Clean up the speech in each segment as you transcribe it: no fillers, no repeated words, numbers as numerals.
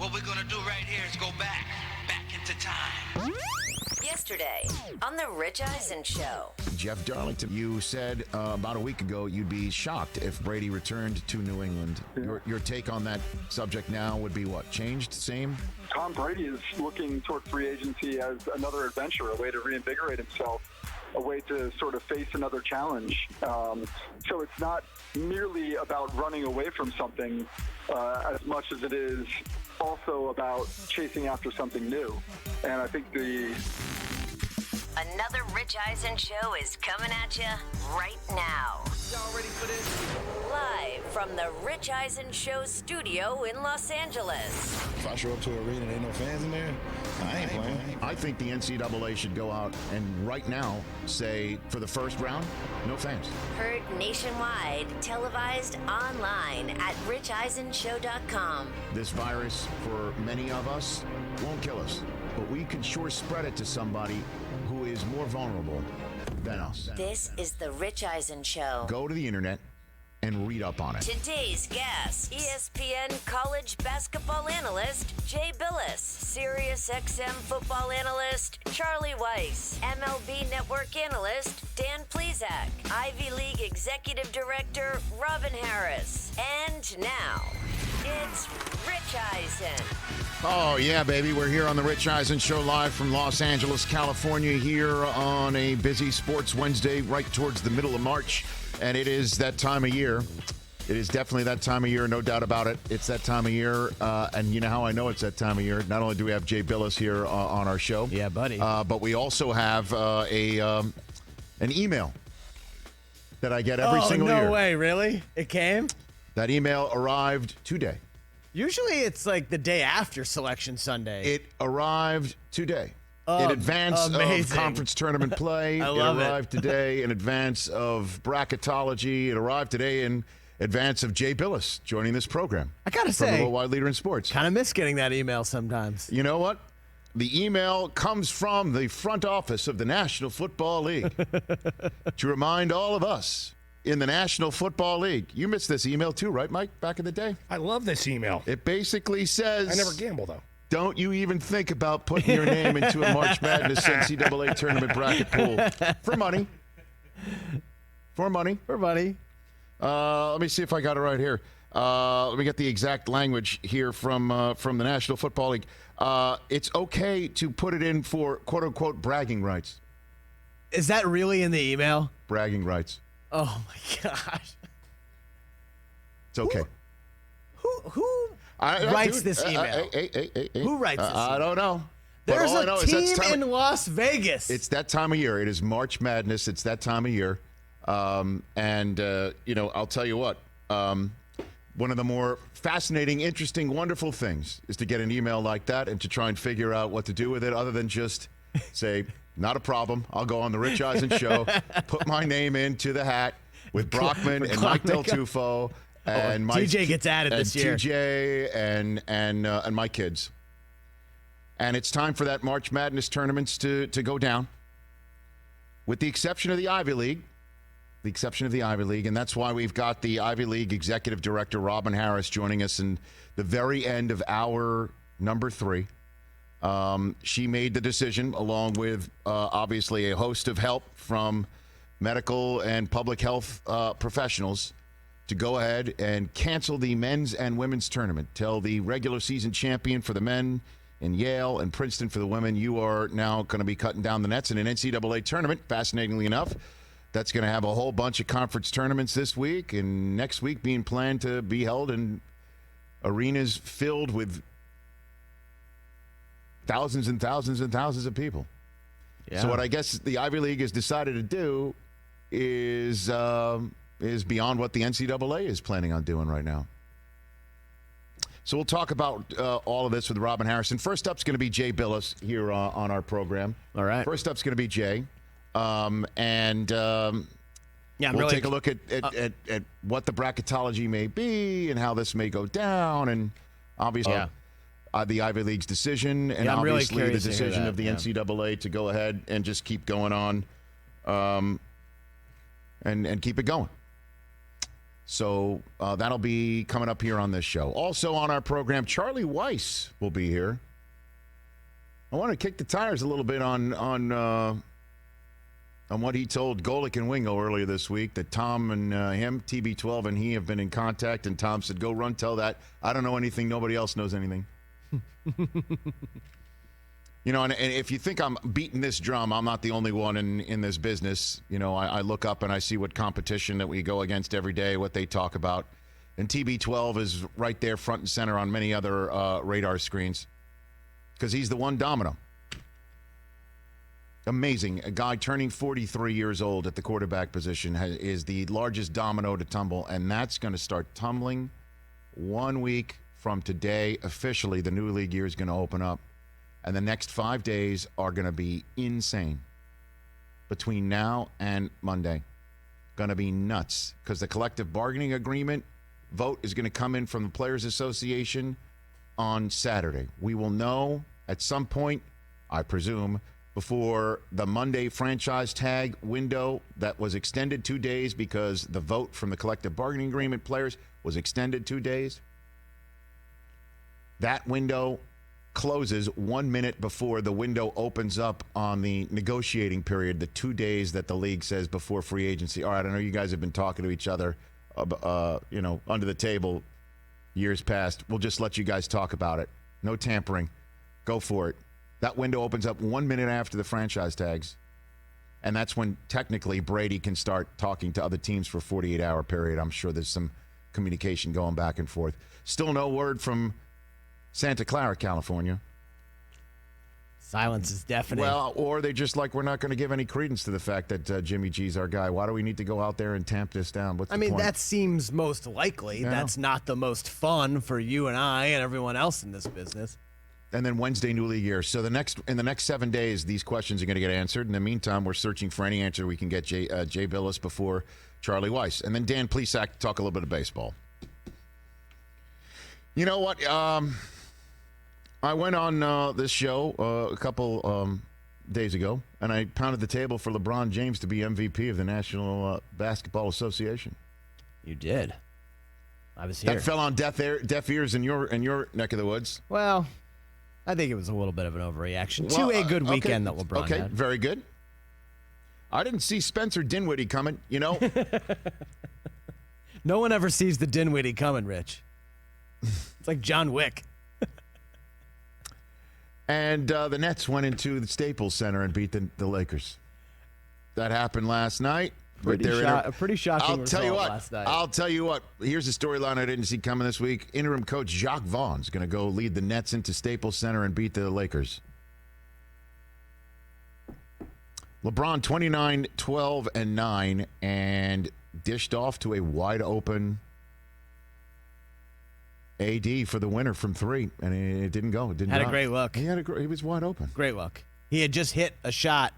What we're gonna do right here is go back into time. Yesterday on the Rich Eisen Show. Jeff Darlington, you said about a week ago you'd be shocked if Brady returned to New England. Your take on that subject now would be what? Changed? Same? Tom Brady is looking toward free agency as another adventure, a way to reinvigorate himself, a way to sort of face another challenge. So it's not merely about running away from something as much as it is also about chasing after something new. And I think Another Rich Eisen Show is coming at you right now. Y'all ready for this? Live from the Rich Eisen Show studio in Los Angeles. If I show up to an arena and ain't no fans in there, I ain't playing. I think the NCAA should go out and right now say for the first round, no fans. Heard nationwide, televised online at richeisenshow.com. This virus, for many of us, won't kill us, but we can sure spread it to somebody who is more vulnerable than us. This is the Rich Eisen Show. Go to the internet and read up on it. Today's guest, ESPN college basketball analyst Jay Bilas, Sirius XM football analyst Charlie Weis, MLB network analyst Dan Plesac, Ivy League executive director Robin Harris. And now, it's Rich Eisen. Oh, yeah, baby. We're here on the Rich Eisen Show live from Los Angeles, California, here on a busy Sports Wednesday right towards the middle of March. And it is that time of year. It is definitely that time of year, no doubt about it. It's that time of year. And you know how I know it's that time of year? Not only do we have Jay Bilas here on our show. Yeah, buddy. But we also have an email that I get every single year. Oh, no way. Really? It came? That email arrived today. Usually it's like the day after Selection Sunday. It arrived today. Oh, In advance amazing. of conference tournament play. I love it arrived today in advance of bracketology. It arrived today in advance of Jay Bilas joining this program. I gotta from the say, worldwide leader in sports. kind of miss getting that email sometimes. You know what? The email comes from the front office of the National Football League to remind all of us in the National Football League. You missed this email too, right, Mike, back in the day? I love this email. It basically says... I never gamble, though. Don't you even think about putting your name into a March Madness NCAA tournament bracket pool for money. For money. For money. Let me see if I got it right here. Let me get the exact language here from the National Football League. It's okay to put it in for quote-unquote bragging rights. Is that really in the email? Bragging rights. Oh, my gosh. It's okay. Who writes this email? Who writes this email? I don't know. There's all I know a is that's team in Las Vegas. It's that time of year. It is March Madness. It's that time of year. I'll tell you what. One of the more fascinating, interesting, wonderful things is to get an email like that and to try and figure out what to do with it other than just say, not a problem. I'll go on the Rich Eisen Show, put my name into the hat with Brockman and Mike Del Tufo. And Mike, TJ gets added this year. TJ and my kids. And it's time for that March Madness tournaments to go down. With the exception of the Ivy League. The exception of the Ivy League. And that's why we've got the Ivy League Executive Director, Robin Harris, joining us in the very end of hour number 3. She made the decision, along with obviously a host of help from medical and public health professionals, to go ahead and cancel the men's and women's tournament. Tell the regular season champion for the men in Yale and Princeton for the women, you are now going to be cutting down the nets in an NCAA tournament. Fascinatingly enough, that's going to have a whole bunch of conference tournaments this week and next week being planned to be held in arenas filled with thousands and thousands and thousands of people. Yeah. So what I guess the Ivy League has decided to do is beyond what the NCAA is planning on doing right now. So we'll talk about all of this with Robin Harrison. First up's going to be Jay Bilas here on our program. All right. First up's going to be Jay. Yeah, we'll take a look at what the bracketology may be and how this may go down, and obviously the Ivy League's decision, and obviously the decision of the NCAA to go ahead and just keep going on and keep it going. So that'll be coming up here on this show. Also on our program, Charlie Weis will be here. I want to kick the tires a little bit on what he told Golick and Wingo earlier this week, that Tom and him, TB12, and he have been in contact, and Tom said, go run, tell that. I don't know anything. Nobody else knows anything. You know, and if you think I'm beating this drum, I'm not the only one in this business. You know, I look up and I see what competition that we go against every day, what they talk about. And TB12 is right there front and center on many other radar screens because he's the one domino. Amazing. A guy turning 43 years old at the quarterback position is the largest domino to tumble, and that's going to start tumbling 1 week from today. Officially, the new league year is going to open up. And the next 5 days are going to be insane. Between now and Monday. Going to be nuts. Because the collective bargaining agreement vote is going to come in from the Players Association on Saturday. We will know at some point, I presume, before the Monday franchise tag window that was extended 2 days because the vote from the collective bargaining agreement players was extended 2 days. That window closes 1 minute before the window opens up on the negotiating period, the 2 days that the league says before free agency. All right, I know you guys have been talking to each other, under the table years past. We'll just let you guys talk about it. No tampering. Go for it. That window opens up 1 minute after the franchise tags, and that's when technically Brady can start talking to other teams for a 48-hour period. I'm sure there's some communication going back and forth. Still no word from Santa Clara, California. Silence is deafening. Well, or they just like, we're not going to give any credence to the fact that Jimmy G's our guy. Why do we need to go out there and tamp this down? What's the point? That seems most likely. Yeah. That's not the most fun for you and I and everyone else in this business. And then Wednesday, new league year. So in the next 7 days, these questions are going to get answered. In the meantime, we're searching for any answer we can get Jay Bilas before Charlie Weis. And then Dan Plesac to talk a little bit of baseball. You know what? I went on this show a couple days ago, and I pounded the table for LeBron James to be MVP of the National Basketball Association. You did. I was here. That fell on deaf ears in your neck of the woods. Well, I think it was a little bit of an overreaction to a good weekend that LeBron had. Okay, very good. I didn't see Spencer Dinwiddie coming, you know. No one ever sees the Dinwiddie coming, Rich. It's like John Wick. And the Nets went into the Staples Center and beat the Lakers. That happened last night. A pretty shocking result last night. I'll tell you what. Here's a storyline I didn't see coming this week. Interim coach Jacques Vaughn's going to go lead the Nets into Staples Center and beat the Lakers. LeBron 29, 12, and 9 and dished off to a wide-open AD for the winner from three, and it didn't go. It didn't. Had a great look. He was wide open. Great look. He had just hit a shot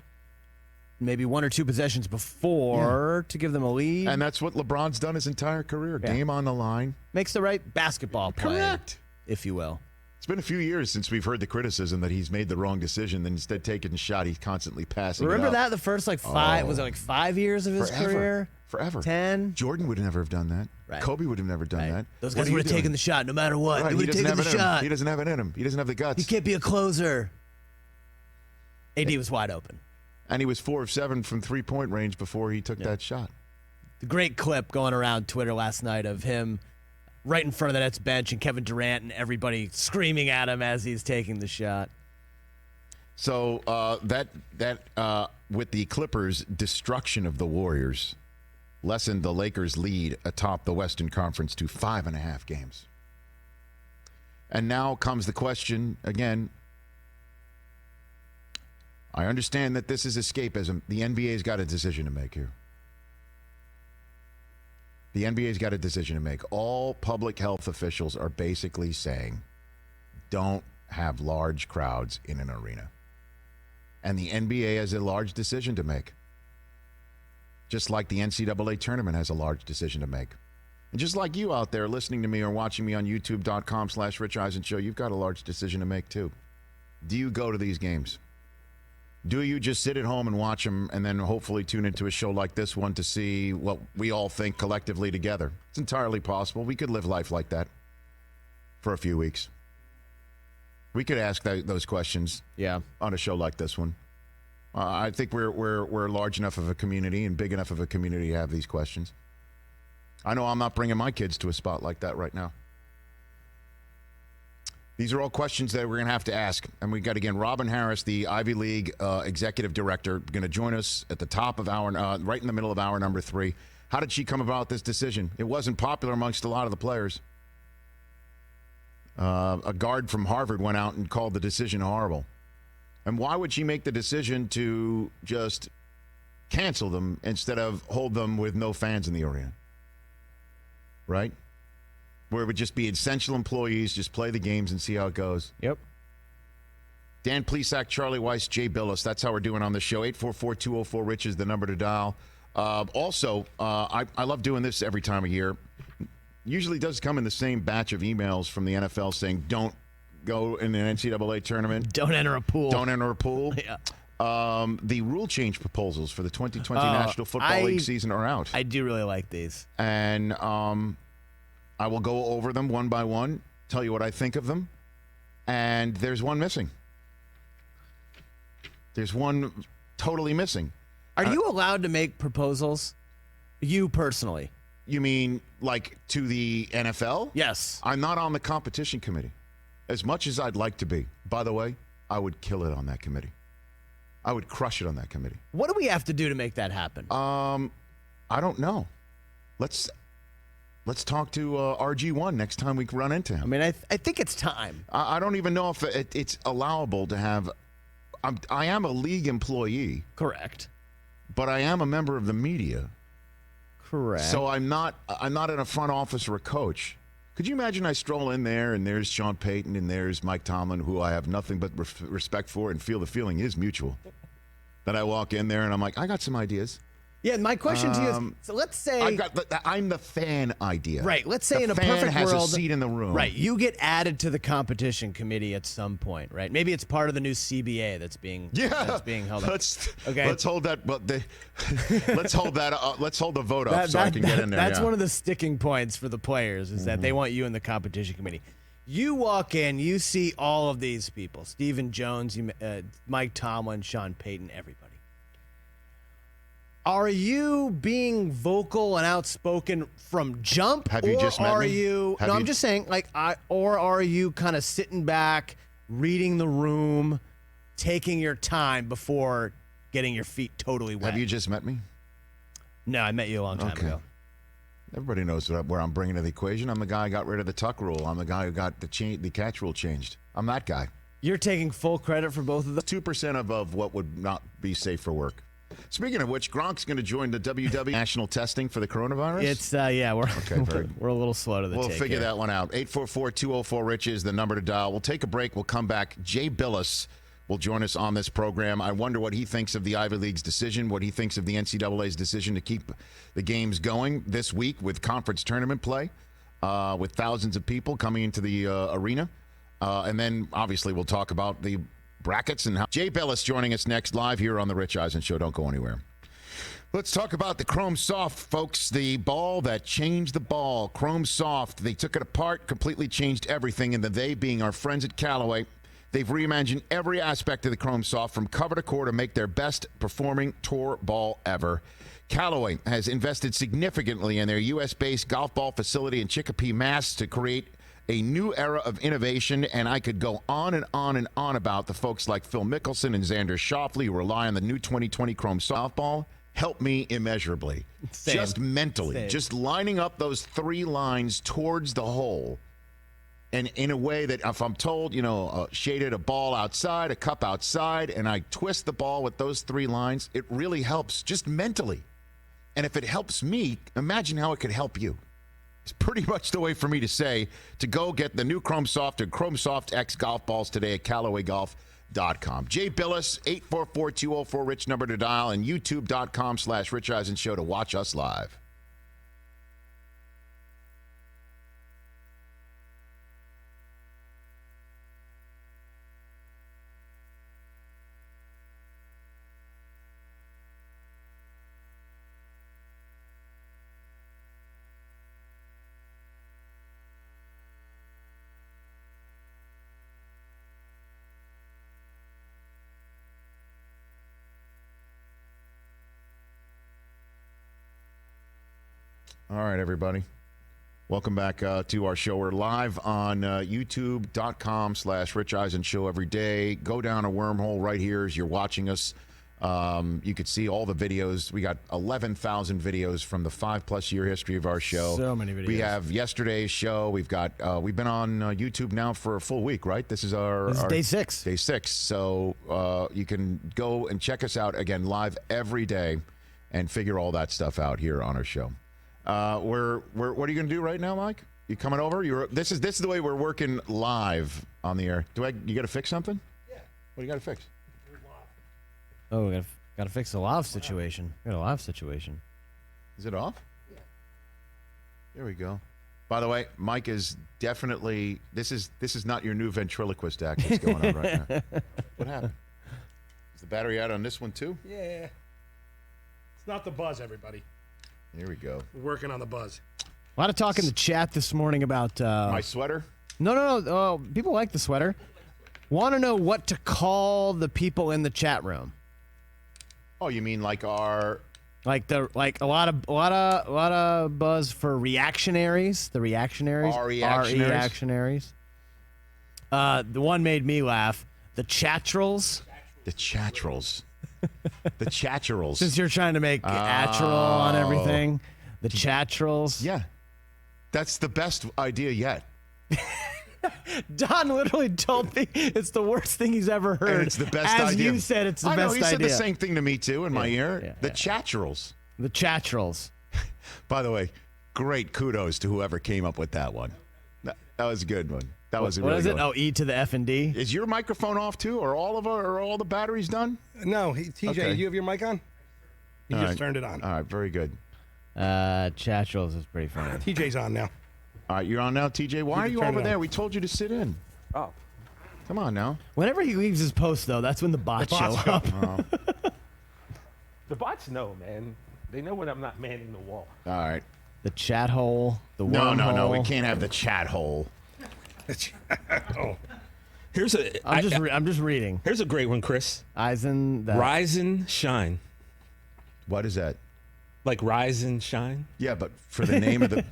maybe one or two possessions before to give them a lead. And that's what LeBron's done his entire career. Yeah. Game on the line. Makes the right basketball play. Correct. If you will. It's been a few years since we've heard the criticism that he's made the wrong decision, then instead taking a shot, he's constantly passing. Remember that? The first 5, was it 5 years of his career? Forever. 10? Jordan would have never have done that. Right. Kobe would have never done that. Those guys would have taken the shot no matter what. Right. They would have taken the shot. He doesn't have it in him. He doesn't have the guts. He can't be a closer. AD was wide open. And he was 4 of 7 from three-point range before he took that shot. The great clip going around Twitter last night of him right in front of the Nets bench and Kevin Durant and everybody screaming at him as he's taking the shot. So with the Clippers' destruction of the Warriors, lessened the Lakers' lead atop the Western Conference to 5.5 games. And now comes the question again. I understand that this is escapism. The NBA's got a decision to make here. The NBA's got a decision to make. All public health officials are basically saying, don't have large crowds in an arena. And the NBA has a large decision to make. Just like the NCAA tournament has a large decision to make. And just like you out there listening to me or watching me on youtube.com/Rich Eisen Show, you've got a large decision to make too. Do you go to these games? Do you just sit at home and watch them and then hopefully tune into a show like this one to see what we all think collectively together? It's entirely possible. We could live life like that for a few weeks. We could ask those questions on a show like this one. I think we're large enough of a community and big enough of a community to have these questions. I know I'm not bringing my kids to a spot like that right now. These are all questions that we're going to have to ask. And we got, again, Robin Harris, the Ivy League executive director, going to join us at the top of right in the middle of hour number 3. How did she come about this decision? It wasn't popular amongst a lot of the players. A guard from Harvard went out and called the decision horrible. And why would she make the decision to just cancel them instead of hold them with no fans in the arena? Right? Where it would just be essential employees, just play the games and see how it goes. Yep. Dan Plesac, Charlie Weis, Jay Bilas. That's how we're doing on the show. 844-204-RICH is the number to dial. Also, I love doing this every time of year. Usually does come in the same batch of emails from the NFL saying, don't go in an NCAA tournament. Don't enter a pool. Don't enter a pool. Yeah. The rule change proposals for the 2020 National Football League season are out. I do really like these. And I will go over them one by one, tell you what I think of them. And there's one missing. There's one totally missing. Are you allowed to make proposals? You personally? You mean like to the NFL? Yes. I'm not on the competition committee. As much as I'd like to be. By the way, I would kill it on that committee. I would crush it on that committee. What do we have to do to make that happen? I don't know. Let's talk to RG1 next time we run into him. I mean, I think it's time. I don't even know if it's allowable to have. I am a league employee. Correct. But I am a member of the media. Correct. So I'm not in a front office or a coach. Could you imagine I stroll in there and there's Sean Payton and there's Mike Tomlin, who I have nothing but respect for and feel the feeling is mutual. Then I walk in there and I'm like, I got some ideas. Yeah, my question to you is, so let's say I'm the fan idea. Right. Let's say in a fan perfect has world, a seat in the room. Right. You get added to the competition committee at some point, right? Maybe it's part of the new CBA that's being held up. Let's hold that. But let's hold that. Let's hold the vote up so I can get in there. That's one of the sticking points for the players is that they want you in the competition committee. You walk in, you see all of these people: Stephen Jones, Mike Tomlin, Sean Payton, everybody. Are you being vocal and outspoken from jump? Have you just met me? I'm just saying, or are you kind of sitting back, reading the room, taking your time before getting your feet totally wet? Have you just met me? No, I met you a long time ago. Everybody knows where I'm bringing to the equation. I'm the guy who got rid of the tuck rule. I'm the guy who got the catch rule changed. I'm that guy. You're taking full credit for both of them? 2% above what would not be safe for work. Speaking of which, Gronk's going to join the WW national testing for the coronavirus. It's we're a little slow to the take. We'll figure that one out. 844-204-RICH is the number to dial. We'll take a break. We'll come back. Jay Bilas will join us on this program. I wonder what he thinks of the Ivy League's decision, what he thinks of the NCAA's decision to keep the games going this week with conference tournament play, with thousands of people coming into the arena. And then, obviously, we'll talk about the brackets and how. Jay Bilas joining us next live here on the Rich Eisen Show. Don't go anywhere. Let's talk about the Chrome Soft, folks. The ball that changed the ball. Chrome Soft. They took it apart, completely changed everything, and they being our friends at Callaway. They've reimagined every aspect of the Chrome Soft from cover to core to make their best performing tour ball ever. Callaway has invested significantly in their U.S.-based golf ball facility in Chicopee, Mass. to create a new era of innovation, and I could go on and on and on about the folks like Phil Mickelson and Xander Schauffele who rely on the new 2020 Chrome Softball. Help me immeasurably. Same. Just mentally. Same. Just lining up those 3 lines towards the hole, and in a way that if I'm told, shaded a ball outside, a cup outside, and I twist the ball with those 3 lines, it really helps just mentally. And if it helps me, imagine how it could help you. It's pretty much the way for me to say to go get the new Chrome Soft and Chrome Soft X golf balls today at CallawayGolf.com. Jay Bilas, 844-204-RICH number to dial, and YouTube.com/Rich Eisen Show to watch us live. All right, everybody. Welcome back to our show. We're live on youtube.com/Rich Eisen Show every day. Go down a wormhole right here as you're watching us. You could see all the videos. We got 11,000 videos from the 5+ year history of our show. So many videos. We have yesterday's show. We've been on YouTube now for a full week, right? This is our day 6. Day 6. So you can go and check us out again live every day and figure all that stuff out here on our show. What are you going to do right now, Mike? You coming over? This is the way we're working live on the air. You got to fix something? Yeah. What do you got to fix? Oh, we got to fix the live situation. We got a live situation. Is it off? Yeah. There we go. By the way, Mike is definitely this is not your new ventriloquist act that's going on right now. What happened? Is the battery out on this one too? Yeah. It's not the buzz, everybody. Here we go. We're working on the buzz. A lot of talk in the chat this morning about my sweater. No. Oh, people like the sweater. Want to know what to call the people in the chat room? Oh, you mean like a lot of buzz for reactionaries. The reactionaries. Reactionaries. The one made me laugh. The chatrels. The chatrels. The chatrels. Since you're trying to make atral on everything, the chatrels. Yeah, that's the best idea yet. Don literally told me it's the worst thing he's ever heard. And it's the best As idea. you said, it's the I best know, he idea. said the same thing to me too in my ear. The chatrels. The chatrels. By the way, great kudos to whoever came up with that one. That was a good one. That was a really What is good it? one. Oh, E to the F and D. Is your microphone off too, or all the batteries done? No, TJ, Okay. you have your mic on? You All just right. turned it on. All right, very good. Chatrels is pretty funny. TJ's on now. All right, you're on now, TJ. Why are you turn over it there? on. We told you to sit in. Oh. Come on now. Whenever he leaves his post, though, that's when the bots show bots go. up. The bots know, man. They know when I'm not manning the wall. All right. The chat hole. The No. wormhole. We can't have the chat hole. Here's a. I'm just reading. Here's a great one, Chris. Eisen. Rise and shine, What is that? like rise and shine. Yeah, but for the name of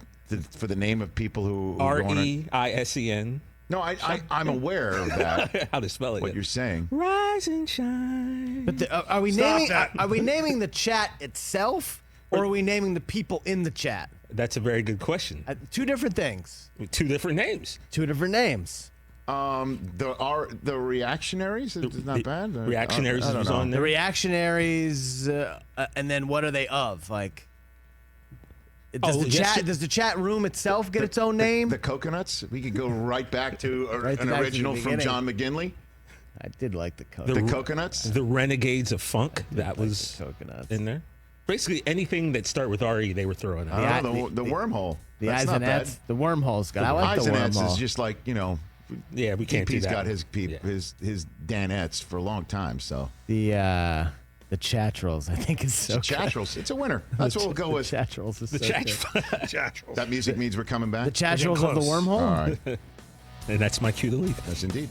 for the name of people who go on it. REISEN. No, I'm aware of that. How to spell it? What you're saying. Rise and shine. But are we Stop naming? that. Are we naming the chat itself, or are we naming the people in the chat? That's a very good question. Two different things. Two different names. Two different names. The reactionaries is not bad. Reactionaries I don't was know. on The there. reactionaries, and then what are they of? Like, does the chat room itself get its own name? The coconuts. We could go right back to Right an back to the original from beginning. John McGinley. I did like the The coconuts. The Renegades of Funk. That was coconuts. in there. Basically, anything that start with RE, they were throwing out. The wormhole. The That's not bad. Eisenettes, the wormhole's good. I like the Eisenettes wormhole. is just like, Yeah, we can't do DP's that. got one. his Danettes for a long time. So The chatrels, I think, is so good. chatrels. It's a winner. That's what we'll go with. The chatrels is The so good. chat. That music means we're coming back. The chatrels of the close. wormhole. All right. And that's my cue to leave. Yes, indeed.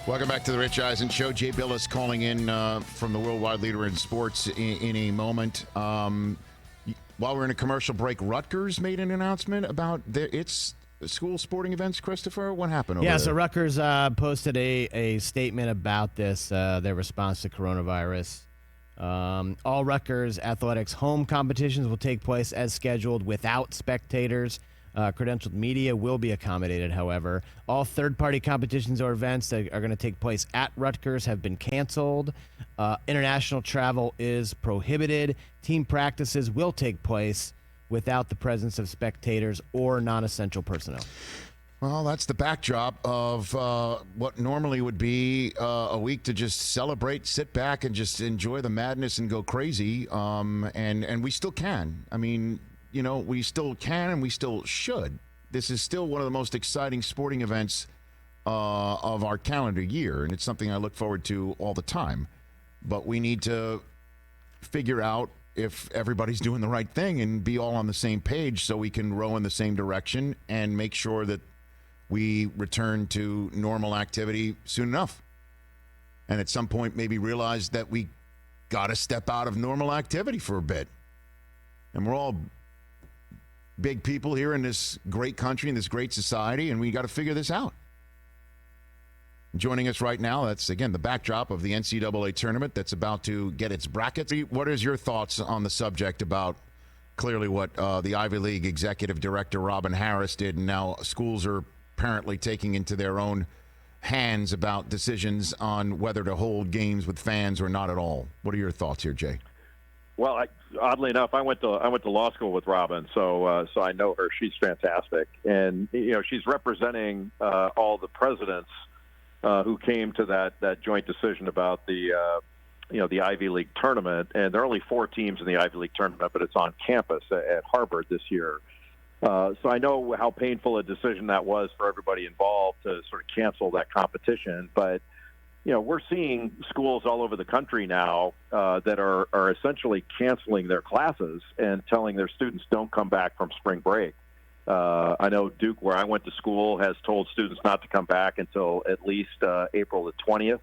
Welcome back to the Rich Eisen Show. Jay Bilas calling in from the worldwide leader in sports in a moment. While we're in a commercial break, Rutgers made an announcement about its school sporting events, Christopher. What happened over there? Yeah, so Rutgers posted a statement about this, their response to coronavirus. All Rutgers athletics home competitions will take place as scheduled without spectators. Credentialed media will be accommodated, however. All third-party competitions or events that are going to take place at Rutgers have been canceled. International travel is prohibited. Team practices will take place without the presence of spectators or non-essential personnel. Well, that's the backdrop of what normally would be a week to just celebrate, sit back, and just enjoy the madness and go crazy. And we still can. I mean, we still can and we still should. This is still one of the most exciting sporting events of our calendar year, and it's something I look forward to all the time. But we need to figure out if everybody's doing the right thing and be all on the same page so we can row in the same direction and make sure that we return to normal activity soon enough. And at some point maybe realize that we got to step out of normal activity for a bit. And we're all big people here in this great country, in this great society, and we got to figure this out. Joining us right now, that's, again, the backdrop of the NCAA tournament that's about to get its brackets. What is your thoughts on the subject about clearly what the Ivy League executive director Robin Harris did, and now schools are apparently taking into their own hands about decisions on whether to hold games with fans or not at all? What are your thoughts here, Jay? Well, oddly enough, I went to law school with Robin, so I know her. She's fantastic, and she's representing all the presidents who came to that joint decision about the Ivy League tournament. And there are only 4 teams in the Ivy League tournament, but it's on campus at Harvard this year. So I know how painful a decision that was for everybody involved to sort of cancel that competition. But, we're seeing schools all over the country now that are essentially canceling their classes and telling their students don't come back from spring break. I know Duke, where I went to school, has told students not to come back until at least April the 20th.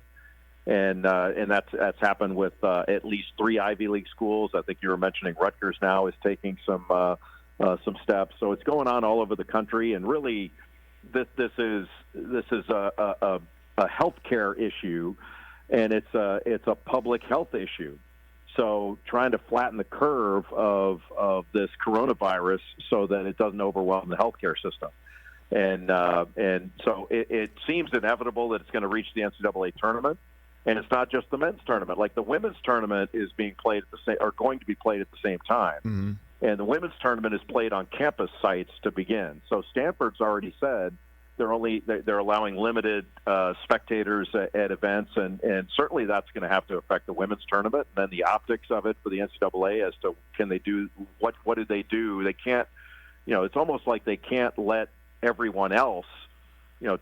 And that's happened with at least 3 Ivy League schools. I think you were mentioning Rutgers now is taking some steps. So it's going on all over the country, and really, this is a healthcare issue, and it's a public health issue. So trying to flatten the curve of this coronavirus so that it doesn't overwhelm the healthcare system, and so it seems inevitable that it's going to reach the NCAA tournament. And it's not just the men's tournament. Like the women's tournament is being played going to be played at the same time. Mm-hmm. And the women's tournament is played on campus sites to begin. So Stanford's already said they're allowing limited spectators at events, and certainly that's going to have to affect the women's tournament. And then the optics of it for the NCAA as to can they do what do they do? They can't. It's almost like they can't let everyone else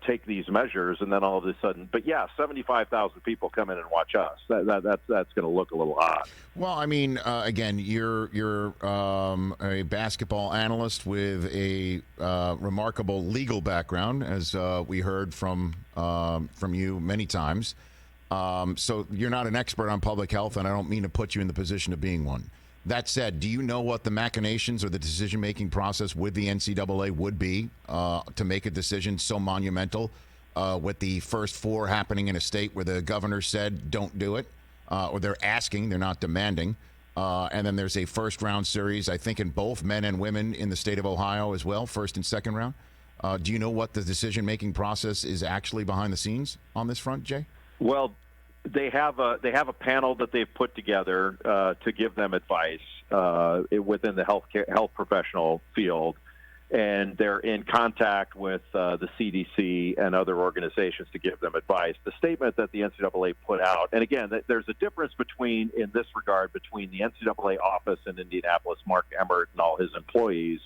take these measures, and then all of a sudden, but yeah, 75,000 people come in and watch us. That's going to look a little odd. Well, I mean, again, you're a basketball analyst with a remarkable legal background, as we heard from you many times. So you're not an expert on public health, and I don't mean to put you in the position of being one. That said, do you know what the machinations or the decision-making process with the NCAA would be to make a decision so monumental with the first 4 happening in a state where the governor said don't do it, or they're asking, they're not demanding, and then there's a first-round series, I think, in both men and women in the state of Ohio as well, first and second round? Do you know what the decision-making process is actually behind the scenes on this front, Jay? Well, they have a panel that they've put together to give them advice within the health professional field, and they're in contact with the CDC and other organizations to give them advice. The statement that the NCAA put out, and again, there's a difference in this regard between the NCAA office in Indianapolis, Mark Emmert and all his employees,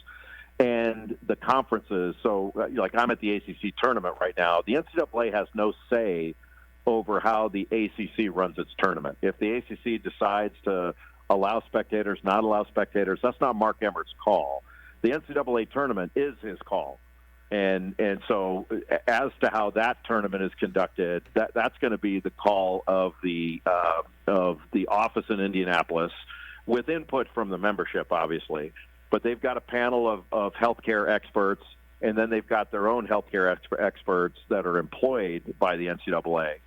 and the conferences. So, like I'm at the ACC tournament right now. The NCAA has no say over how the ACC runs its tournament. If the ACC decides to allow spectators, not allow spectators, that's not Mark Emmert's call. The NCAA tournament is his call. And so as to how that tournament is conducted, that's going to be the call of the office in Indianapolis, with input from the membership, obviously. But they've got a panel of healthcare experts, and then they've got their own healthcare experts that are employed by the NCAA.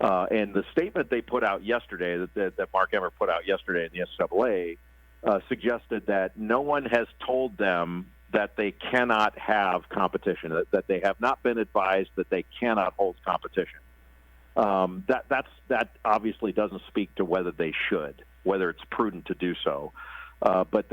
And the statement they put out yesterday, that Mark Emmert put out yesterday in the NCAA, suggested that no one has told them that they cannot have competition, that they have not been advised that they cannot hold competition. That obviously doesn't speak to whether they should, whether it's prudent to do so. But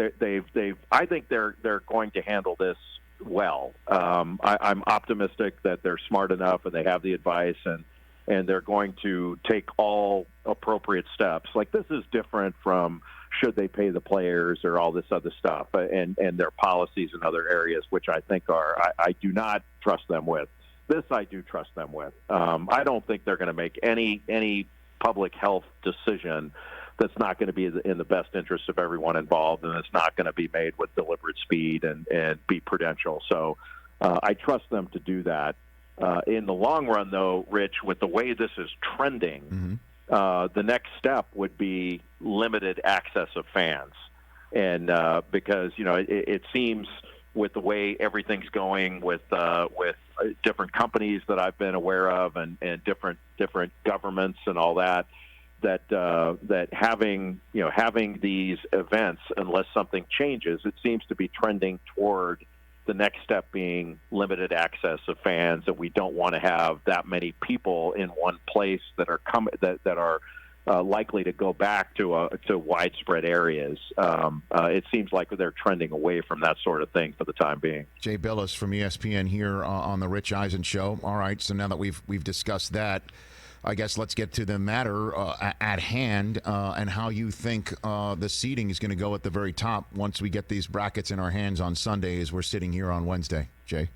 I think they're going to handle this well. I'm optimistic that they're smart enough and they have the advice and they're going to take all appropriate steps. Like, this is different from should they pay the players or all this other stuff and their policies in other areas, which I think I do not trust them with. This I do trust them with. I don't think they're going to make any public health decision that's not going to be in the best interest of everyone involved, and it's not going to be made with deliberate speed and be prudential. So I trust them to do that. In the long run, though, Rich, with the way this is trending, the next step would be limited access of fans. And because, it seems with the way everything's going with different companies that I've been aware of and different governments and all that having these events, unless something changes, it seems to be trending toward the next step being limited access of fans, that we don't want to have that many people in one place that are likely to go back to widespread areas. It seems like they're trending away from that sort of thing for the time being. Jay Bilas from ESPN here on the Rich Eisen Show. All right, so now that we've discussed that, I guess let's get to the matter at hand and how you think the seeding is going to go at the very top once we get these brackets in our hands on Sunday as we're sitting here on Wednesday. Jay?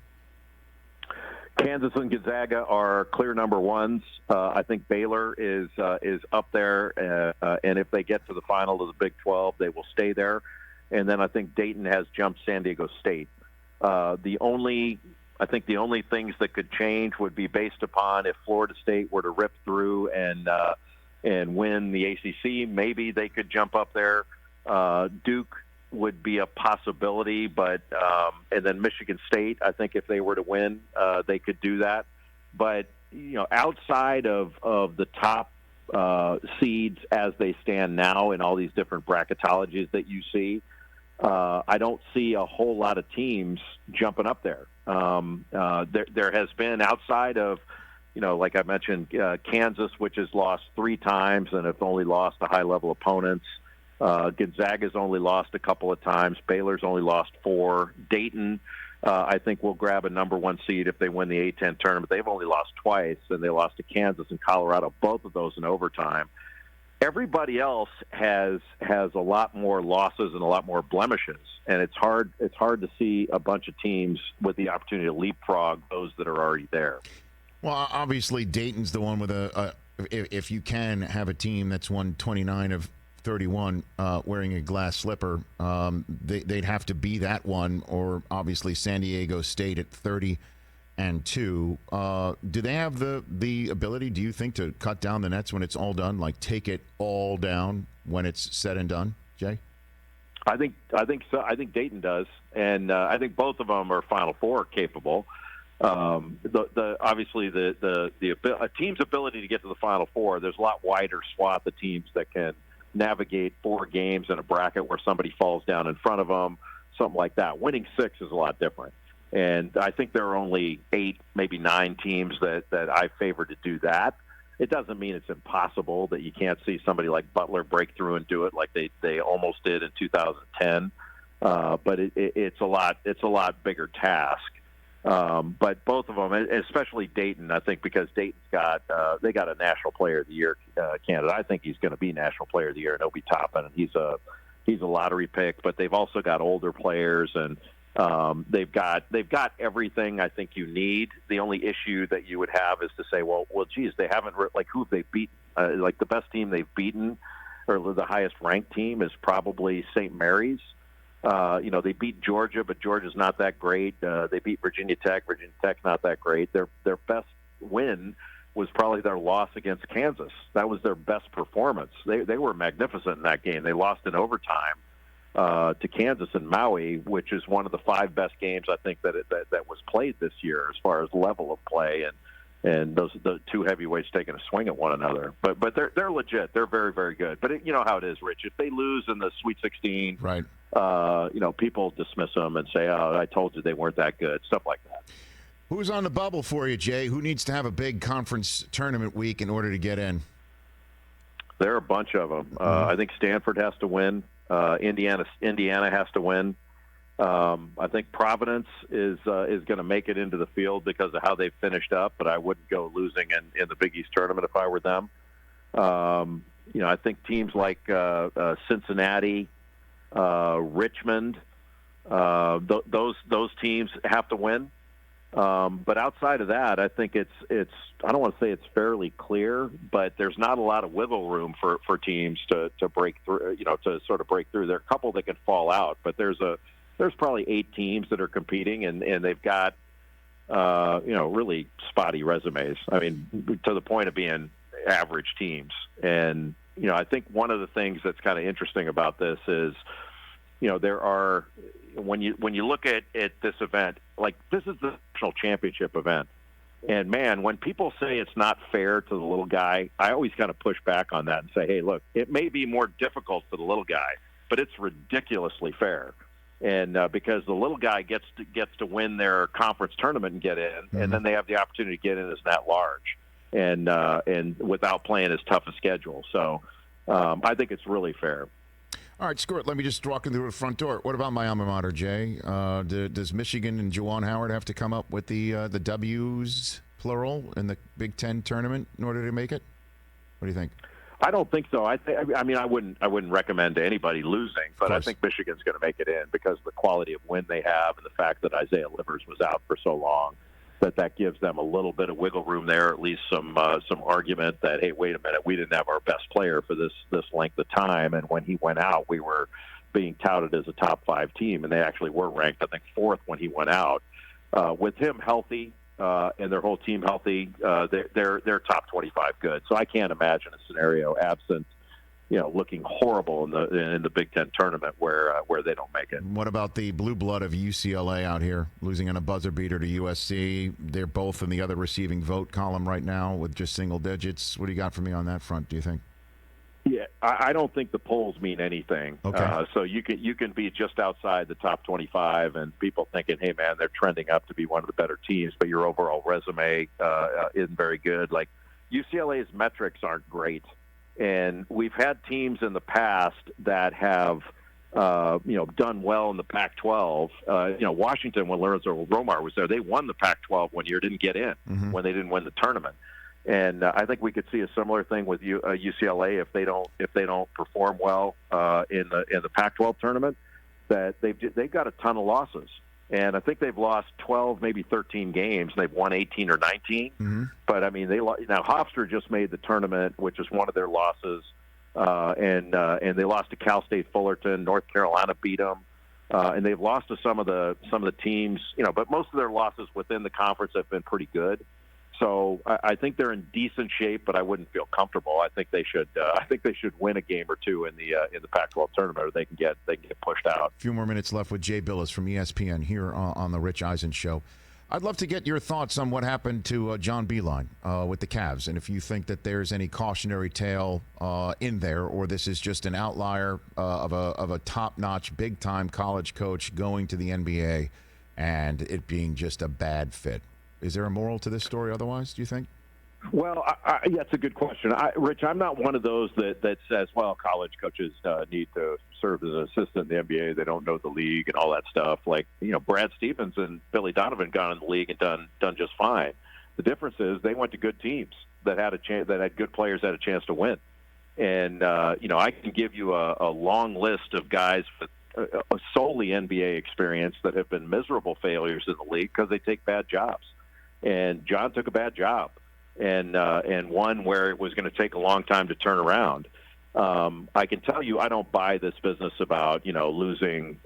Kansas and Gonzaga are clear number ones. I think Baylor is up there, and if they get to the final of the Big 12, they will stay there. And then I think Dayton has jumped San Diego State. I think the only things that could change would be based upon if Florida State were to rip through and win the ACC. Maybe they could jump up there. Duke would be a possibility, but and then Michigan State, I think if they were to win, they could do that. But outside of the top seeds as they stand now in all these different bracketologies that you see, I don't see a whole lot of teams jumping up there. There has been, outside of, like I mentioned, Kansas, which has lost 3 times and have only lost to high-level opponents. Gonzaga's only lost a couple of times. Baylor's only lost 4. Dayton, I think, will grab a number 1 seed if they win the A-10 tournament. They've only lost twice, and they lost to Kansas and Colorado, both of those in overtime. Everybody else has a lot more losses and a lot more blemishes, and it's hard to see a bunch of teams with the opportunity to leapfrog those that are already there. Well, obviously Dayton's the one with if you can have a team that's won 29 of 31 wearing a glass slipper, they'd have to be that one, or obviously San Diego State at 30-2. Do they have the ability, do you think, to cut down the nets when it's all done, like take it all down when it's said and done, Jay? I think so. I think Dayton does, and I think both of them are Final Four capable. Obviously a team's ability to get to the Final Four, there's a lot wider swath of teams that can navigate 4 games in a bracket where somebody falls down in front of them, something like that. Winning 6 is a lot different. And I think there are only 8, maybe 9 teams that I favor to do that. It doesn't mean it's impossible that you can't see somebody like Butler break through and do it like they almost did in 2010. But it's a lot bigger task. But both of them, especially Dayton, I think, because Dayton's got a National Player of the Year candidate. I think he's going to be National Player of the Year, and Obi Toppin. He's a lottery pick, but they've also got older players, and they've got everything I think you need. The only issue that you would have is to say, well, geez, they haven't who have they beaten? Like the best team they've beaten, or the highest ranked team, is probably St. Mary's. They beat Georgia, but Georgia's not that great. They beat Virginia Tech. Virginia Tech's not that great. Their best win was probably their loss against Kansas. That was their best performance. They were magnificent in that game. They lost in overtime to Kansas in Maui, which is one of the 5 best games I think that was played this year as far as level of play, and the 2 heavyweights taking a swing at one another. But they're legit. They're very, very good. But you know how it is, Rich. If they lose in the Sweet 16, right, people dismiss them and say, "Oh, I told you they weren't that good," stuff like that. Who's on the bubble for you, Jay? Who needs to have a big conference tournament week in order to get in? There are a bunch of them. I think Stanford has to win. Indiana has to win. I think Providence is going to make it into the field because of how they finished up, but I wouldn't go losing in the Big East tournament if I were them. I think teams like Cincinnati, Richmond, those teams have to win. But outside of that, I think it's I don't want to say it's fairly clear, but there's not a lot of wiggle room for teams to break through, to sort of break through. There are a couple that can fall out, but there's probably 8 teams that are competing, and they've got really spotty resumes. I mean, to the point of being average teams. And I think one of the things that's kind of interesting about this is, there are when you look at this event, like this is the national championship event, and man, when people say it's not fair to the little guy, I always kind of push back on that and say, hey, look, it may be more difficult for the little guy, but it's ridiculously fair. And because the little guy gets to win their conference tournament and get in, and then they have the opportunity to get in as that large, and without playing as tough a schedule. So I think it's really fair. All right, Squirt, let me just walk in through the front door. What about my alma mater, Jay? Does Michigan and Juwan Howard have to come up with the W's, plural, in the Big Ten tournament in order to make it? What do you think? I don't think so. I wouldn't recommend to anybody losing, but I think Michigan's going to make it in because of the quality of win they have and the fact that Isaiah Livers was out for so long. That gives them a little bit of wiggle room there, at least some argument that, hey, wait a minute, we didn't have our best player for this length of time, and when he went out, we were being touted as a top 5 team, and they actually were ranked, I think, 4th when he went out. With him healthy and their whole team healthy, they're top 25 good. So I can't imagine a scenario absent, looking horrible in the Big Ten tournament where they don't make it. What about the blue blood of UCLA out here, losing on a buzzer beater to USC? They're both in the other receiving vote column right now with just single digits. What do you got for me on that front, do you think? Yeah, I don't think the polls mean anything. Okay. So you can be just outside the top 25, and people thinking, hey, man, they're trending up to be one of the better teams, but your overall resume isn't very good. Like, UCLA's metrics aren't great. And we've had teams in the past that have, done well in the Pac-12. Washington, when Lorenzo Romar was there, they won the Pac-12 one year, didn't get in when they didn't win the tournament. And I think we could see a similar thing with UCLA if they don't perform well in the Pac-12 tournament. That they've got a ton of losses. And I think they've lost 12, maybe 13 games, and they've won 18 or 19. But, I mean, now Hofstra just made the tournament, which is one of their losses, and they lost to Cal State Fullerton. North Carolina beat them. And they've lost to some of the teams, but most of their losses within the conference have been pretty good. So I think they're in decent shape, but I wouldn't feel comfortable. I think they should. I think they should win a game or two in the Pac-12 tournament, or they can get pushed out. A few more minutes left with Jay Bilas from ESPN here on the Rich Eisen Show. I'd love to get your thoughts on what happened to John Beilein with the Cavs, and if you think that there's any cautionary tale in there, or this is just an outlier of a top-notch, big-time college coach going to the NBA, and it being just a bad fit. Is there a moral to this story otherwise, do you think? Well, yeah, it's a good question. Rich, I'm not one of those that says, well, college coaches need to serve as an assistant in the NBA. They don't know the league and all that stuff. Like, Brad Stevens and Billy Donovan got in the league and done just fine. The difference is they went to good teams that had that had good players that had a chance to win. And, I can give you a long list of guys with solely NBA experience that have been miserable failures in the league because they take bad jobs. And John took a bad job, and one where it was going to take a long time to turn around. I can tell you, I don't buy this business about losing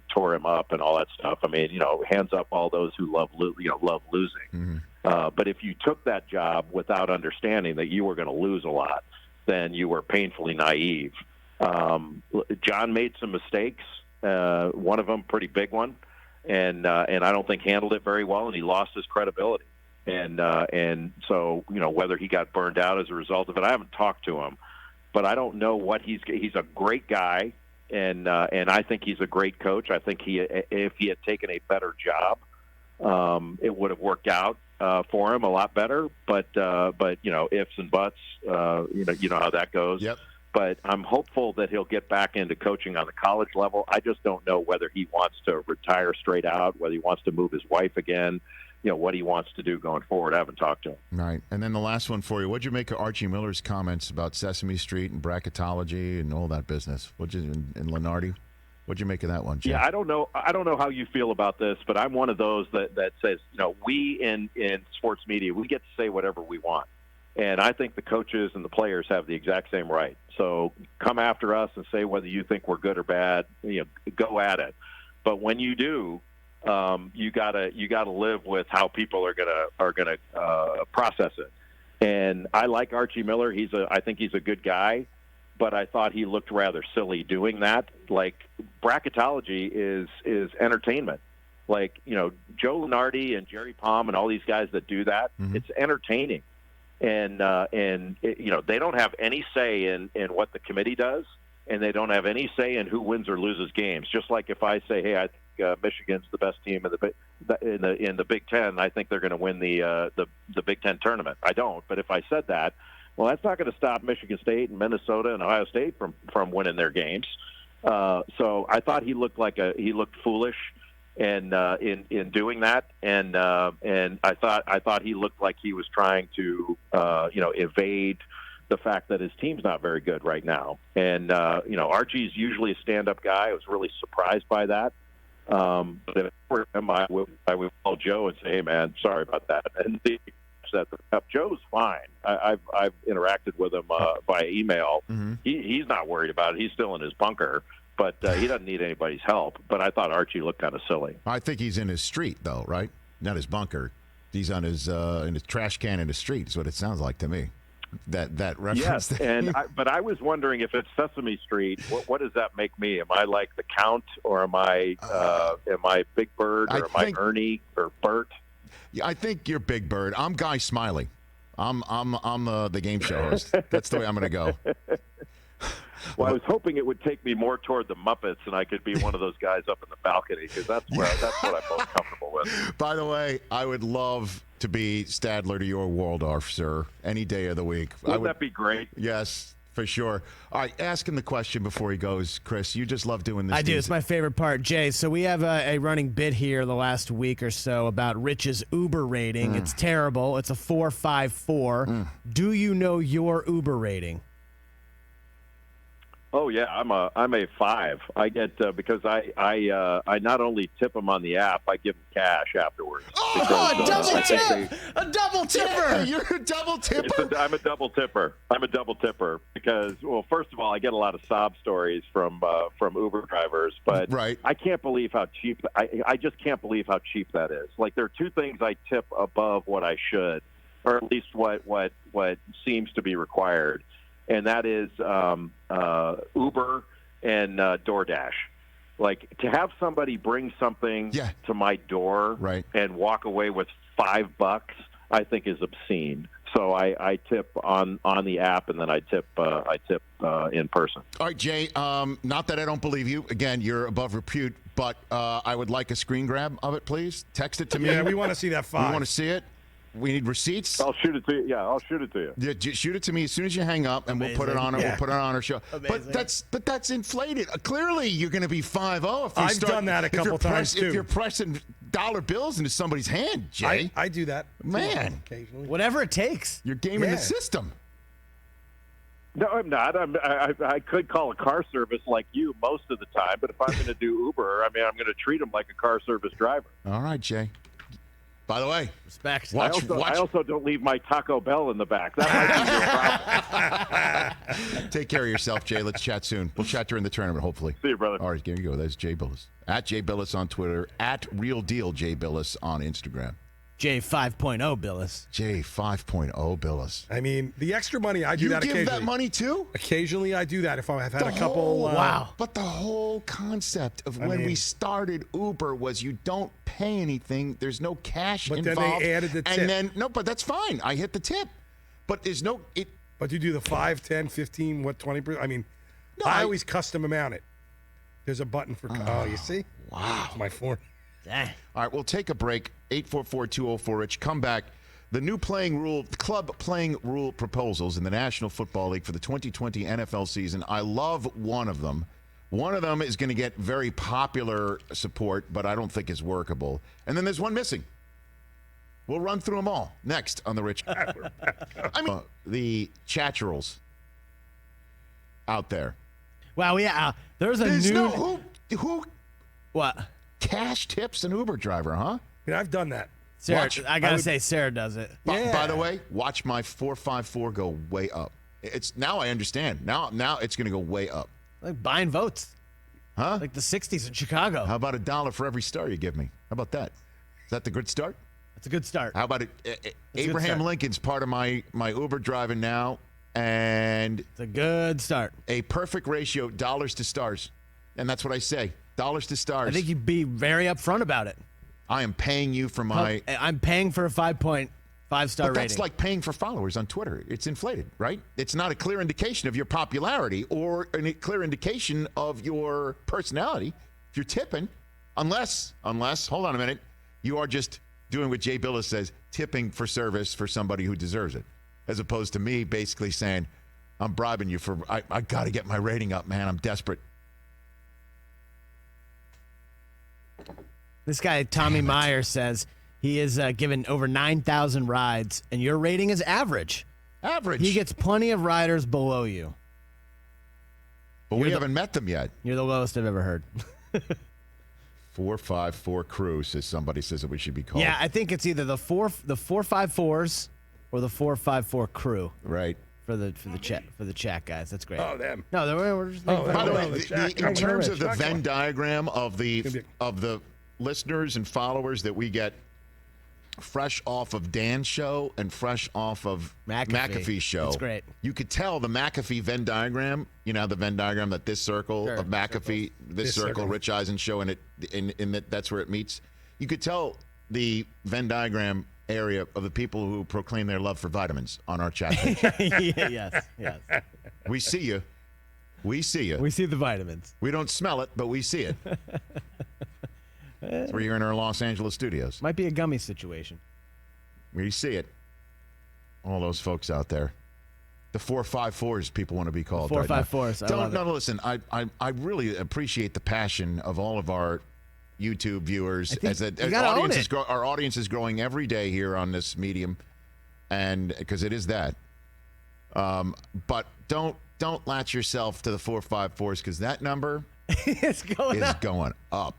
tore him up and all that stuff. I mean, hands up all those who love losing. But if you took that job without understanding that you were going to lose a lot, then you were painfully naive. John made some mistakes. One of them, pretty big one. And I don't think handled it very well, and he lost his credibility. And so whether he got burned out as a result of it, I haven't talked to him, but I don't know what he's a great guy, and I think he's a great coach. I think if he had taken a better job, it would have worked out for him a lot better. But ifs and buts, you know how that goes. Yep. But I'm hopeful that he'll get back into coaching on the college level. I just don't know whether he wants to retire straight out, whether he wants to move his wife again, what he wants to do going forward. I haven't talked to him. Right. And then the last one for you. What'd you make of Archie Miller's comments about Sesame Street and bracketology and all that business? And Lenardi? What'd you make of that one, Jim? Yeah, I don't know how you feel about this, but I'm one of those that says, we in sports media, we get to say whatever we want. And I think the coaches and the players have the exact same right. So come after us and say whether you think we're good or bad. Go at it. But when you do, you gotta live with how people are gonna process it. And I like Archie Miller. I think he's a good guy, but I thought he looked rather silly doing that. Like, bracketology is entertainment. Like, Joe Lunardi and Jerry Palm and all these guys that do that, it's entertaining. And they don't have any say in what the committee does, and they don't have any say in who wins or loses games. Just like if I say, hey, I think Michigan's the best team in the Big Ten, I think they're going to win the Big Ten tournament. I don't, but if I said that, well, that's not going to stop Michigan State and Minnesota and Ohio State from winning their games. So I thought he looked foolish. And in doing that, and I thought he looked like he was trying to evade the fact that his team's not very good right now. And Archie's usually a stand-up guy. I was really surprised by that. But if I were him, I would call Joe and say, "Hey, man, sorry about that." And Joe's fine. I've interacted with him via email. Mm-hmm. He's not worried about it. He's still in his bunker. But he doesn't need anybody's help. But I thought Archie looked kind of silly. I think he's in his street, though, right? Not his bunker. He's on his in his trash can in the street. Is what it sounds like to me. That reference. Yes, but I was wondering if it's Sesame Street. What does that make me? Am I like the Count, or am I Big Bird, or am I Ernie or Bert? Yeah, I think you're Big Bird. I'm Guy Smiley. I'm the game show host. That's the way I'm going to go. Well, I was hoping it would take me more toward the Muppets, and I could be one of those guys up in the balcony, because that's what I'm most comfortable with. By the way, I would love to be Stadler to your Waldorf, sir, any day of the week. Wouldn't that be great? Yes, for sure. All right, ask him the question before he goes, Chris. You just love doing this. I do. It's my favorite part. Jay, so we have a running bit here the last week or so about Rich's Uber rating. It's terrible. It's a 4.54. Do you know your Uber rating? Oh yeah, I'm a 5. I get because I not only tip them on the app, I give them cash afterwards. Oh, a double tipper! You're a double tipper. I'm a double tipper because, well, first of all, I get a lot of sob stories from Uber drivers, but right. I can't believe how cheap. I just can't believe how cheap that is. Like, there are two things I tip above what I should, or at least what seems to be required. And that is Uber and DoorDash. Like, to have somebody bring something to my door and walk away with $5, I think is obscene. So I tip on the app, and then I tip in person. All right, Jay. Not that I don't believe you. Again, you're above repute, but I would like a screen grab of it, please. Text it to me. Yeah, we want to see that 5. We want to see it. We need receipts. I'll shoot it to you. Yeah, I'll shoot it to you. Yeah, shoot it to me as soon as you hang up, and we'll put it on. We'll put it on our show. Amazing. But that's inflated. Clearly, you're going to be 5-0 if I've done that a couple times too. If you're pressing dollar bills into somebody's hand, Jay. I do that, man. Occasionally, whatever it takes. You're gaming the system. No, I'm not. I could call a car service like you most of the time, but if I'm going to do Uber, I'm going to treat them like a car service driver. All right, Jay. By the way, respect. I also don't leave my Taco Bell in the back. That might be a problem. Take care of yourself, Jay. Let's chat soon. We'll chat during the tournament, hopefully. See you, brother. All right, here you go. That's Jay Bilas. At Jay Bilas on Twitter. At Real Deal Jay Bilas on Instagram. Jay 5.0 Bilas. Jay 5.0 Bilas. I mean, the extra money, I do that occasionally. You give that money too? Occasionally, I do that if I've had a couple. Wow. But the whole concept of when we started Uber was you don't pay anything. There's no cash involved. But then they added the tip. And then, no, but that's fine. I hit the tip. But there's no... But you do the 5, 10, 15, 20%? I mean, I always custom amount it. There's a button for. Oh, you see? Wow. It's my phone. Dang. All right, we'll take a break. 844-204-RICH. Come back. The new club playing rule proposals in the National Football League for the 2020 NFL season. I love one of them. One of them is going to get very popular support, but I don't think is workable. And then there's one missing. We'll run through them all next on the Rich. I mean, the chatcherals out there. Wow, yeah. There's There's new. no who What? cash tips an Uber driver, huh? Yeah, I've done that. Sarah, Watch. I gotta say, Sarah does it. By the way, watch my 454 go way up. It's now I understand. Now it's going to go way up. Like buying votes, Huh? like the '60s in Chicago. How about $1 for every star you give me? How about that? Is that the good start? That's a good start. How about it? a good Abraham start. Lincoln's part of my Uber driving now, and It's a good start. a perfect ratio dollars to stars, and that's what I say. Dollars to stars. I think you'd be very upfront about it. I am paying you for my. I'm paying for a 5.5 star But rating. that's like paying for followers on Twitter. It's inflated, right? It's not a clear indication of your popularity or a clear indication of your personality if you're tipping, unless, hold on a minute, you are just doing what Jay Bilas says, tipping for service for somebody who deserves it, as opposed to me basically saying, I'm bribing you for, I got to get my rating up, man. I'm desperate. This guy, Tommy Meyer, says he is given over 9,000 rides, and your rating is average. Average. He gets plenty of riders below you. But we haven't met them yet. You're the lowest I've ever heard. 454 crew, says somebody says that we should be called. Yeah, I think it's either the 454s or the 454 crew Right. for the chat guys. That's great. Oh, them. No, we're just Oh, By the Oh, way, the chat. in terms of the Chat Venn one. diagram of the listeners and followers that we get fresh off of Dan's show and fresh off of McAfee's show. That's great. You could tell the McAfee Venn diagram, the Venn diagram that this circle Sure. of McAfee, this circle, Rich Eisen show, and that's where it meets. You could tell the Venn diagram area of the people who proclaim their love for vitamins on our chat page. yes. We see you. We see you. We see the vitamins. We don't smell it, but we see it. We're here in our Los Angeles studios. Might be a gummy situation. We see it. All those folks out there. The 454s people want to be called. 454s. I love it. Listen, I really appreciate the passion of all of our YouTube viewers. Our audience is growing every day here on this medium, and because it is that. But don't latch yourself to the 454s because that number It's going up. going up.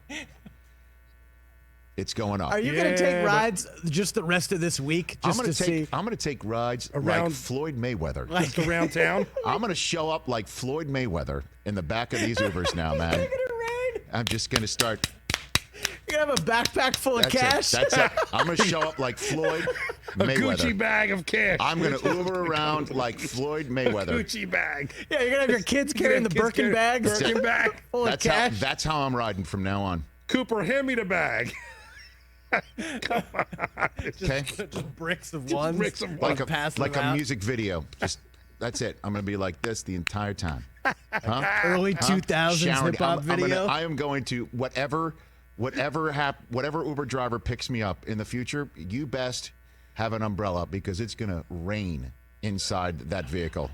It's going up. Are you going to take rides just the rest of this week? I'm Just going to take rides like Around- Floyd Mayweather. Just around town. I'm going to show up like Floyd Mayweather in the back of these Ubers now, man. I'm just going to start. You're going to have a backpack full of cash? That's it. I'm going to show up like Floyd A Mayweather. Gucci bag of cash. I'm going to Uber around like Floyd Mayweather. Gucci bag. Yeah, you're going to have your kids carrying the Birkin bags Birkin bag. full of cash? That's how I'm riding from now on. Cooper, hand me the bag. Come on. Okay? Just bricks of ones. bricks of Like Pass a them out. music video. Just that's it. I'm going to be like this the entire time. Huh? Early 2000s Sharon, hip-hop video. I am going to whatever Uber driver picks me up in the future, you best have an umbrella because it's going to rain inside that vehicle.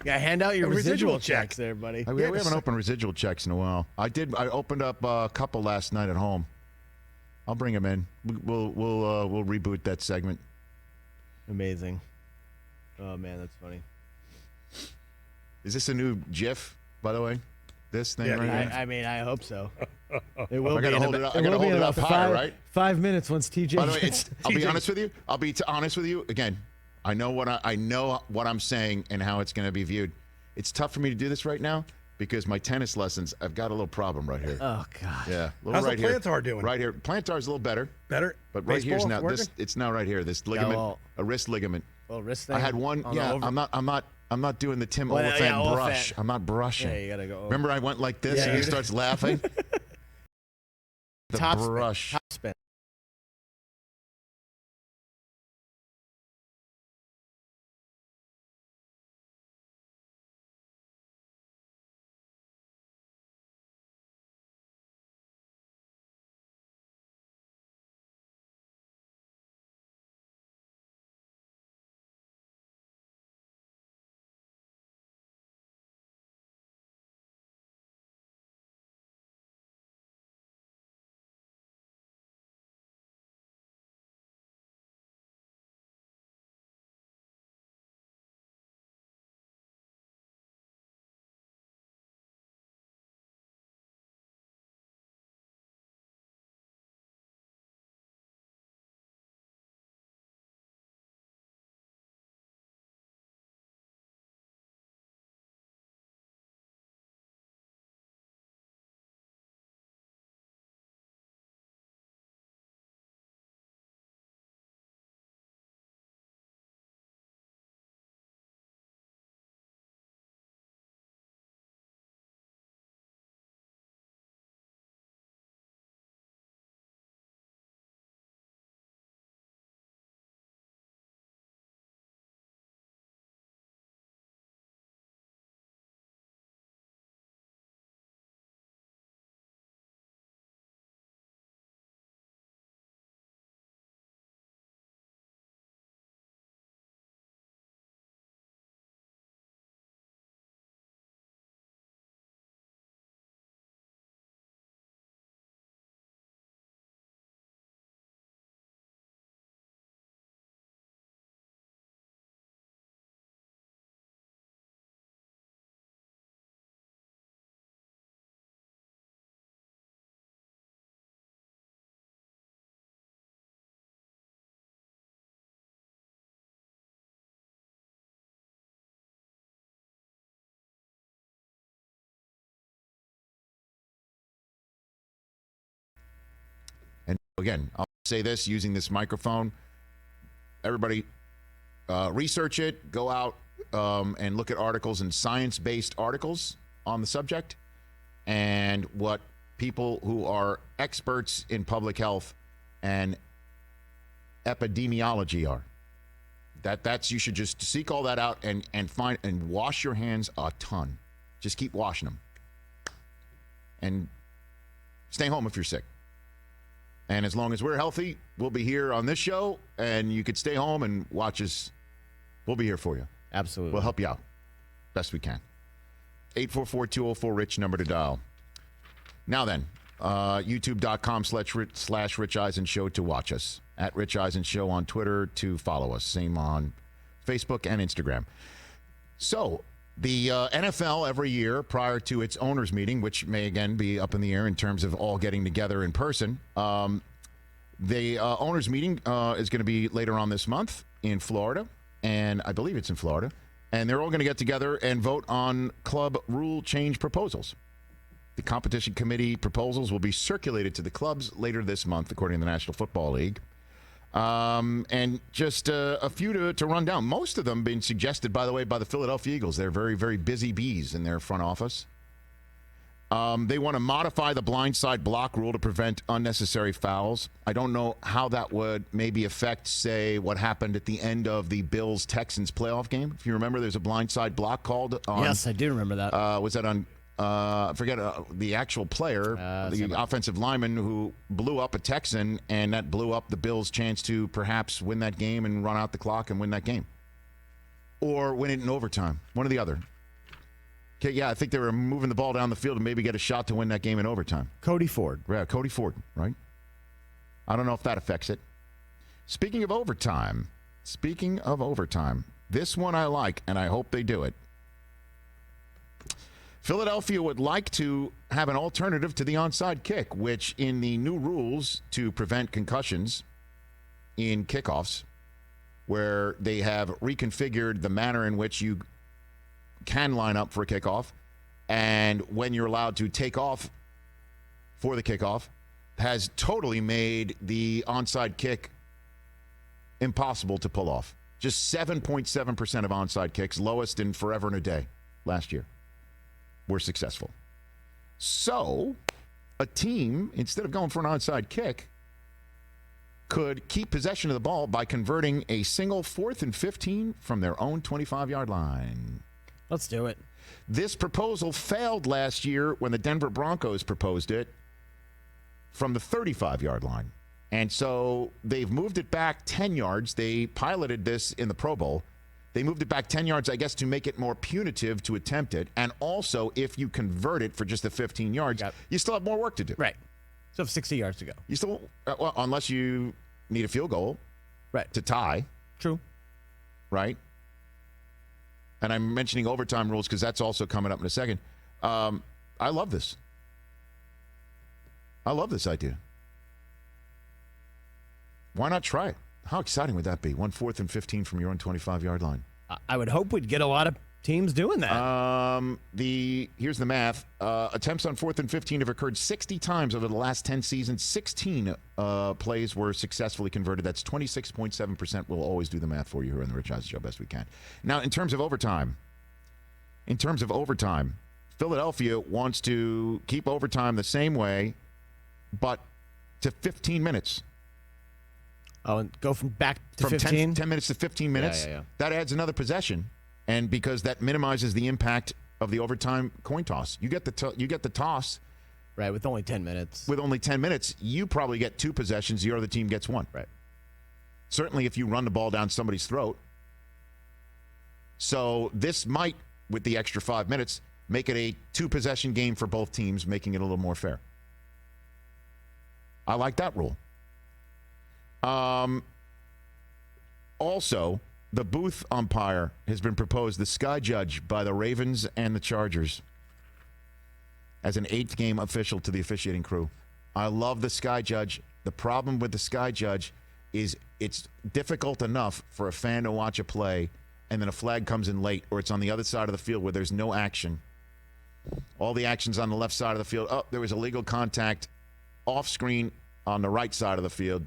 Yeah, hand out your residual residual check. checks there, buddy. We haven't opened residual checks in a while. I opened up a couple last night at home. I'll bring them in. We'll reboot that segment. Amazing. Oh, man, that's funny. Is this a new GIF, by the way? This thing Yeah, right here? I mean, I hope so. It will I be gotta in hold about- it up. I gotta will be hold in it up about higher, right? 5 minutes once TJ. By the way, gets- I'll be honest with you. I'll be honest with you. Again, I know what I'm saying and how it's going to be viewed. It's tough for me to do this right now because my tennis lessons. I've got a little problem right here. Oh God. Yeah, a little How's right the here. plantar doing? Right here, plantar's a little better, Better. but right here's Baseball now working? It's now right here. This ligament, well- a wrist ligament. Well, wrist thing. I had one. on the Yeah, over- I'm not doing the Tim Well, Oliphant yeah, brush. Oliphant. I'm not brushing. Yeah, you gotta go over. Remember, I went like this, Yeah, and he you- starts laughing. The Top spin, brush. top spin. again, I'll say this using this microphone. Everybody research it. Go out and look at articles and science-based articles on the subject and what people who are experts in public health and epidemiology are. That's you should just seek all that out and find and wash your hands a ton. Just keep washing them. And stay home if you're sick. And as long as we're healthy, we'll be here on this show, and you could stay home and watch us. We'll be here for you. Absolutely. We'll help you out best we can. 844-204-RICH, number to dial. Now then, youtube.com/Rich Eisen Show to watch us. At Rich Eisen Show on Twitter to follow us. Same on Facebook and Instagram. So, the NFL every year prior to its owners meeting, which may again be up in the air in terms of all getting together in person, the owners meeting is going to be later on this month in Florida, and I believe it's in Florida, and they're all going to get together and vote on club rule change proposals. The competition committee proposals will be circulated to the clubs later this month, according to the National Football League. And just a few to run down. Most of them being suggested, by the way, by the Philadelphia Eagles. They're very, very busy bees in their front office. They want to modify the blindside block rule to prevent unnecessary fouls. I don't know how that would maybe affect, say, what happened at the end of the Bills-Texans playoff game. If you remember, there's a blindside block called on. Yes, I do remember that. Was that on... I forget the actual player, the offensive lineman who blew up a Texan, and that blew up the Bills' chance to perhaps win that game and run out the clock and win that game. Or win it in overtime. One or the other. Okay, yeah, I think they were moving the ball down the field and maybe get a shot to win that game in overtime. Cody Ford. Yeah, Cody Ford, right? I don't know if that affects it. Speaking of overtime, this one I like, and I hope they do it. Philadelphia would like to have an alternative to the onside kick, which in the new rules to prevent concussions in kickoffs, where they have reconfigured the manner in which you can line up for a kickoff and when you're allowed to take off for the kickoff, has totally made the onside kick impossible to pull off. Just 7.7% of onside kicks, lowest in forever and a day last year, were successful. So a team, instead of going for an onside kick, could keep possession of the ball by converting a single 4th and 15 from their own 25-yard line. Let's do it. This proposal failed last year when the Denver Broncos proposed it from the 35-yard line. And so they've moved it back 10 yards. They piloted this in the Pro Bowl. They moved it back 10 yards, I guess, to make it more punitive to attempt it. And also, if you convert it for just the 15 yards, you still have more work to do. Right. So 60 yards to go. You still, well, unless you need a field goal, right, to tie. True. Right. And I'm mentioning overtime rules because that's also coming up in a second. I love this. I love this idea. Why not try it? How exciting would that be? 1 4th and 15 from your own 25-yard line. I would hope we'd get a lot of teams doing that. Here's the math. Attempts on 4th and 15 have occurred 60 times over the last 10 seasons. 16 plays were successfully converted. That's 26.7%. We'll always do the math for you here on the Rich Eisen Show best we can. Now, in terms of overtime, Philadelphia wants to keep overtime the same way, but to 15 minutes. Oh, and go from back to from 15? 10 minutes to 15 minutes. Yeah. That adds another possession, and because that minimizes the impact of the overtime coin toss. You get the toss. Right, with only 10 minutes. With only 10 minutes, you probably get 2 possessions. The other team gets 1. Right. Certainly if you run the ball down somebody's throat. So this might, with the extra 5 minutes, make it a 2-possession game for both teams, making it a little more fair. I like that rule. Also, the booth umpire has been proposed, the sky judge by the Ravens and the Chargers, as an 8th game official to the officiating crew. I love the sky judge. The problem with the sky judge is it's difficult enough for a fan to watch a play and then a flag comes in late, or it's on the other side of the field where there's no action. All the action's on the left side of the field. Oh, there was illegal contact off screen. on the right side of the field,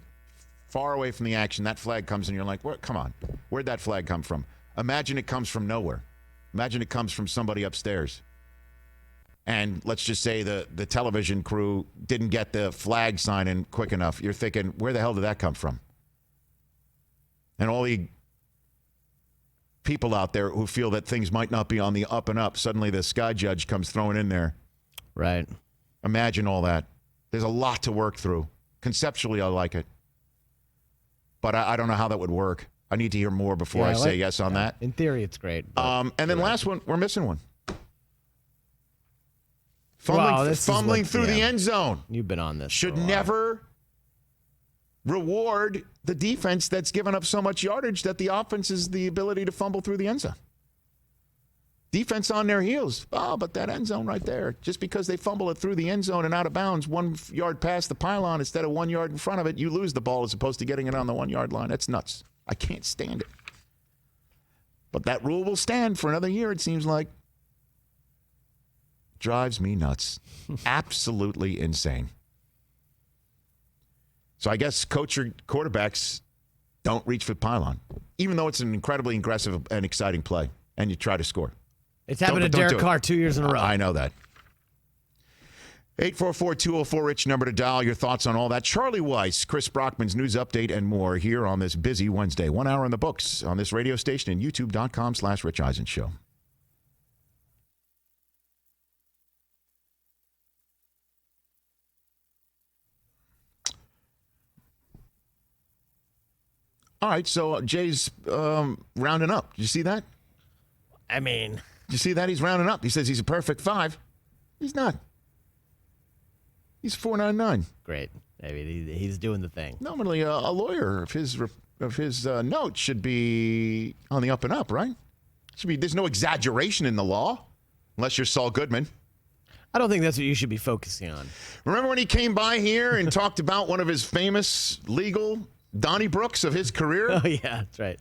far away from the action. That flag comes and you're like, come on. Where'd that flag come from? Imagine it comes from nowhere. Imagine it comes from somebody upstairs. And let's just say the television crew didn't get the flag sign in quick enough. You're thinking, where the hell did that come from? And all the people out there who feel that things might not be on the up and up, suddenly the sky judge comes throwing in there. Right. Imagine all that. There's a lot to work through. Conceptually, I like it. But I don't know how that would work. I need to hear more before I say yes on that. In theory, it's great. And then last one, we're missing one. Fumbling through the end zone. You've been on this. Should never reward the defense that's given up so much yardage that the offense is the ability to fumble through the end zone. Defense on their heels. Oh, but that end zone right there. Just because they fumble it through the end zone and out of bounds 1 yard past the pylon instead of 1 yard in front of it, you lose the ball as opposed to getting it on the 1 yard line. That's nuts. I can't stand it. But that rule will stand for another year, it seems like. Drives me nuts. Absolutely insane. So I guess coach or quarterbacks don't reach for the pylon, even though it's an incredibly aggressive and exciting play, and you try to score. It's happened to Derek Carr 2 years in a row. I know that. 844-204-RICH, number to dial. Your thoughts on all that. Charlie Weis, Chris Brockman's news update, and more here on this busy Wednesday. 1 hour in the books on this radio station and youtube.com/Rich Eisen Show. All right, so Jay's rounding up. Did you see that? I mean, did you see that? He's rounding up. He says he's a perfect 5. He's not. He's 499. Great. I mean, he's doing the thing. Normally, a lawyer of his notes should be on the up and up, right? Should be. There's no exaggeration in the law, unless you're Saul Goodman. I don't think that's what you should be focusing on. Remember when he came by here and talked about one of his famous legal Donniebrooks of his career? Oh, yeah, that's right.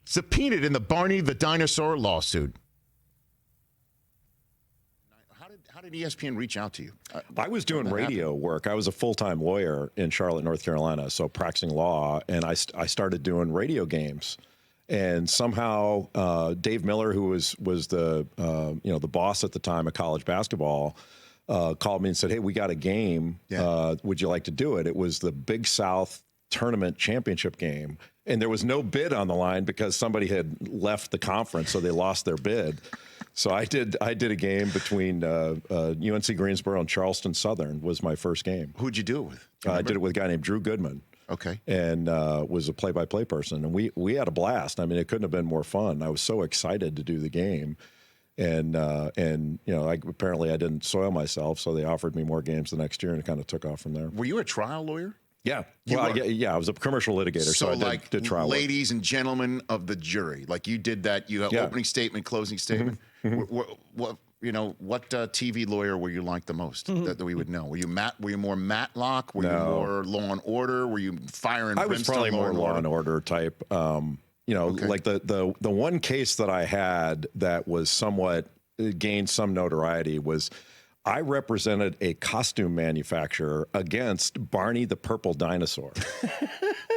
Subpoenaed in the Barney the Dinosaur lawsuit. How did ESPN reach out to you? I was doing radio work. I was a full-time lawyer in Charlotte, North Carolina, so practicing law, and I started doing radio games. And somehow Dave Miller, who was the the boss at the time of college basketball, called me and said, "Hey, we got a game. Yeah. Would you like to do it?" It was the Big South Tournament Championship game, and there was no bid on the line because somebody had left the conference, so they lost their bid. So I did a game between UNC Greensboro and Charleston Southern was my first game. Who'd you do it with? I did it with a guy named Drew Goodman. Okay. And was a play-by-play person, and we had a blast. I mean, it couldn't have been more fun. I was so excited to do the game, and apparently I didn't soil myself, so they offered me more games the next year, and it kind of took off from there. Were you a trial lawyer? Yeah. I was a commertional litigator, so I did trial work. Ladies and gentlemen of the jury, like you did that. You have opening statement, closing statement. Mm-hmm. What TV lawyer were you like the most that we would know? Were you more Matlock? Were you more Law and Order? Were you Fire and Brimstone? I was probably more Law and Order type. Like the one case that I had that was somewhat gained some notoriety was I represented a costume manufacturer against Barney the Purple Dinosaur.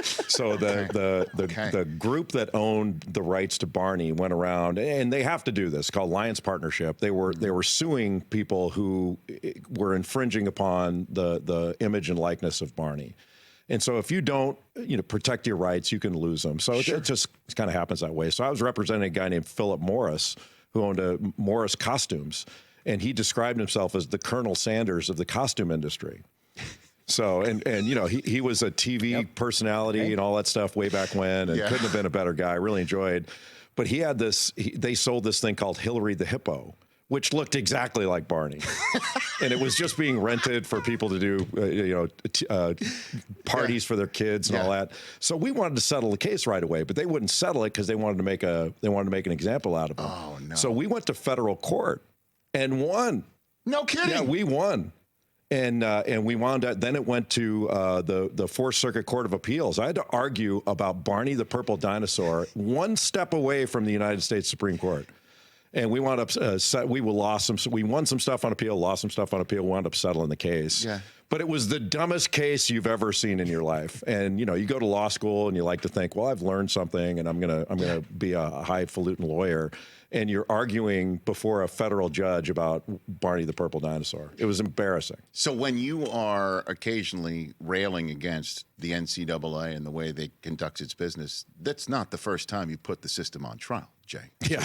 So the group that owned the rights to Barney went around, and they have to do this, called Lions Partnership. They were suing people who were infringing upon the image and likeness of Barney. And so if you don't, protect your rights, you can lose them. So it just kind of happens that way. So I was representing a guy named Philip Morris, who owned a Morris Costumes. And he described himself as the Colonel Sanders of the costume industry. So, and he was a TV personality and all that stuff way back when, and couldn't have been a better guy. I really enjoyed. But he had this, they sold this thing called Hillary the Hippo, which looked exactly like Barney. And it was just being rented for people to do, parties for their kids and all that. So we wanted to settle the case right away, but they wouldn't settle it because they wanted to make an example out of him. Oh, no. So we went to federal court. And won. No kidding. Yeah, we won. And we wound up, then it went to the Fourth Circuit Court of Appeals. I had to argue about Barney the Purple Dinosaur one step away from the United States Supreme Court. And we wound up, we won some stuff on appeal, lost some stuff on appeal, wound up settling the case. Yeah. But it was the dumbest case you've ever seen in your life. And, you know, you go to law school and you like to think, well, I've learned something and I'm gonna be a highfalutin lawyer. And you're arguing before a federal judge about Barney the Purple Dinosaur. It was embarrassing. So when you are occasionally railing against the NCAA and the way they conduct its business, that's not the first time you put the system on trial, Jay. Yeah.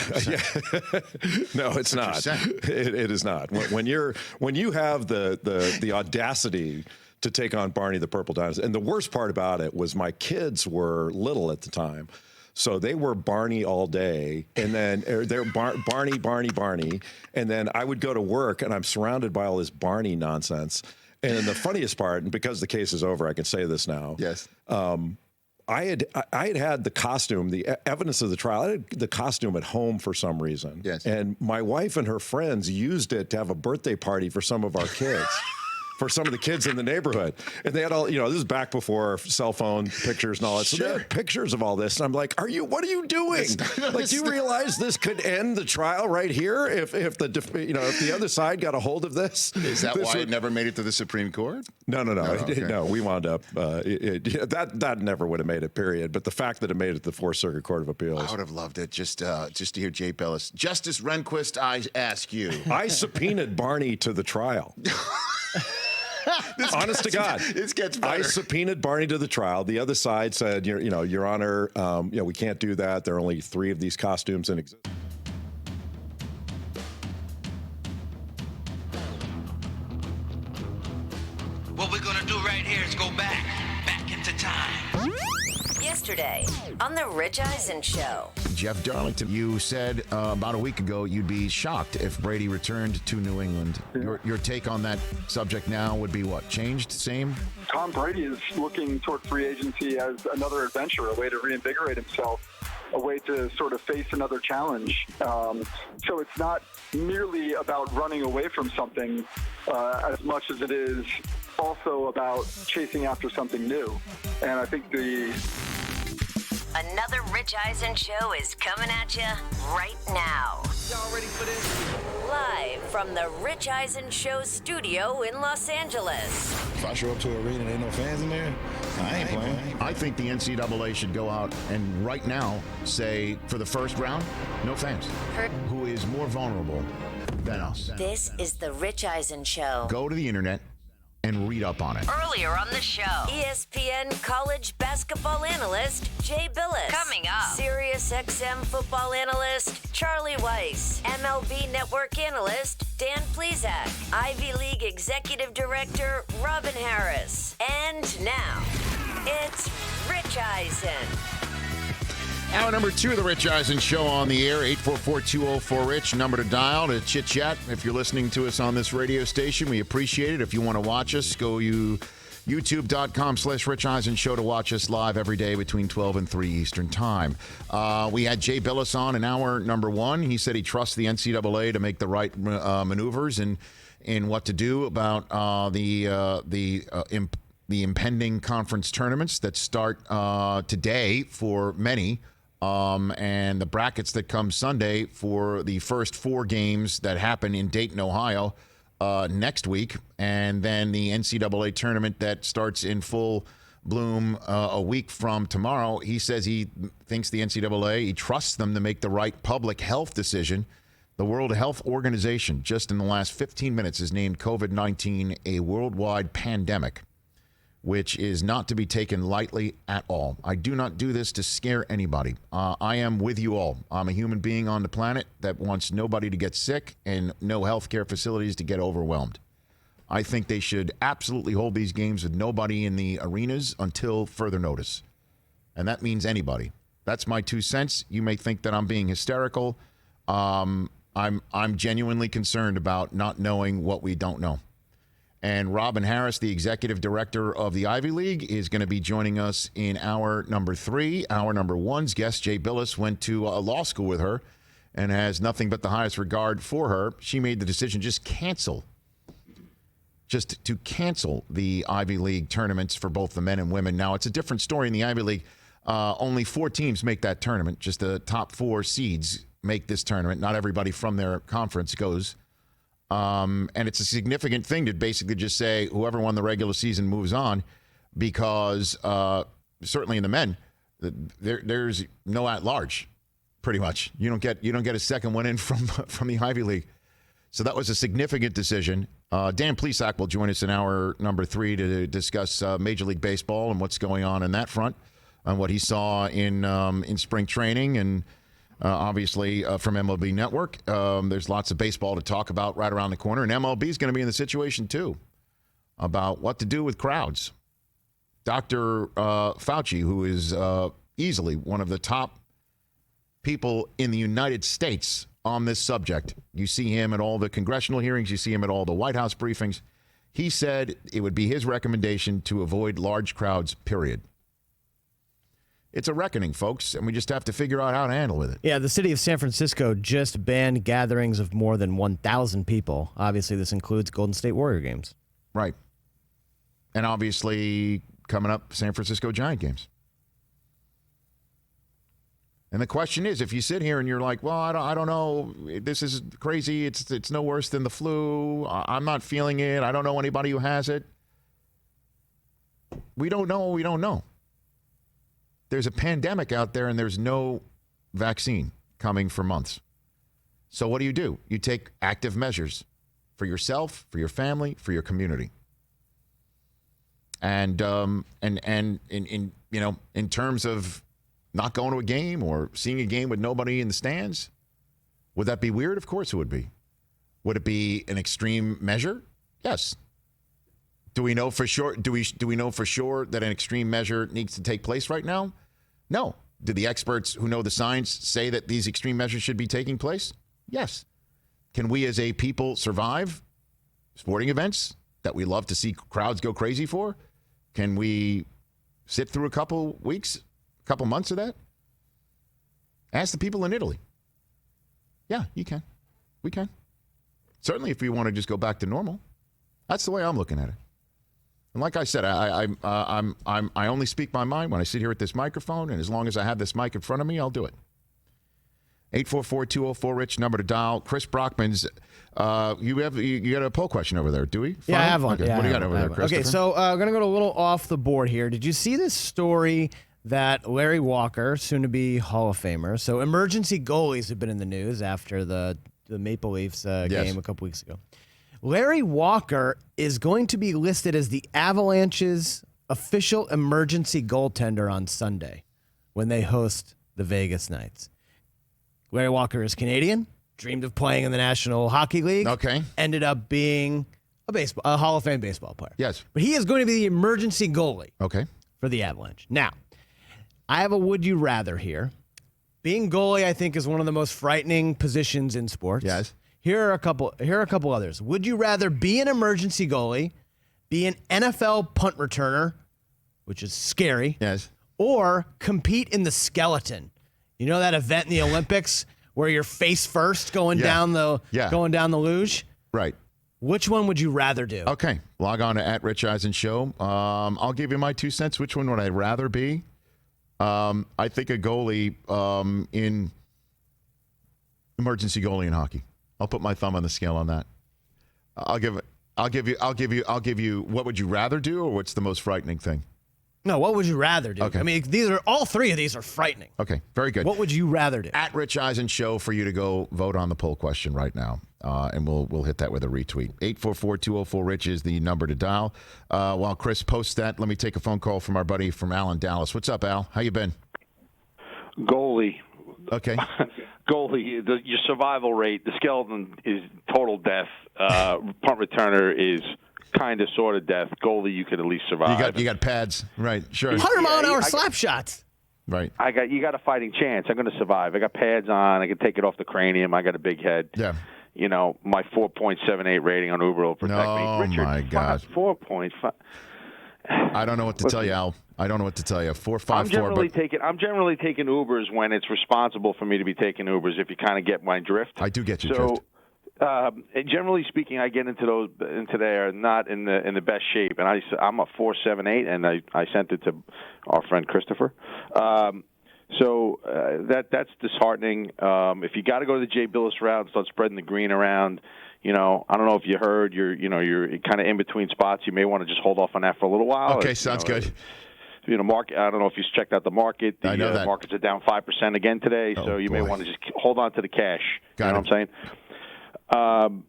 No, it's not. It is not. When you have the audacity to take on Barney the Purple Dinosaur, and the worst part about it was my kids were little at the time. So they were Barney all day, and then they're Barney, and then I would go to work, and I'm surrounded by all this Barney nonsense. And then the funniest part, and because the case is over, I can say this now. Yes. I had the costume, the evidence of the trial. I had the costume at home for some reason. Yes. And my wife and her friends used it to have a birthday party for some of our kids. For some of the kids in the neighborhood. And they had all, this is back before cell phone pictures and all that. So they had pictures of all this. And I'm like, what are you doing? Do you realize this could end the trial right here if the other side got a hold of this? Is that why it never made it to the Supreme Court? No. Okay. No, we wound up, that never would have made it, period. But the fact that it made it to the Fourth Circuit Court of Appeals. I would have loved it just to hear Jay Bilas. Justice Rehnquist, I ask you. I subpoenaed Barney to the trial. Honest to God, this gets better. I subpoenaed Barney to the trial. The other side said, Your Honor, we can't do that. There are only 3 of these costumes in existence. What we're gonna do right here is go back into time. Yesterday on the Rich Eisen Show. Jeff Darlington, you said about a week ago you'd be shocked if Brady returned to New England. Your take on that subject now would be what? Changed? Same? Tom Brady is looking toward free agency as another adventure, a way to reinvigorate himself, a way to sort of face another challenge. So it's not merely about running away from something as much as it is also about chasing after something new. And I think Another Rich Eisen Show is coming at you right now. Y'all ready for this? Live from the Rich Eisen Show studio in Los Angeles. If I show up to an arena and ain't no fans in there, I ain't playing. I think the NCAA should go out and right now say, for the first round, no fans. Who is more vulnerable than us? This is the Rich Eisen Show. Go to the internet and read up on it. Earlier on the show, ESPN college basketball analyst Jay Bilas. Coming up, Sirius XM football analyst Charlie Weis. MLB network analyst Dan Plesac. Ivy League executive director Robin Harris. And now, it's Rich Eisen. Hour number 2 of the Rich Eisen Show on the air, 844-204-RICH, number to dial to chit-chat. If you're listening to us on this radio station, we appreciate it. If you want to watch us, go youtube.com/Rich Eisen Show to watch us live every day between 12 and 3 Eastern Time. We had Jay Bilas on in hour number 1. He said he trusts the NCAA to make the right maneuvers in what to do about the impending conference tournaments that start today for many. And the brackets that come Sunday for the first 4 games that happen in Dayton, Ohio, next week, and then the NCAA tournament that starts in full bloom a week from tomorrow. He says he thinks the NCAA, he trusts them to make the right public health decision. The World Health Organization, just in the last 15 minutes, has named COVID-19 a worldwide pandemic, which is not to be taken lightly at all. I do not do this to scare anybody. I am with you all. I'm a human being on the planet that wants nobody to get sick and no healthcare facilities to get overwhelmed. I think they should absolutely hold these games with nobody in the arenas until further notice. And that means anybody. That's my 2 cents. You may think that I'm being hysterical. I'm genuinely concerned about not knowing what we don't know. And Robin Harris, the executive director of the Ivy League, is going to be joining us in hour number 3. Hour number 1's guest, Jay Bilas, went to a law school with her and has nothing but the highest regard for her. She made the decision just to cancel the Ivy League tournaments for both the men and women. Now, it's a different story in the Ivy League. Only 4 teams make that tournament. Just the top 4 seeds make this tournament. Not everybody from their conference goes. And it's a significant thing to basically just say whoever won the regular season moves on, because certainly in the men, there's no at-large, pretty much. You don't get a second one in from the Ivy League. So that was a significant decision. Dan Plesac will join us in hour number 3 to discuss Major League Baseball and what's going on in that front, and what he saw in spring training, and obviously from MLB Network. There's lots of baseball to talk about right around the corner, and MLB is going to be in the situation too about what to do with crowds. Dr. Fauci, who is easily one of the top people in the United States on this subject. You see him at all the congressional hearings. You see him at all the White House briefings. He said it would be his recommendation to avoid large crowds, period. It's a reckoning, folks, and we just have to figure out how to handle with it. Yeah, the city of San Francisco just banned gatherings of more than 1,000 people. Obviously, this includes Golden State Warrior games. Right. And obviously, coming up, San Francisco Giant games. And the question is, if you sit here and you're like, well, I don't know, this is crazy, it's no worse than the flu, I'm not feeling it, I don't know anybody who has it. We don't know what we don't know. There's a pandemic out there and there's no vaccine coming for months. So what do? You take active measures for yourself, for your family, for your community. And in terms of not going to a game or seeing a game with nobody in the stands, would that be weird? Of course it would be. Would it be an extreme measure? Yes. Do we know for sure? Do we know for sure that an extreme measure needs to take place right now? No. Do the experts who know the science say that these extreme measures should be taking place? Yes. Can we as a people survive sporting events that we love to see crowds go crazy for? Can we sit through a couple weeks, a couple months of that? Ask the people in Italy. Yeah, you can. We can. Certainly if we want to just go back to normal. That's the way I'm looking at it. And like I said, I only speak my mind when I sit here at this microphone, and as long as I have this mic in front of me, I'll do it. 844-204-RICH, number to dial. Chris Brockman's, you got a poll question over there, do we? Yeah, I have one. Okay. Yeah, what do you got over there, Chris? Okay, so I'm going to go a little off the board here. Did you see this story that Larry Walker, soon to be Hall of Famer, so emergency goalies have been in the news after the Maple Leafs game a couple weeks ago. Larry Walker is going to be listed as the Avalanche's official emergency goaltender on Sunday when they host the Vegas Knights. Larry Walker is Canadian, dreamed of playing in the National Hockey League. Okay. Ended up being a Hall of Fame baseball player. Yes. But he is going to be the emergency goalie. Okay. For the Avalanche. Now, I have a would you rather here. Being goalie, I think, is one of the most frightening positions in sports. Yes. Here are a couple others. Would you rather be an emergency goalie, be an NFL punt returner, which is scary, yes, or compete in the skeleton? You know that event in the Olympics where you're face first going down the luge? Right. Which one would you rather do? Okay. Log on to @RichEisen Show. I'll give you my 2 cents. Which one would I rather be? I think a goalie in emergency goalie in hockey. I'll put my thumb on the scale on that. I'll give you. What would you rather do, or what's the most frightening thing? No, what would you rather do? Okay. I mean, all three of these are frightening. Okay, very good. What would you rather do? @Rich Eisen Show for you to go vote on the poll question right now, and we'll hit that with a retweet. 844-204-RICH is the number to dial. While Chris posts that, let me take a phone call from our buddy from Al in Dallas. What's up, Al? How you been? Goalie. Okay. Goalie, your survival rate, the skeleton is total death. Punt returner is kind of sort of death. Goalie, you could at least survive. You got pads, right? Sure. 100-mile-an-hour slap shots. Right. You got a fighting chance. I'm going to survive. I got pads on. I can take it off the cranium. I got a big head. Yeah. You know, my 4.78 rating on Uber will protect me. Richard, my God. 4.5. I don't know what to tell you, Al. I don't know what to tell you. 454. I'm generally taking Ubers when it's responsible for me to be taking Ubers. If you kind of get my drift. I do get your drift. Generally speaking, I get into there not in the best shape, and I'm a 4.78, and I sent it to our friend Christopher. So that's disheartening. If you got to go to the Jay Bilas route and start spreading the green around, I don't know if you heard, you're kind of in between spots. You may want to just hold off on that for a little while. Okay, sounds good. Market. I don't know if you've checked out the market. I know that markets are down 5% again today, so you may want to just hold on to the cash. You know what I'm saying?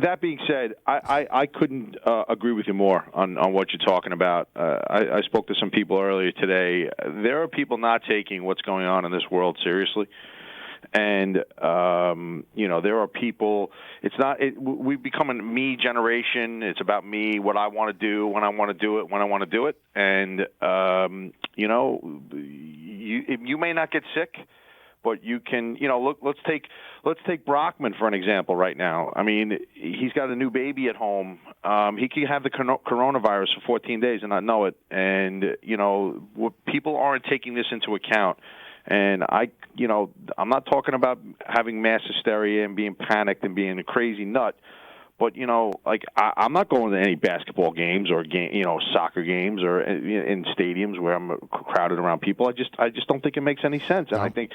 That being said, I couldn't agree with you more on what you're talking about. I spoke to some people earlier today. There are people not taking what's going on in this world seriously. And, there are people, we've become a me generation. It's about me, what I want to do, when I want to do it, when I want to do it. And, you may not get sick, but you can, let's take Brockman for an example right now. I mean, he's got a new baby at home. He can have the coronavirus for 14 days and not know it. And, people aren't taking this into account. And I'm not talking about having mass hysteria and being panicked and being a crazy nut, but I'm not going to any basketball games or soccer games or in stadiums where I'm crowded around people. I just don't think it makes any sense, and I think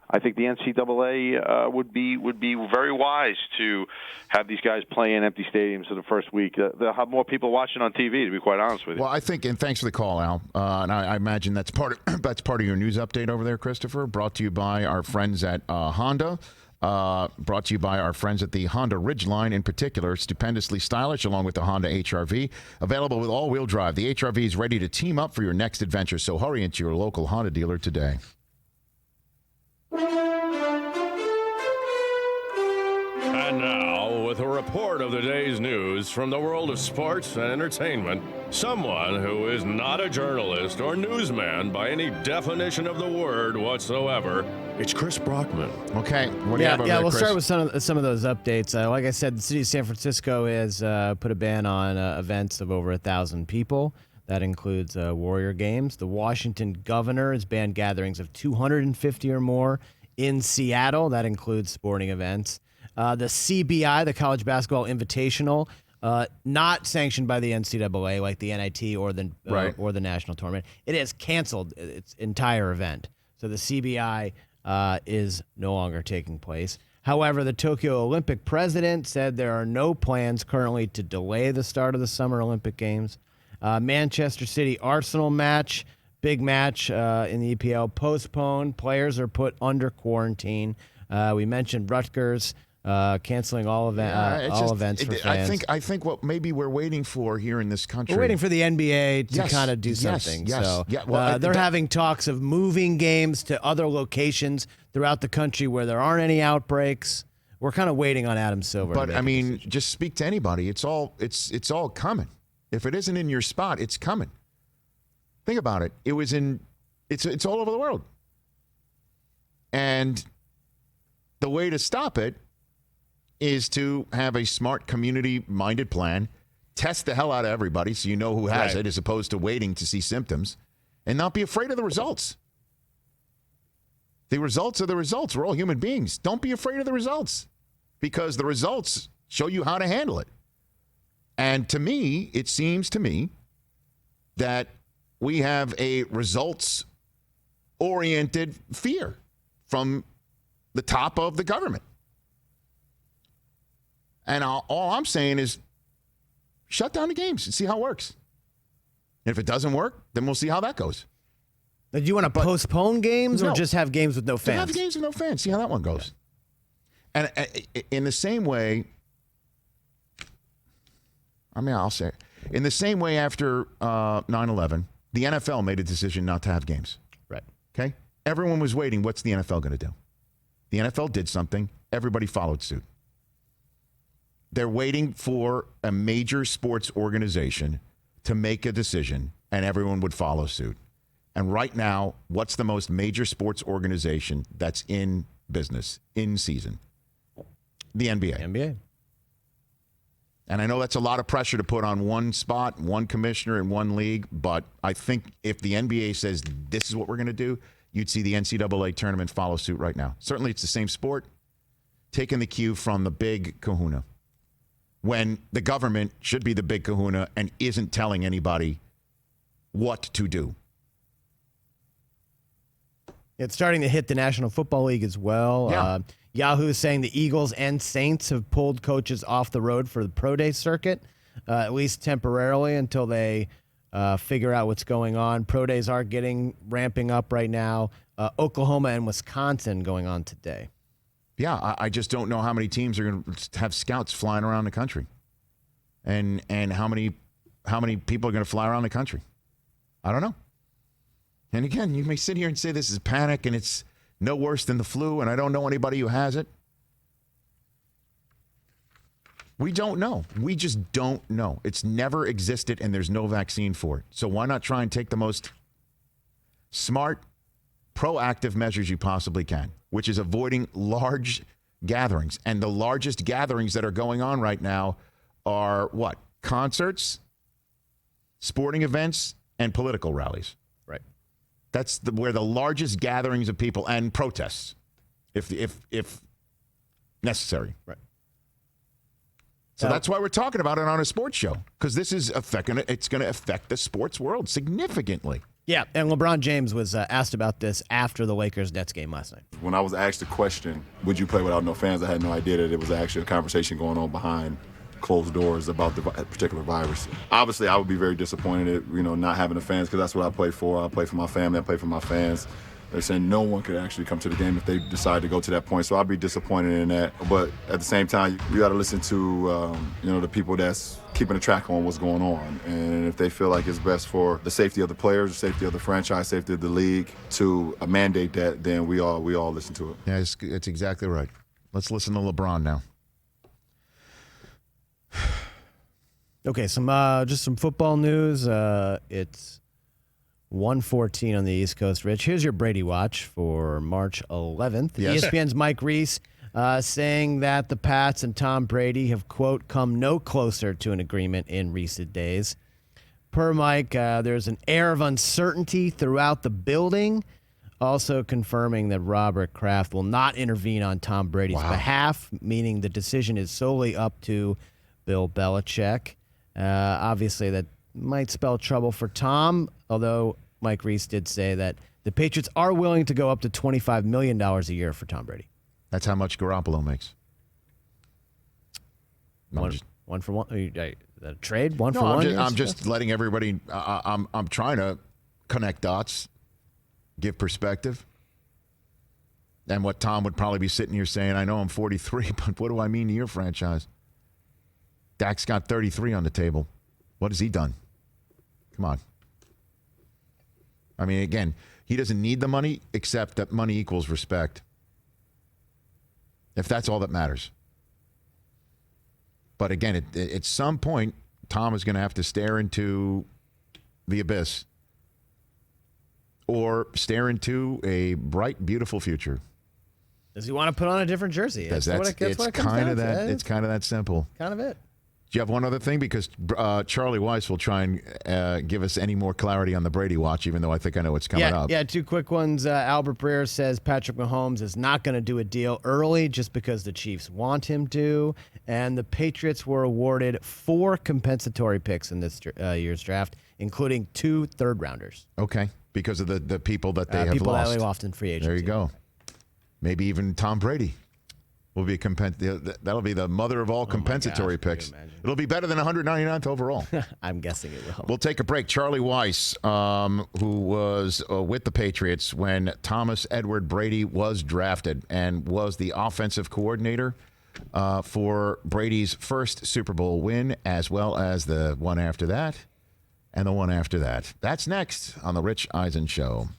the NCAA would be very wise to have these guys play in empty stadiums for the first week. They'll have more people watching on TV, to be quite honest with you. Well, I think, and thanks for the call, Al. And I imagine that's part of your news update over there, Christopher. Brought to you by our friends at Honda. Brought to you by our friends at the Honda Ridgeline in particular. Stupendously stylish, along with the Honda HR-V. Available with all-wheel drive. The HR-V is ready to team up for your next adventure, so hurry into your local Honda dealer today. And now, with a report of the day's news from the world of sports and entertainment, someone who is not a journalist or newsman by any definition of the word whatsoever, it's Chris Brockman. Okay, what do you have over there, we'll Chris? start with some of those updates. Like I said, the city of San Francisco has put a ban on events of over 1,000 people. That includes Warrior games. The Washington governor has banned gatherings of 250 or more in Seattle. That includes sporting events. The CBI, the College Basketball Invitational, not sanctioned by the NCAA like the NIT or the national tournament. It has canceled its entire event. So the CBI is no longer taking place. However, the Tokyo Olympic president said there are no plans currently to delay the start of the Summer Olympic Games. Manchester City Arsenal match, big match in the EPL, postponed. Players are put under quarantine. We mentioned Rutgers canceling all events for fans. I think what maybe we're waiting for here in this country. We're waiting for the NBA to kind of do something. Yes. So Well, they're having talks of moving games to other locations throughout the country where there aren't any outbreaks. We're kind of waiting on Adam Silver. But I mean, just speak to anybody. It's all coming. If it isn't in your spot, it's coming. Think about it. It's all over the world. And the way to stop it is to have a smart community-minded plan, test the hell out of everybody so you know who has it, as opposed to waiting to see symptoms, and not be afraid of the results. The results are the results. We're all human beings. Don't be afraid of the results, because the results show you how to handle it. And to me, it seems to me that we have a results-oriented fear from the top of the government. And all I'm saying is shut down the games and see how it works. And if it doesn't work, then we'll see how that goes. Do you want to postpone games or just have games with no fans? Have games with no fans. See how that one goes. And in the same way, I'll say it. In the same way after 9/11, the NFL made a decision not to have games. Right. Okay? Everyone was waiting. What's the NFL going to do? The NFL did something. Everybody followed suit. They're waiting for a major sports organization to make a decision, and everyone would follow suit. And right now, what's the most major sports organization that's in business, in season? The NBA. NBA. And I know that's a lot of pressure to put on one spot, one commissioner, and one league, but I think if the NBA says this is what we're going to do, you'd see the NCAA tournament follow suit right now. Certainly it's the same sport, taking the cue from the big kahuna, when the government should be the big kahuna and isn't telling anybody what to do. It's starting to hit the National Football League as well. Yeah. Yahoo is saying the Eagles and Saints have pulled coaches off the road for the pro day circuit, at least temporarily until they figure out what's going on. Pro days are ramping up right now. Oklahoma and Wisconsin going on today. Yeah, I just don't know how many teams are going to have scouts flying around the country, and how many people are going to fly around the country. I don't know. And again, you may sit here and say this is panic and it's no worse than the flu, and I don't know anybody who has it. We don't know. We just don't know. It's never existed, and there's no vaccine for it. So why not try and take the most smart, proactive measures you possibly can, which is avoiding large gatherings. And the largest gatherings that are going on right now are what? Concerts, sporting events, and political rallies. Right. That's where the largest gatherings of people, and protests, if necessary. Right. So that's why we're talking about it on a sports show, because this is it's going to affect the sports world significantly. Yeah, and LeBron James was asked about this after the Lakers-Nets game last night. When I was asked the question, would you play without no fans, I had no idea that it was actually a conversation going on behind closed doors about the particular virus. Obviously, I would be very disappointed at, not having the fans, because that's what I play for. I play for my family. I play for my fans. They're saying no one could actually come to the game if they decide to go to that point. So I'd be disappointed in that. But at the same time, you got to listen to, the people that's keeping a track on what's going on. And if they feel like it's best for the safety of the players, the safety of the franchise, safety of the league to mandate that, then we all listen to it. Yeah, it's exactly right. Let's listen to LeBron now. Okay, just some football news. It's 1:14 on the East Coast. Rich, here's your Brady Watch for March 11th. Yes. ESPN's Mike Reese saying that the Pats and Tom Brady have, quote, come no closer to an agreement in recent days. Per Mike, there's an air of uncertainty throughout the building, also confirming that Robert Kraft will not intervene on Tom Brady's behalf, meaning the decision is solely up to Bill Belichick. Obviously, that might spell trouble for Tom, although Mike Reese did say that the Patriots are willing to go up to $25 million a year for Tom Brady. That's how much Garoppolo makes. One for one? A trade? One for one? I'm just letting everybody. I'm trying to connect dots, give perspective. And what Tom would probably be sitting here saying, I know I'm 43, but what do I mean to your franchise? Dak's got 33 on the table. What has he done? Come on. I mean, again, he doesn't need the money, except that money equals respect. If that's all that matters. But again, at some point, Tom is going to have to stare into the abyss or stare into a bright, beautiful future. Does he want to put on a different jersey? It's kind of that simple. Kind of it. Do you have one other thing? Because Charlie Weis will try and give us any more clarity on the Brady Watch, even though I think I know what's coming up. Yeah, two quick ones. Albert Breer says Patrick Mahomes is not going to do a deal early just because the Chiefs want him to. And the Patriots were awarded 4 compensatory picks in this year's draft, including 2 third-rounders. Okay, because of the people that they have people lost. People that often free agents. There you go. Maybe even Tom Brady will be that'll be the mother of all compensatory picks. It'll be better than 199th overall. I'm guessing it will. We'll take a break. Charlie Weis, who was with the Patriots when Thomas Edward Brady was drafted and was the offensive coordinator for Brady's first Super Bowl win, as well as the one after that and the one after that. That's next on the Rich Eisen Show.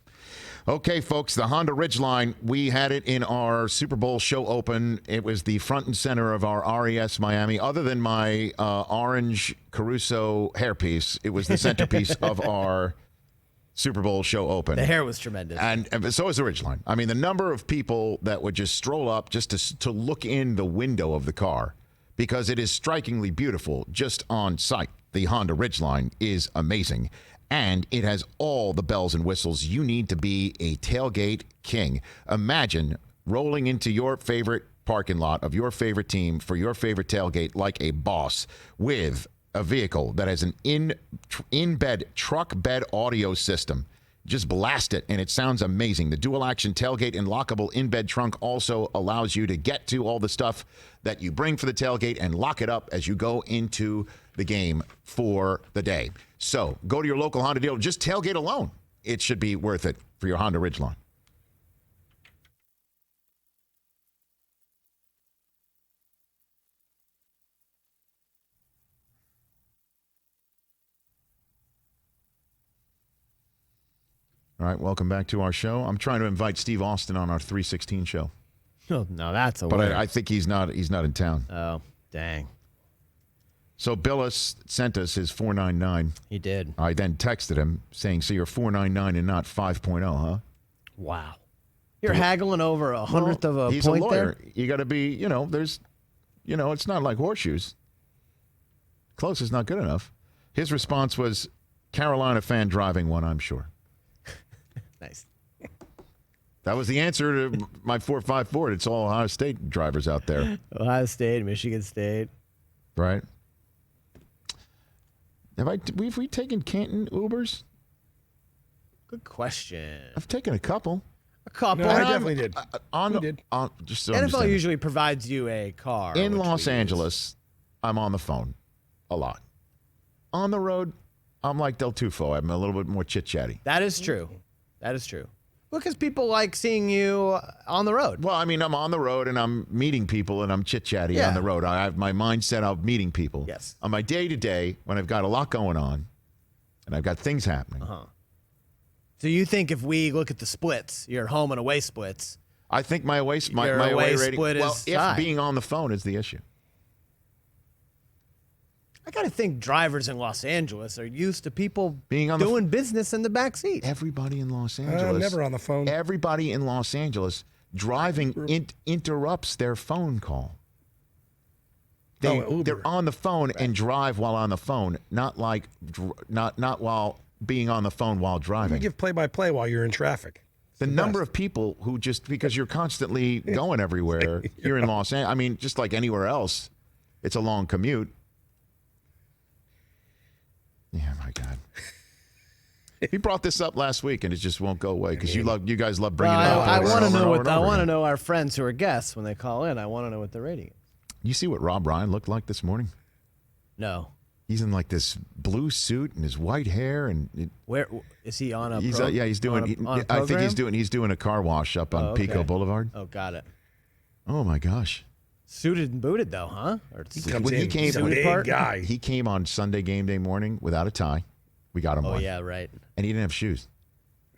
Okay, folks, the Honda Ridgeline, we had it in our Super Bowl show open. It was the front and center of our RES Miami. Other than my orange Caruso hairpiece, it was the centerpiece of our Super Bowl show open. The hair was tremendous. And so was the Ridgeline. I mean, the number of people that would just stroll up just to look in the window of the car, because it is strikingly beautiful just on sight. The Honda Ridgeline is amazing. And it has all the bells and whistles you need to be a tailgate king. Imagine rolling into your favorite parking lot of your favorite team for your favorite tailgate like a boss with a vehicle that has an in-bed truck bed audio system. Just blast it, and it sounds amazing. The dual-action tailgate and lockable in-bed trunk also allows you to get to all the stuff that you bring for the tailgate and lock it up as you go into the game for the day. So go to your local Honda dealer. Just tailgate alone. It should be worth it for your Honda Ridgeline. All right, welcome back to our show. I'm trying to invite Steve Austin on our 316 show. Oh, no, that's a But win. I think he's not in town. Oh, dang. So Bilas sent us his 499. He did. I then texted him saying, so you're 499 and not 5.0, huh? Wow. You're haggling over a hundredth of a he's point a lawyer. there? You got to be, it's not like horseshoes. Close is not good enough. His response was, Carolina fan driving one, I'm sure. Nice. That was the answer to my 454. It's all Ohio State drivers out there. Ohio State, Michigan State. Right. Have we taken Canton Ubers? Good question. I've taken a couple. A couple. No, I definitely did. We did. Just so NFL understand. usually provides you a car. In which Los we use. Angeles, I'm on the phone a lot. On the road, I'm like Del Tufo. I'm a little bit more chit-chatty. That is true. That is true. Because people like seeing you on the road. Well, I mean, I'm on the road and I'm meeting people and I'm chit-chatty Yeah. on the road. I have my mindset of meeting people. Yes. On my day-to-day, when I've got a lot going on and I've got things happening. Uh-huh. So you think if we look at the splits, your home and away splits, I think my away Your away away rating. split Well, is if high. being on the phone is the issue. I got to think drivers in Los Angeles are used to people Being on doing business in the back seat. Everybody in Los Angeles. Never on the phone. Everybody in Los Angeles driving interrupts their phone call. Uber. They're on the phone and drive while on the phone, not like not while being on the phone while You driving. give play-by-play while you're in traffic. The number of people who just because you're constantly going everywhere here in Los Angeles. I mean, just like anywhere else, it's a long commute. Yeah, my God. He brought this up last week, and it just won't go away because you guys love bringing it up. I over want to and know over what and I over want to again. know our friends who are guests when they call in. I want to know what the rating is. You see what Rob Ryan looked like this morning? No. He's in like this blue suit and his white hair, and Where is he on a? he's pro- he's doing. on a I think program? he's doing a car wash up on okay. Pico Boulevard. Oh, got it. Oh my gosh! Suited and booted though, huh? Or He comes When in, he came, he's a big guy. He came on Sunday game day morning without a tie. We got him Oh one. yeah, right. And he didn't have shoes.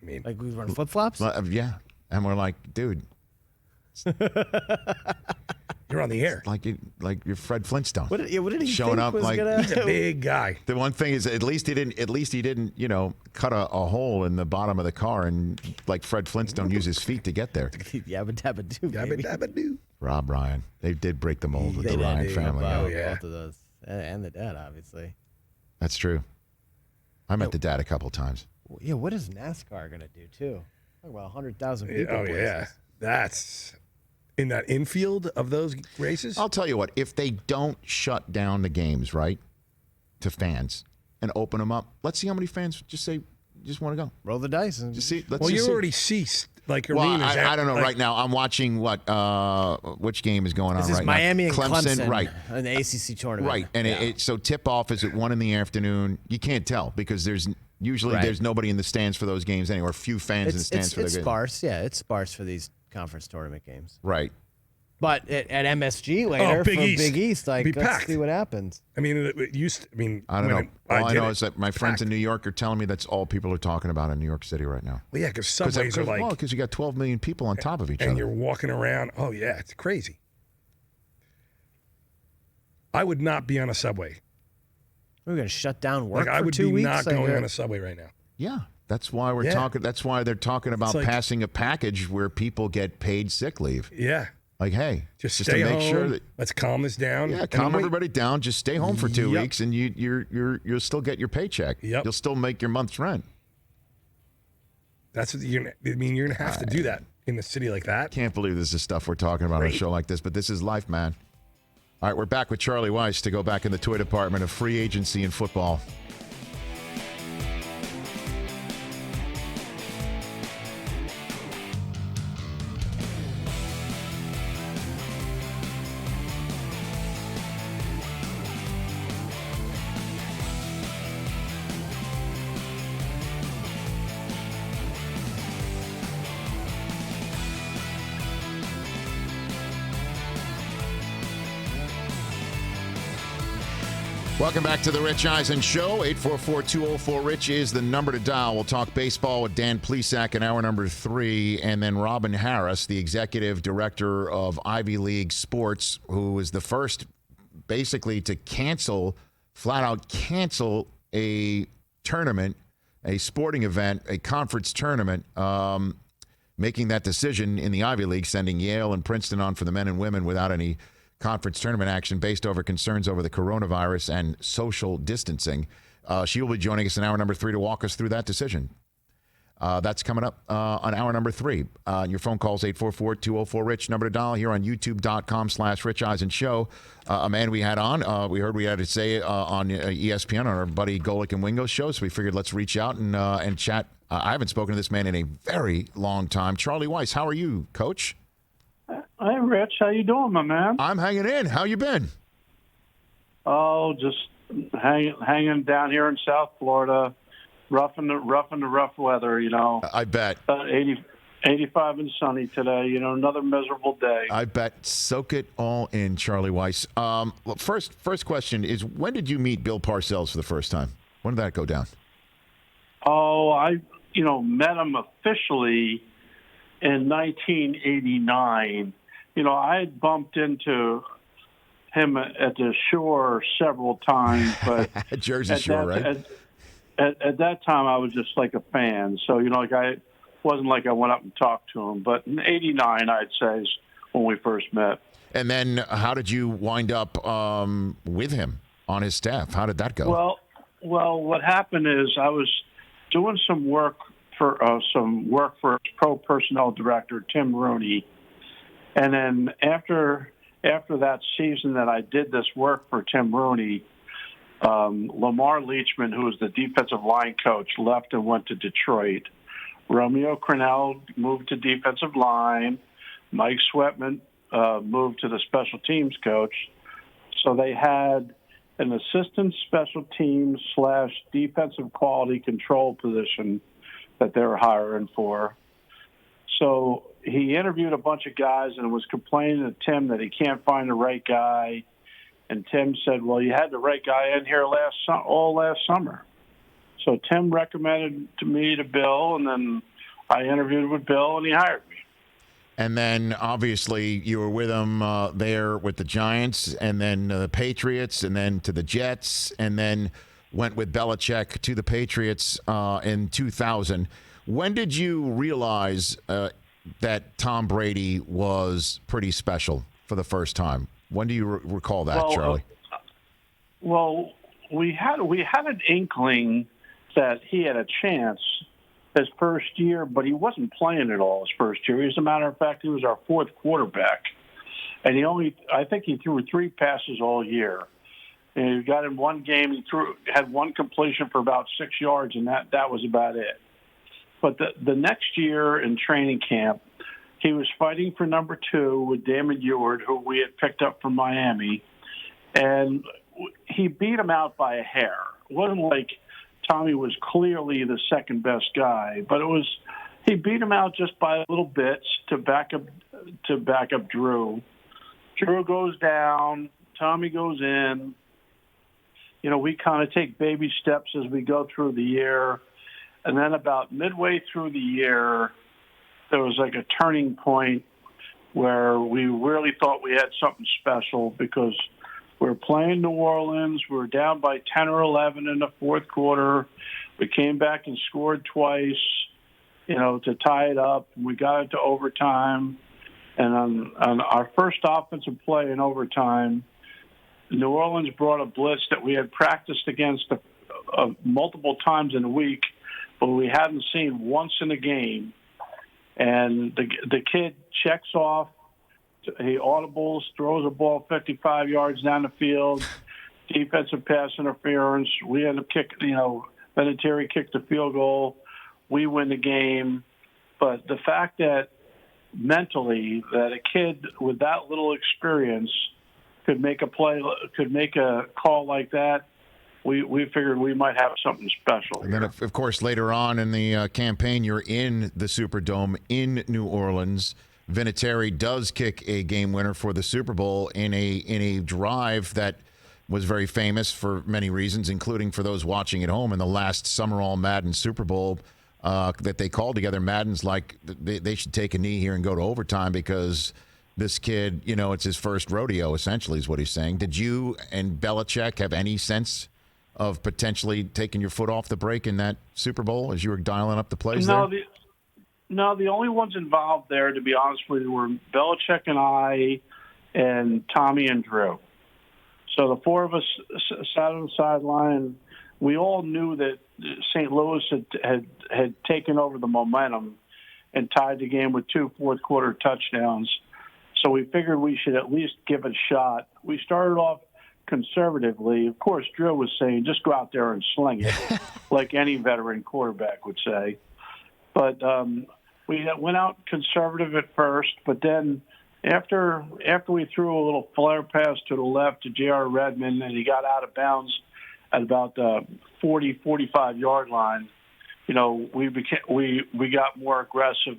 I mean, Like we wearing flip flops. Yeah, and we're like, dude, you're on the air. like you're Fred Flintstone. What did he showing think up was like gonna? He's a big guy. The one thing is, at least he didn't, cut a hole in the bottom of the car and like Fred Flintstone use his feet to get there. Yabba dabba doo. Yabba baby. dabba doo. Rob Ryan, they did break the mold with They the did. Ryan family. Both, yeah. both of those, and the dad, obviously. That's true. I met the dad a couple times. Yeah, what is NASCAR gonna do too? Talk about 100,000 people. Oh yeah, places. that's in that infield of those races. I'll tell you what, if they don't shut down the games, right, to fans and open them up, let's see how many fans just want to go. Roll the dice and Just see. Let's Well, just you see. already ceased like Well, arenas. I don't know like, right now. I'm watching which game is going on This is right Miami now. and Clemson, right. in the ACC tournament. Right, and so tip-off is at 1 in the afternoon. You can't tell because there's nobody in the stands for those games anyway, or few fans in the stands for the It's game. sparse. Yeah, it's sparse for these conference tournament games. Right. But at MSG later Big for East. Big East, like Be let's packed. see what happens. I mean, it used. I mean, I don't know. All I did know it, is that my friends in New York are telling me that's all people are talking about in New York City right now. Well, yeah, because subways are like, because you got 12 million people on top of each and other. you're walking around. Oh yeah, it's crazy. I would not be on a subway. We're gonna shut down work Like I for would 2 be weeks. not like, going on a subway right now. Yeah, that's why we're Yeah. talking. That's why they're talking about like- passing a package where people get paid sick leave. Yeah, Like, hey, just to stay make home. sure that Let's calm this down. yeah, and calm wait. everybody down. Just stay home for 2 Yep. weeks, and you'll still get your paycheck. Yep. You'll still make your month's rent. That's what you're. I mean, you're gonna have to do that in a city like that. Can't believe this is stuff we're talking about on a show like this, but this is life, man. All right, we're back with Charlie Weis to go back in the toy department of free agency in football. Welcome back to the Rich Eisen Show. 844-204-RICH is the number to dial. We'll talk baseball with Dan Plesac in hour number 3, and then Robin Harris, the executive director of Ivy League Sports, who was the first basically to flat out cancel a tournament, a sporting event, a conference tournament, making that decision in the Ivy League, sending Yale and Princeton on for the men and women without any conference tournament action based over concerns over the coronavirus and social distancing. She will be joining us in hour number 3 to walk us through that decision. That's coming up on hour number 3. Your phone calls 844-204-RICH, number to dial here on youtube.com/Rich Eisen Show. A man we had on, we heard we had to say on ESPN on our buddy Golick and Wingo's show, so we figured let's reach out and chat. I haven't spoken to this man in a very long time. Charlie Weis, how are you, Coach? Hey, Rich. How you doing, my man? I'm hanging in. How you been? Oh, just hanging down here in South Florida, rough in the rough weather, you know. I bet. 85 and sunny today, you know, another miserable day. I bet. Soak it all in, Charlie Weis. Well, first question is, when did you meet Bill Parcells for the first time? When did that go down? Oh, I met him officially in 1989. You know, I had bumped into him at the Shore several times, but Jersey Shore, right? At that time, I was just like a fan. So, you know, like I wasn't like I went up and talked to him. But in '89, I'd say, is when we first met. And then, how did you wind up with him on his staff? How did that go? Well, what happened is I was doing some work for pro personnel director Tim Rooney. And then after that season that I did this work for Tim Rooney, Lamar Leachman, who was the defensive line coach, left and went to Detroit. Romeo Crennel moved to defensive line. Mike Sweatman moved to the special teams coach. So they had an assistant special teams / defensive quality control position that they were hiring for. So he interviewed a bunch of guys and was complaining to Tim that he can't find the right guy. And Tim said, well, you had the right guy in here all last summer. So Tim recommended me to Bill, and then I interviewed with Bill, and he hired me. And then, obviously, you were with him there with the Giants, and then the Patriots, and then to the Jets, and then went with Belichick to the Patriots in 2000. When did you realize that Tom Brady was pretty special for the first time? When do you recall that, Charlie? Well, we had an inkling that he had a chance his first year, but he wasn't playing at all his first year. As a matter of fact, he was our fourth quarterback, and I think he threw 3 passes all year. And he got in one game, he had one completion for about 6 yards, and that was about it. But the next year in training camp, he was fighting for number 2 with Damon Ewart, who we had picked up from Miami, and he beat him out by a hair. It wasn't like Tommy was clearly the second best guy, but he beat him out just by little bits to back up Drew. Drew goes down, Tommy goes in. You know, we kind of take baby steps as we go through the year. And then about midway through the year, there was like a turning point where we really thought we had something special because we were playing New Orleans. We were down by 10 or 11 in the fourth quarter. We came back and scored twice, to tie it up. We got it to overtime. And on our first offensive play in overtime, New Orleans brought a blitz that we had practiced against multiple times in a week, but we hadn't seen once in a game. And the kid checks off. He audibles, throws a ball 55 yards down the field, defensive pass interference. We end up kicking, Vinatieri kicked the field goal. We win the game. But the fact that mentally that a kid with that little experience could make a play, could make a call like that, we figured we might have something special. And then, of course, later on in the campaign, you're in the Superdome in New Orleans. Vinatieri does kick a game winner for the Super Bowl in a drive that was very famous for many reasons, including for those watching at home in the last Summerall Madden Super Bowl that they called together. Madden's like, they should take a knee here and go to overtime because this kid, it's his first rodeo, essentially, is what he's saying. Did you and Belichick have any sense of potentially taking your foot off the brake in that Super Bowl as you were dialing up the plays there? No, the only ones involved there, to be honest with you, were Belichick and I and Tommy and Drew. So the four of us sat on the sideline. We all knew that St. Louis had taken over the momentum and tied the game with 2 fourth-quarter touchdowns. So we figured we should at least give it a shot. We started off conservatively. Of course, Drew was saying, just go out there and sling it, like any veteran quarterback would say. But we went out conservative at first, but then after we threw a little flare pass to the left to J.R. Redmond and he got out of bounds at about the 40, 45-yard line, we got more aggressive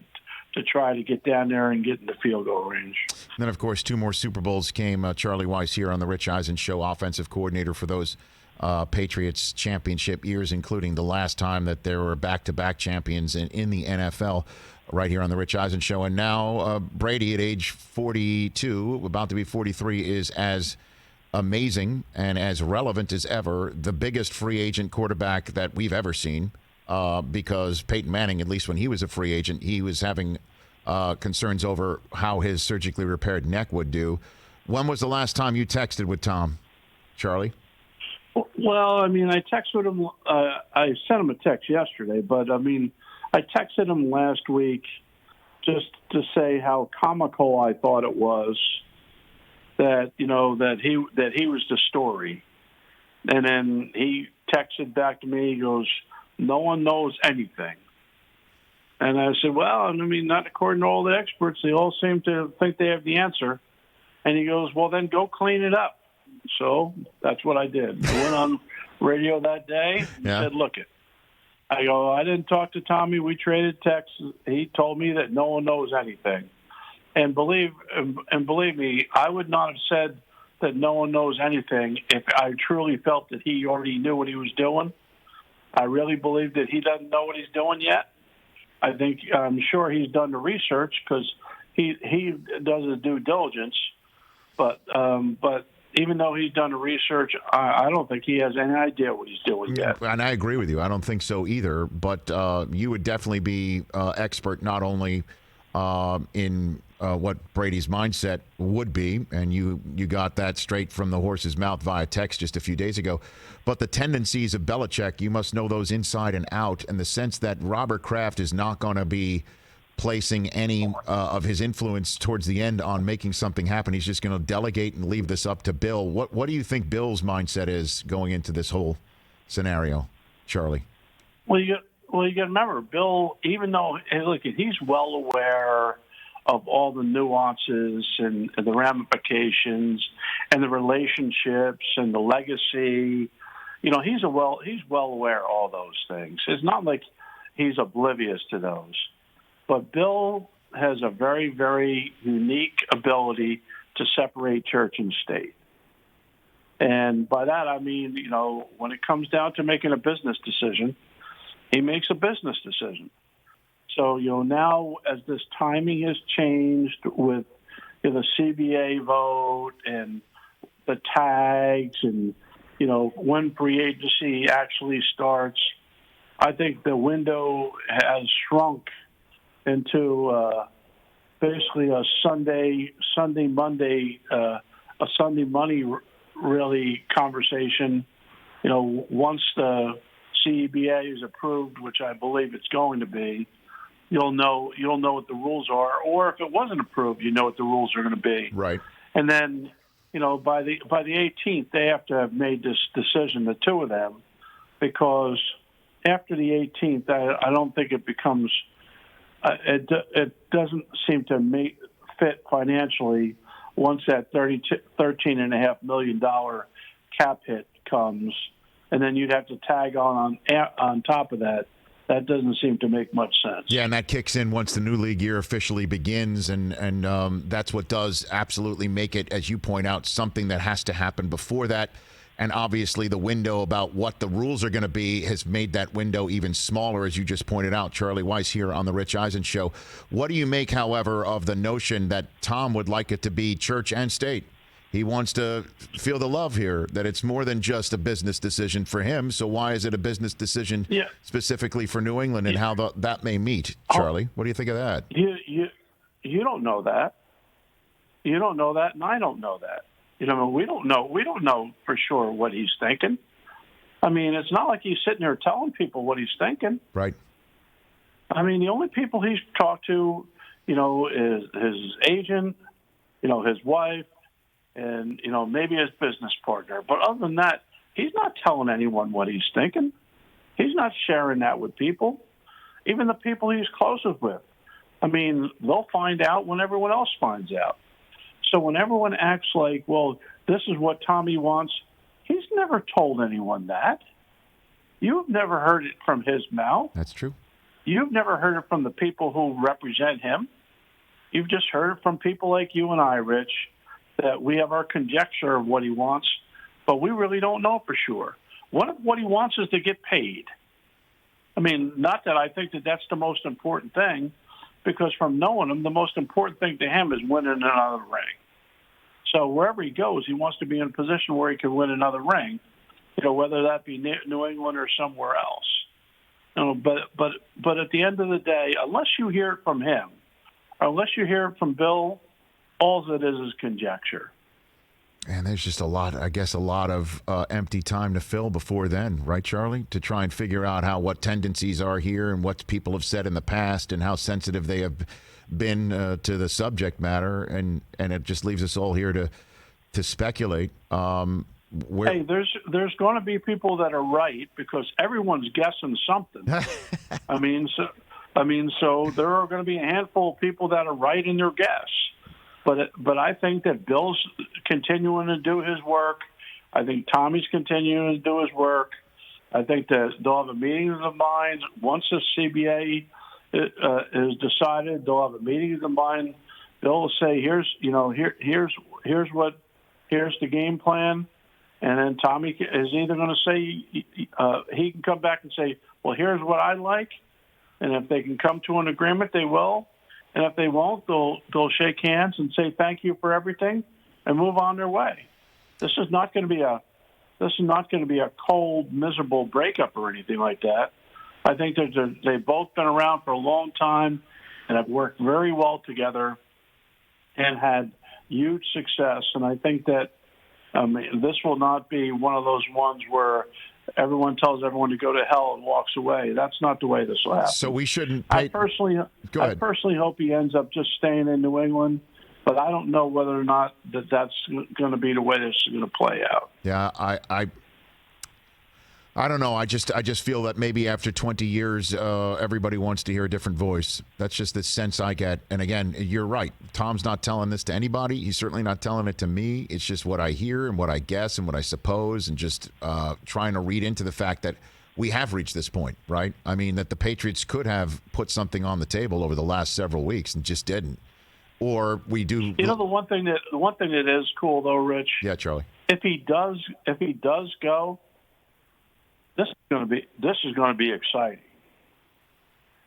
to try to get down there and get in the field goal range. And then, of course, 2 more Super Bowls came. Charlie Weis here on the Rich Eisen Show, offensive coordinator for those Patriots championship years, including the last time that there were back-to-back champions in the NFL, right here on the Rich Eisen Show. And now Brady, at age 42, about to be 43, is as amazing and as relevant as ever, the biggest free agent quarterback that we've ever seen, because Peyton Manning, at least when he was a free agent, he was having concerns over how his surgically repaired neck would do. When was the last time you texted with Tom, Charlie? Well, I texted him. I sent him a text yesterday, but I texted him last week just to say how comical I thought it was that he was the story, and then he texted back to me. He goes, "No one knows anything," and I said, "Well, not according to all the experts. They all seem to think they have the answer." And he goes, "Well, then go clean it up." So that's what I did. I went on radio that day and said, "Look it." I go, "I didn't talk to Tommy. We traded texts. He told me that no one knows anything." And believe me, I would not have said that no one knows anything if I truly felt that he already knew what he was doing. I really believe that he doesn't know what he's doing yet. I'm sure he's done the research because he does his due diligence. But even though he's done the research, I don't think he has any idea what he's doing yet. And I agree with you. I don't think so either. But you would definitely be expert not only in what Brady's mindset would be, and you got that straight from the horse's mouth via text just a few days ago, but the tendencies of Belichick, you must know those inside and out, and the sense that Robert Kraft is not going to be placing any of his influence towards the end on making something happen. He's just going to delegate and leave this up to Bill. What do you think Bill's mindset is going into this whole scenario, Charlie? Well, you got to remember, Bill, even though, he's well aware of all the nuances and the ramifications and the relationships and the legacy, he's well aware of all those things. It's not like he's oblivious to those. But Bill has a very, very unique ability to separate church and state. And by that, I mean, when it comes down to making a business decision, he makes a business decision. So, now as this timing has changed with the CBA vote and the tags and, when free agency actually starts, I think the window has shrunk into basically a Sunday, Monday, a Sunday money really conversation. Once the CBA is approved, which I believe it's going to be, you'll know what the rules are. Or if it wasn't approved, you know what the rules are going to be. Right. And then by the 18th, they have to have made this decision, the two of them, because after the 18th, I don't think it becomes. It doesn't seem to fit financially once that $13.5 million cap hit comes, and then you'd have to tag on top of that. That doesn't seem to make much sense. Yeah, and that kicks in once the new league year officially begins, and that's what does absolutely make it, as you point out, something that has to happen before that. And obviously the window about what the rules are going to be has made that window even smaller, as you just pointed out. Charlie Weis here on the Rich Eisen Show. What do you make, however, of the notion that Tom would like it to be church and state? He wants to feel the love here, that it's more than just a business decision for him. So why is it a business decision specifically for New England, and how that may meet? Charlie, what do you think of that? You don't know that. You don't know that, and I don't know that. We don't know. We don't know for sure what he's thinking. I mean, it's not like he's sitting there telling people what he's thinking. Right. I mean, the only people he's talked to, is his agent, his wife, and, maybe his business partner. But other than that, he's not telling anyone what he's thinking. He's not sharing that with people, even the people he's closest with. I mean, they'll find out when everyone else finds out. So when everyone acts like, well, this is what Tommy wants, he's never told anyone that. You've never heard it from his mouth. That's true. You've never heard it from the people who represent him. You've just heard it from people like you and I, Rich, that we have our conjecture of what he wants, but we really don't know for sure. What he wants is to get paid. I mean, not that I think that that's the most important thing, because from knowing him, the most important thing to him is winning another ring. So wherever he goes, he wants to be in a position where he can win another ring, whether that be New England or somewhere else. But at the end of the day, unless you hear it from him, or unless you hear it from Bill, all it is conjecture. And there's just a lot of empty time to fill before then, right, Charlie? To try and figure out what tendencies are here and what people have said in the past and how sensitive they have been to the subject matter, and it just leaves us all here to speculate. Hey, there's going to be people that are right because everyone's guessing something. So there are going to be a handful of people that are right in their guess. But I think that Bill's continuing to do his work. I think Tommy's continuing to do his work. I think that they'll have a meeting of the minds once the CBA is decided. They'll have a meeting of the mind. They'll say, here's the game plan, and then Tommy is either going to say he can come back and say, well, here's what I like, and if they can come to an agreement, they will. And if they won't, they'll shake hands and say thank you for everything and move on their way. This is not going to be a cold, miserable breakup or anything like that. I think that they've both been around for a long time and have worked very well together and had huge success. And I think that this will not be one of those ones where everyone tells everyone to go to hell and walks away. That's not the way this will happen. So we shouldn't. I personally hope he ends up just staying in New England, but I don't know whether or not that's going to be the way this is going to play out. Yeah, I don't know. I just feel that maybe after 20 years, everybody wants to hear a different voice. That's just the sense I get. And again, you're right. Tom's not telling this to anybody. He's certainly not telling it to me. It's just what I hear and what I guess and what I suppose, and just trying to read into the fact that we have reached this point, right? I mean, that the Patriots could have put something on the table over the last several weeks and just didn't. Or we do. The one thing that is cool though, Rich. Yeah, Charlie. If he does go. This is going to be exciting,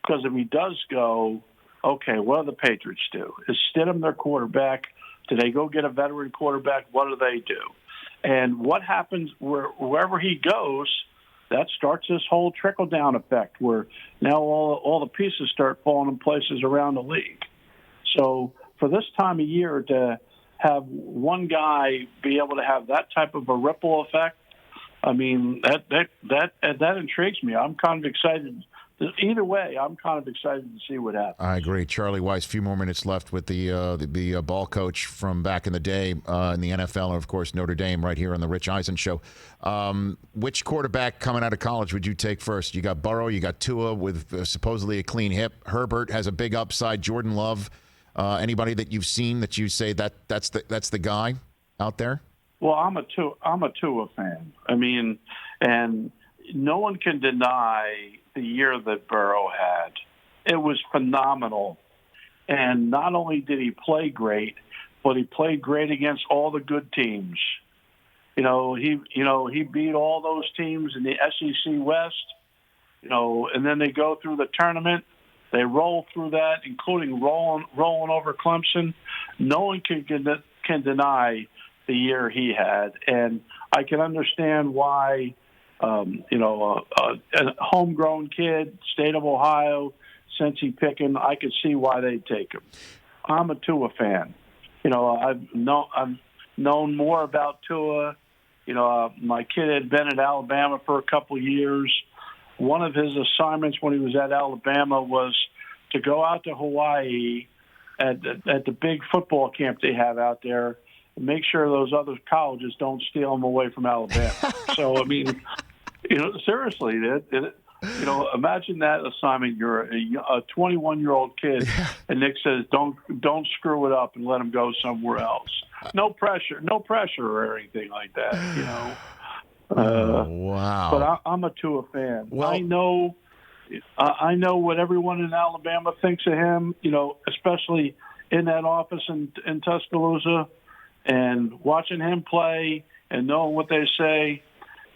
because if he does go, okay, what do the Patriots do? Is Stidham their quarterback? Do they go get a veteran quarterback? What do they do? And what happens wherever he goes? That starts this whole trickle down effect, where now all the pieces start falling in places around the league. So for this time of year to have one guy be able to have that type of a ripple effect, I mean, that intrigues me. I'm kind of excited. Either way, I'm kind of excited to see what happens. I agree. Charlie Weis, few more minutes left with the ball coach from back in the day in the NFL, and, of course, Notre Dame right here on the Rich Eisen Show. Which quarterback coming out of college would you take first? You got Burrow, you got Tua with supposedly a clean hip. Herbert has a big upside. Jordan Love. Anybody that you've seen that you say that's the guy out there? Well, I'm a Tua fan. I mean, and no one can deny the year that Burrow had. It was phenomenal. And not only did he play great, but he played great against all the good teams. He beat all those teams in the SEC West. And then they go through the tournament. They roll through that, including rolling over Clemson. No one can deny the year he had, and I can understand why. A homegrown kid, state of Ohio, Cincy picking, I could see why they'd take him. I'm a Tua fan. I've known more about Tua. My kid had been at Alabama for a couple of years. One of his assignments when he was at Alabama was to go out to Hawaii at the big football camp they have out there and make sure those other colleges don't steal him away from Alabama. So, I mean, seriously, imagine that assignment. You're a 21-year-old kid, and Nick says, don't screw it up and let him go somewhere else. No pressure or anything like that, wow. But I'm a Tua fan. Well, I know what everyone in Alabama thinks of him, especially in that office in Tuscaloosa, and watching him play and knowing what they say.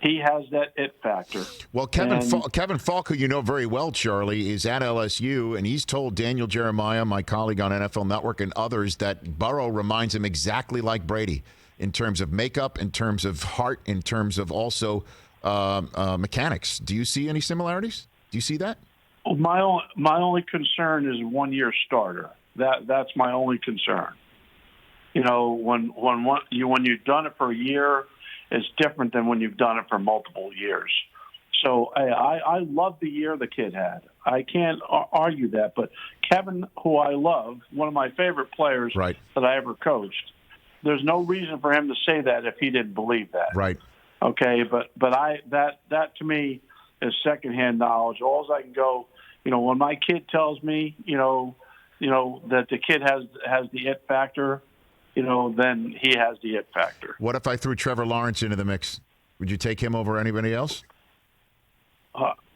He has that it factor. Well, Kevin Falk, who you know very well, Charlie, is at LSU, and he's told Daniel Jeremiah, my colleague on NFL Network, and others that Burrow reminds him exactly like Brady in terms of makeup, in terms of heart, in terms of also mechanics. Do you see any similarities? Do you see that? My only concern is 1 year starter. That's my only concern. When you've done it for a year, it's different than when you've done it for multiple years. So I love the year the kid had. I can't argue that. But Kevin, who I love, one of my favorite players that I ever coached, there's no reason for him to say that if he didn't believe that. Right. Okay, but that to me is secondhand knowledge. All I can go, when my kid tells me, that the kid has the it factor, then he has the it factor. What if I threw Trevor Lawrence into the mix? Would you take him over anybody else?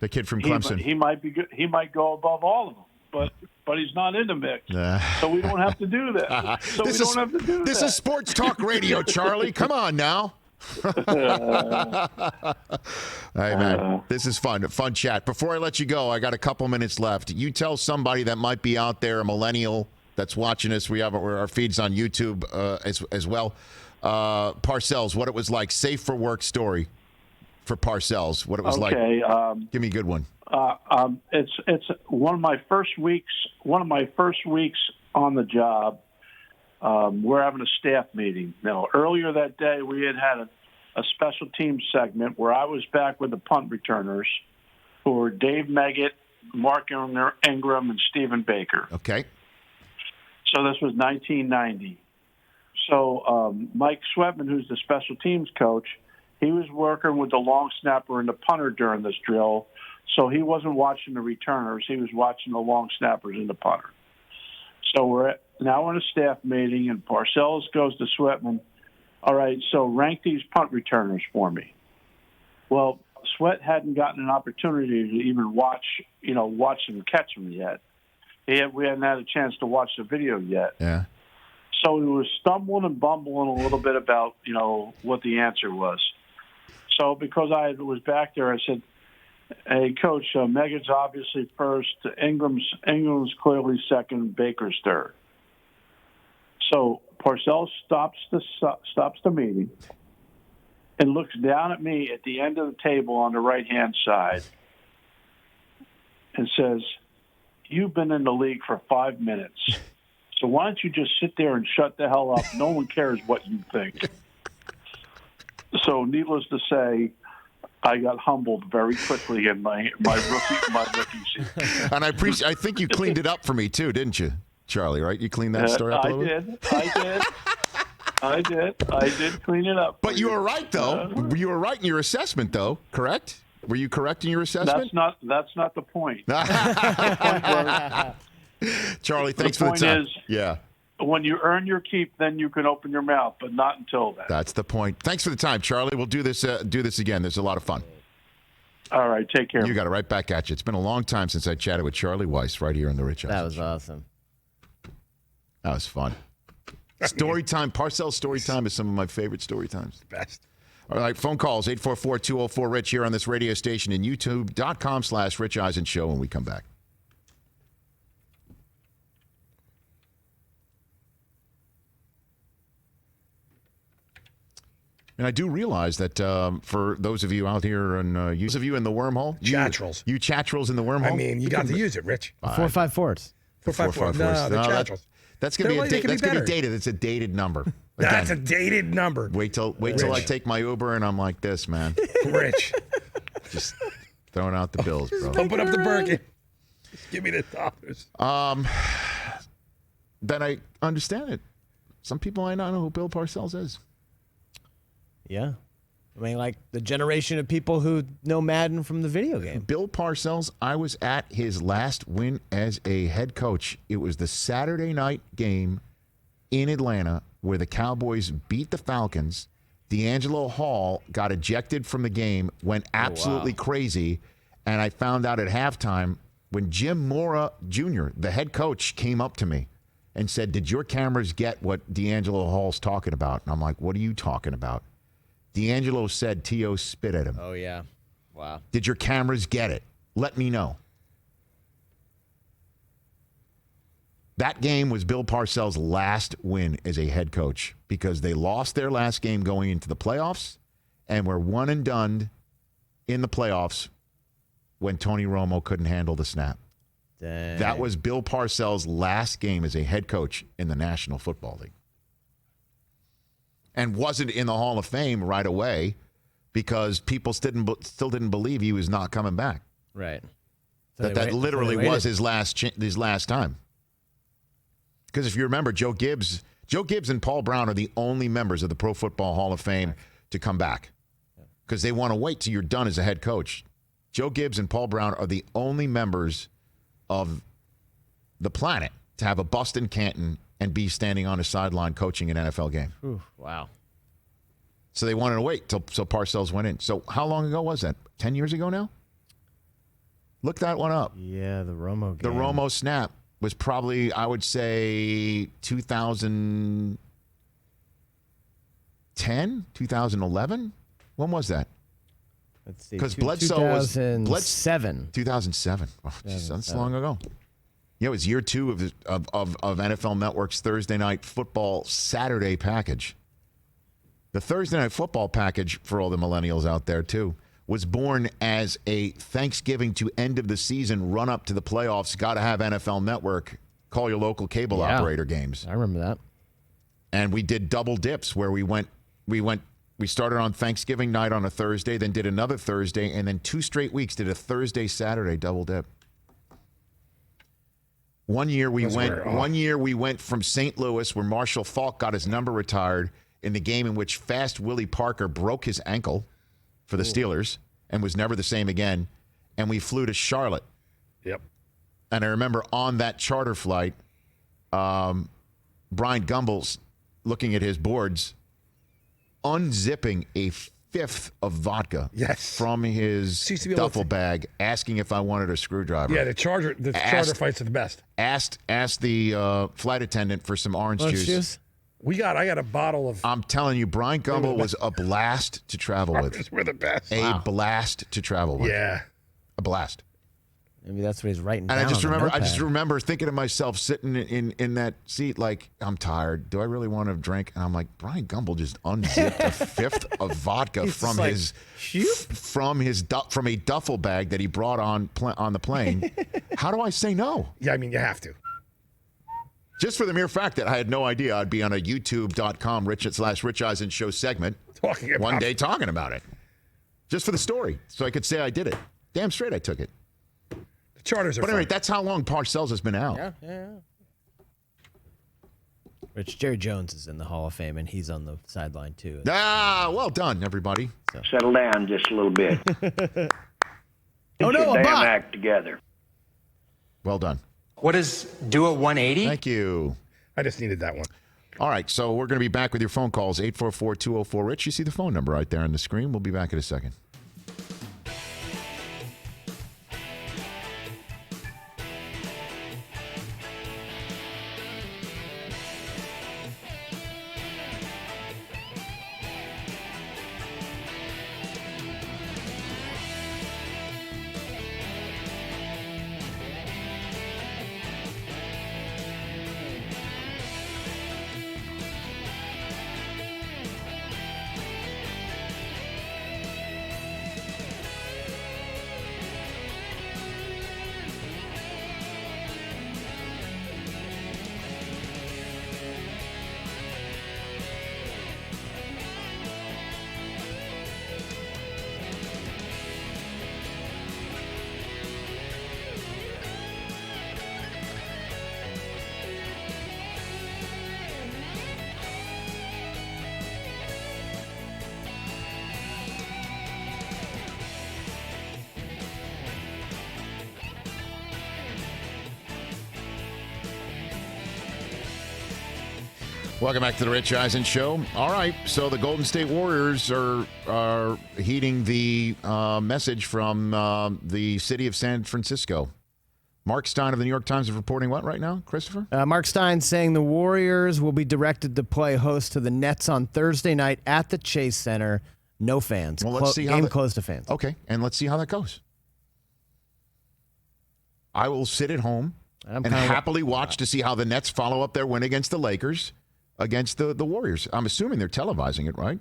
The kid from Clemson. He might be good. He might go above all of them, but he's not in the mix. So we don't have to do that. This is sports talk radio, Charlie. Come on now. Hey, man, this is fun chat. Before I let you go, I got a couple minutes left. You tell somebody that might be out there, a millennial that's watching us. We have our feeds on YouTube as well. Parcells, what it was like. Safe for work story for Parcells. What it was like. Give me a good one. It's one of my first weeks. One of my first weeks on the job. We're having a staff meeting. Now, earlier that day, we had a special teams segment where I was back with the punt returners, who were Dave Meggett, Mark Ingram, and Stephen Baker. Okay. So this was 1990. So Mike Sweatman, who's the special teams coach, he was working with the long snapper and the punter during this drill. So he wasn't watching the returners. He was watching the long snappers and the punter. So we're in a staff meeting, and Parcells goes to Sweatman, all right, so rank these punt returners for me. Well, Sweat hadn't gotten an opportunity to even watch them catch them yet. We hadn't had a chance to watch the video yet. Yeah. So he was stumbling and bumbling a little bit about, what the answer was. So because I was back there, I said, hey, Coach, Meggett's obviously first, Ingram's clearly second, Baker's third. So Parcells stops the meeting and looks down at me at the end of the table on the right-hand side and says, you've been in the league for 5 minutes, so why don't you just sit there and shut the hell up? No one cares what you think. So needless to say, I got humbled very quickly in my rookie season. And I think you cleaned it up for me too, didn't you, Charlie? Right? You cleaned that story up a little bit. I did clean it up. But you were right, though. You were right in your assessment, though. Correct? Were you correct in your assessment? That's not the point. Charlie, thanks for the time. Yeah. When you earn your keep, then you can open your mouth, but not until then. That's the point. Thanks for the time, Charlie. We'll do this again. There's a lot of fun. All right, take care. You got it right back at you. It's been a long time since I chatted with Charlie Weis right here on the Rich Eisen. That was awesome. That was fun. Story time. Parcells story time is some of my favorite story times. Best. All right, phone calls, 844-204-RICH here on this radio station and youtube.com/Rich Eisen Show when we come back. And I do realize that for those of you out here and those of you in the wormhole, Chatrels. You chatrels in the wormhole. I mean, you got to use it, Rich. 454s. 454. No, the chatrels. That's going to be dated. It's a dated number. Again, that's a dated number. Wait till I take my Uber and I'm like this, man. Rich. Just throwing out the bills, bro. Pumping up the Birkin. Give me the dollars. Then I understand it. Some people might not know who Bill Parcells is. Yeah. I mean, like the generation of people who know Madden from the video game. Bill Parcells, I was at his last win as a head coach. It was the Saturday night game in Atlanta where the Cowboys beat the Falcons. D'Angelo Hall got ejected from the game, went absolutely crazy, and I found out at halftime when Jim Mora Jr., the head coach, came up to me and said, "Did your cameras get what D'Angelo Hall's talking about?" And I'm like, "What are you talking about?" D'Angelo said T.O. spit at him. Oh, yeah. Wow. Did your cameras get it? Let me know. That game was Bill Parcells' last win as a head coach because they lost their last game going into the playoffs and were one and done in the playoffs when Tony Romo couldn't handle the snap. Dang. That was Bill Parcells' last game as a head coach in the National Football League. And wasn't in the Hall of Fame right away because people still didn't believe he was not coming back. Right. So that literally was his last time. Because if you remember, Joe Gibbs and Paul Brown are the only members of the Pro Football Hall of Fame to come back because they want to wait till you're done as a head coach. Joe Gibbs and Paul Brown are the only members of the planet to have a bust in Canton and be standing on a sideline coaching an NFL game. Ooh, wow. So they wanted to wait till Parcells went in. So how long ago was that? 10 years ago now? Look that one up. Yeah, the Romo game. The Romo snap was probably, I would say, 2010, 2011? When was that? Let's see. Because Bledsoe was 2007. 2007. Oh, geez, that's long ago. Yeah, it was year 2 of NFL Network's Thursday Night Football Saturday package. The Thursday Night Football package, for all the millennials out there, too, was born as a Thanksgiving to end of the season run up to the playoffs. Got to have NFL Network. Call your local cable operator games. I remember that. And we did double dips where we started on Thanksgiving night on a Thursday, then did another Thursday, and then 2 straight weeks did a Thursday, Saturday double dip. One year we went from St. Louis, where Marshall Faulk got his number retired in the game in which Fast Willie Parker broke his ankle for the Steelers and was never the same again. And we flew to Charlotte. Yep. And I remember on that charter flight, Brian Gumbel's looking at his boards, unzipping a 5th of vodka from his duffel bag, asking if I wanted a screwdriver. Yeah, the charter fights are the best. Asked the flight attendant for some orange juice. I got a bottle of. I'm telling you, Brian Gumbel was a blast to travel with. We're the best. A blast to travel with. Yeah, a blast. Maybe that's what he's writing down. And I just remember thinking to myself, sitting in that seat, like, I'm tired. Do I really want to drink? And I'm like, Brian Gumbel just unzipped a 5th of vodka from a duffel bag that he brought on the plane. How do I say no? Yeah, I mean, you have to. Just for the mere fact that I had no idea I'd be on a youtube.com /Rich Eisen show segment one day talking about it. Just for the story, so I could say I did it. Damn straight I took it. The charters are But anyway, that's how long Parcells has been out. Yeah. Rich, Jerry Jones is in the Hall of Fame, and he's on the sideline, too. Well done, everybody. So. Settle down just a little bit. Oh, no, a bot. Act together. Well done. What is do a 180? Thank you. I just needed that one. All right, so we're going to be back with your phone calls, 844-204-RICH. You see the phone number right there on the screen. We'll be back in a second. Welcome back to the Rich Eisen Show. All right, so the Golden State Warriors are heeding the message from the city of San Francisco. Mark Stein of the New York Times is reporting what right now, Christopher? Mark Stein saying the Warriors will be directed to play host to the Nets on Thursday night at the Chase Center. No fans. Well, let's see how game closed to fans. Okay, and let's see how that goes. I will sit at home and happily watch to see how the Nets follow up their win against the Lakers against the Warriors. I'm assuming they're televising it, right?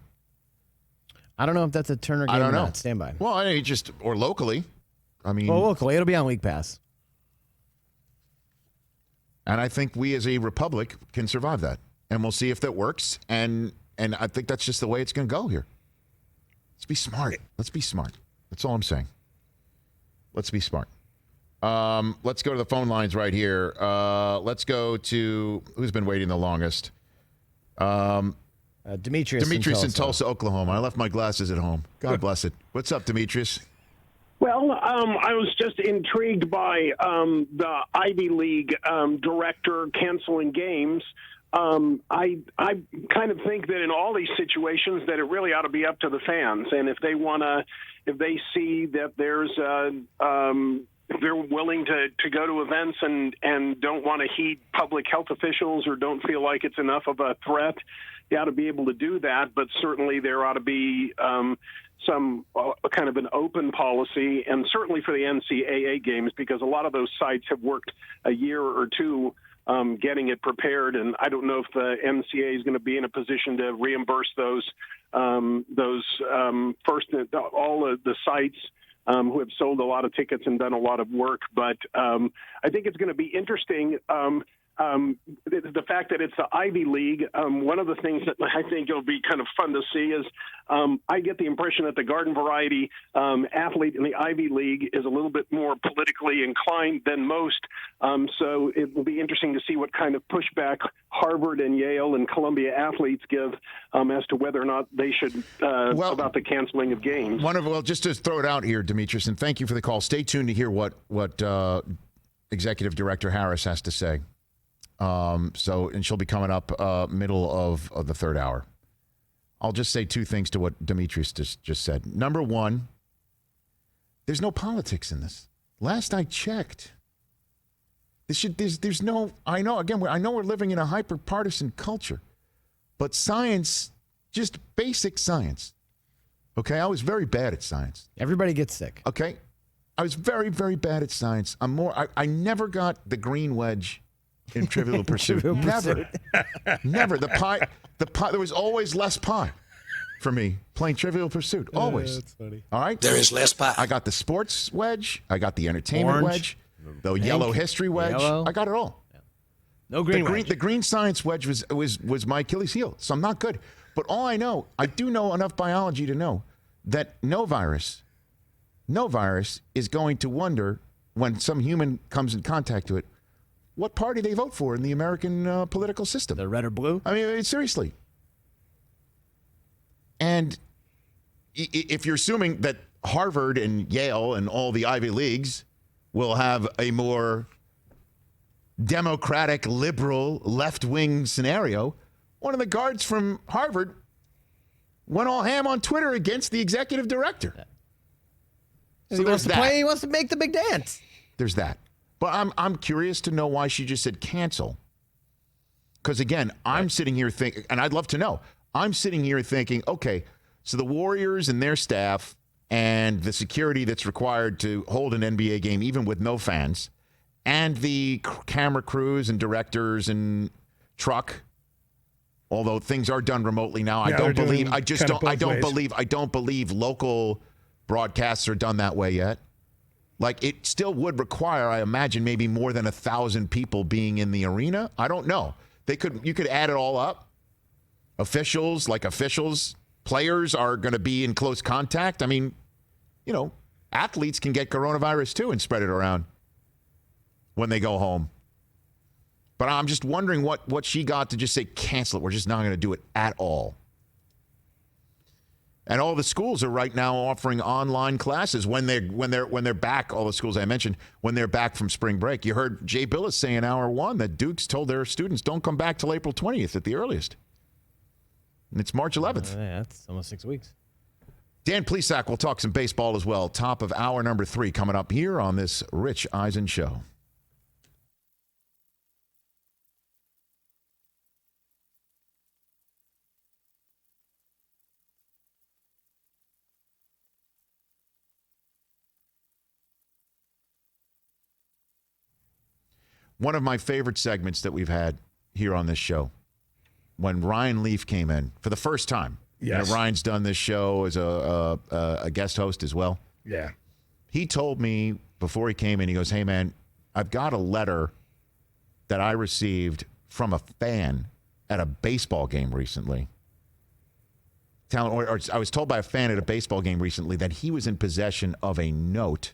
I don't know if that's a Turner game or not. Stand by. Well, or locally. I mean, well, locally, it'll be on League Pass. And I think we as a republic can survive that. And we'll see if that works. And I think that's just the way it's going to go here. Let's be smart. Let's be smart. That's all I'm saying. Let's be smart. Let's go to the phone lines right here. Let's go to who's been waiting the longest. Demetrius in Tulsa, Oklahoma. I left my glasses at home. God bless it. What's up, Demetrius? Well, I was just intrigued by the Ivy League director canceling games. I kind of think that in all these situations that it really ought to be up to the fans, and if they see that there's if they're willing to go to events and don't want to heed public health officials or don't feel like it's enough of a threat, they ought to be able to do that. But certainly there ought to be some kind of an open policy, and certainly for the NCAA games, because a lot of those sites have worked a year or two getting it prepared, and I don't know if the NCAA is going to be in a position to reimburse those first all of the sites who have sold a lot of tickets and done a lot of work. But I think it's going to be interesting. The fact that it's the Ivy League, one of the things that I think it'll be kind of fun to see is I get the impression that the garden variety athlete in the Ivy League is a little bit more politically inclined than most. So it will be interesting to see what kind of pushback Harvard and Yale and Columbia athletes give as to whether or not they should about the canceling of games. Just to throw it out here, Demetrius, and thank you for the call. Stay tuned to hear what Executive Director Harris has to say. And she'll be coming up middle of the third hour. I'll just say two things to what Demetrius just said. Number one, there's no politics in this. Last I checked, there's no. I know we're living in a hyper-partisan culture, but science, just basic science. Okay, I was very bad at science. Everybody gets sick. Okay, I was very, very bad at science. I never got the green wedge in Trivial Pursuit. Never. The pie. There was always less pie for me playing Trivial Pursuit. Always. That's funny. All right. There is less pie. I got the sports wedge. I got the entertainment wedge. The yellow history wedge. I got it all. Yeah. No green wedge. The green science wedge was my Achilles heel. So I'm not good. But all I do know enough biology to know that no virus is going to wonder when some human comes in contact with it, what party they vote for in the American political system. The red or blue? I mean, seriously. And if you're assuming that Harvard and Yale and all the Ivy Leagues will have a more democratic, liberal, left-wing scenario, one of the guards from Harvard went all ham on Twitter against the executive director. So he wants to make the big dance. There's that. But I'm curious to know why she just said cancel. Because, again, I'm sitting here thinking, and I'd love to know, I'm sitting here thinking, okay, so the Warriors and their staff and the security that's required to hold an NBA game, even with no fans, and the camera crews and directors and truck, although things are done remotely now, I don't believe local broadcasts are done that way yet. Like, it still would require, I imagine, maybe more than 1,000 people being in the arena. I don't know. You could add it all up. Officials, players are going to be in close contact. I mean, athletes can get coronavirus too and spread it around when they go home. But I'm just wondering what she got to just say cancel it. We're just not going to do it at all. And all the schools are right now offering online classes when they're back. All the schools I mentioned, when they're back from spring break. You heard Jay Bilas say in hour one that Duke's told their students don't come back till April 20th at the earliest. And it's March 11th. Yeah, that's almost 6 weeks. Dan Plesac will talk some baseball as well. Top of hour number 3 coming up here on this Rich Eisen show. One of my favorite segments that we've had here on this show, when Ryan Leaf came in for the first time. Yes. You know, Ryan's done this show as a guest host as well. Yeah. He told me before he came in, he goes, hey, man, I've got a letter that I received from a fan at a baseball game recently. Or I was told by a fan at a baseball game recently that he was in possession of a note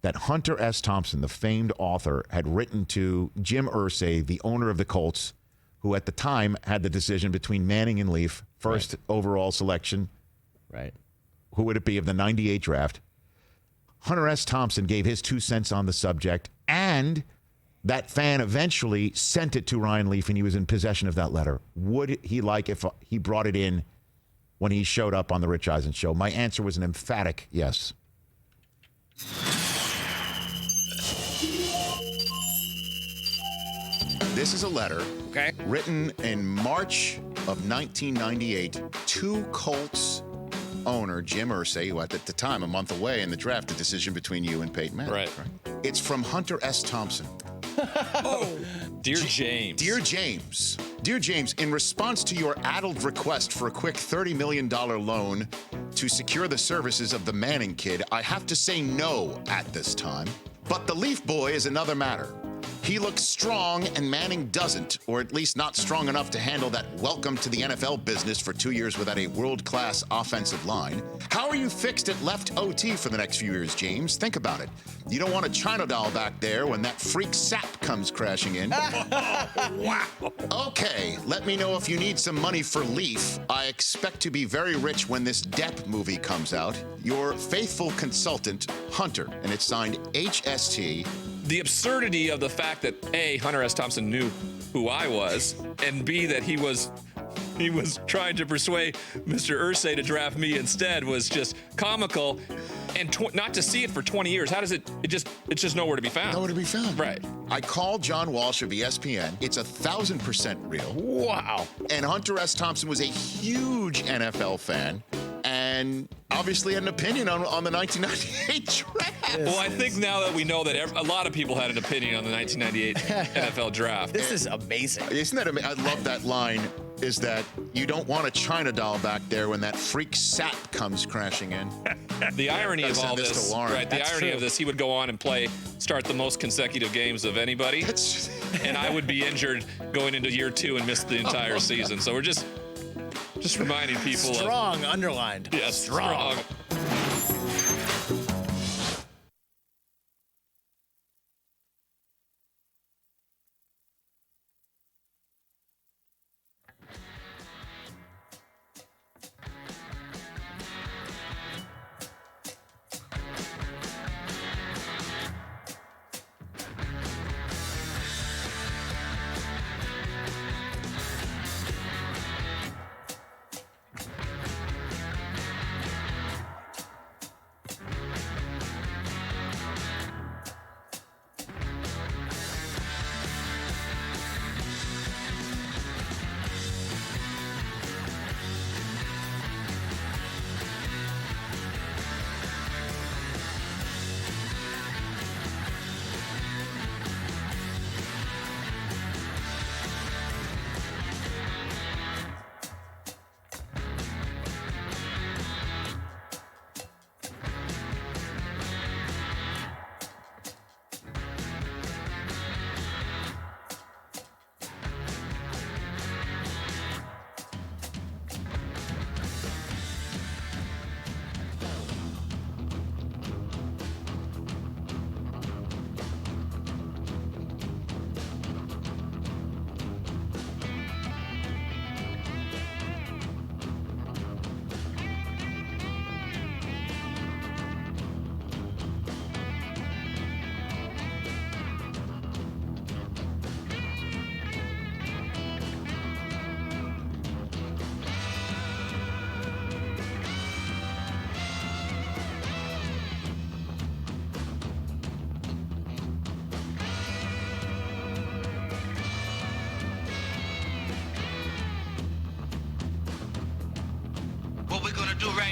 that Hunter S. Thompson, the famed author, had written to Jim Irsay, the owner of the Colts, who at the time had the decision between Manning and Leaf, first overall selection. Right. Who would it be of the 98 draft? Hunter S. Thompson gave his 2 cents on the subject, and that fan eventually sent it to Ryan Leaf, and he was in possession of that letter. Would he like if he brought it in when he showed up on the Rich Eisen show? My answer was an emphatic yes. This is a letter written in March of 1998 to Colts owner Jim Irsay, who at the time, a month away in the draft, the decision between you and Peyton Manning. Right. It's from Hunter S. Thompson. Dear James. Dear James, in response to your addled request for a quick $30 million loan to secure the services of the Manning kid, I have to say no at this time. But the Leaf boy is another matter. He looks strong and Manning doesn't, or at least not strong enough to handle that welcome to the NFL business for 2 years without a world-class offensive line. How are you fixed at left OT for the next few years, James? Think about it. You don't want a China doll back there when that freak sap comes crashing in. Wow. Okay, let me know if you need some money for Leaf. I expect to be very rich when this Depp movie comes out. Your faithful consultant, Hunter, and it's signed HST. The absurdity of the fact that A, Hunter S. Thompson knew who I was, and B, that he was trying to persuade Mr. Irsay to draft me instead was just comical. And not to see it for 20 years, how does it's just nowhere to be found. Nowhere to be found. Right. I called John Walsh of ESPN. It's 1,000% real. Wow. And Hunter S. Thompson was a huge NFL fan and obviously had an opinion on the 1998 draft. Well, I think now that we know that a lot of people had an opinion on the 1998 NFL draft. This is amazing. Isn't that amazing? I love that line, is that you don't want a China doll back there when that freak sap comes crashing in. The irony of all this, right? The irony of this, he would go on and start the most consecutive games of anybody, and I would be injured going into year 2 and miss the entire season. So we're just reminding people strong underlined. Yes, strong.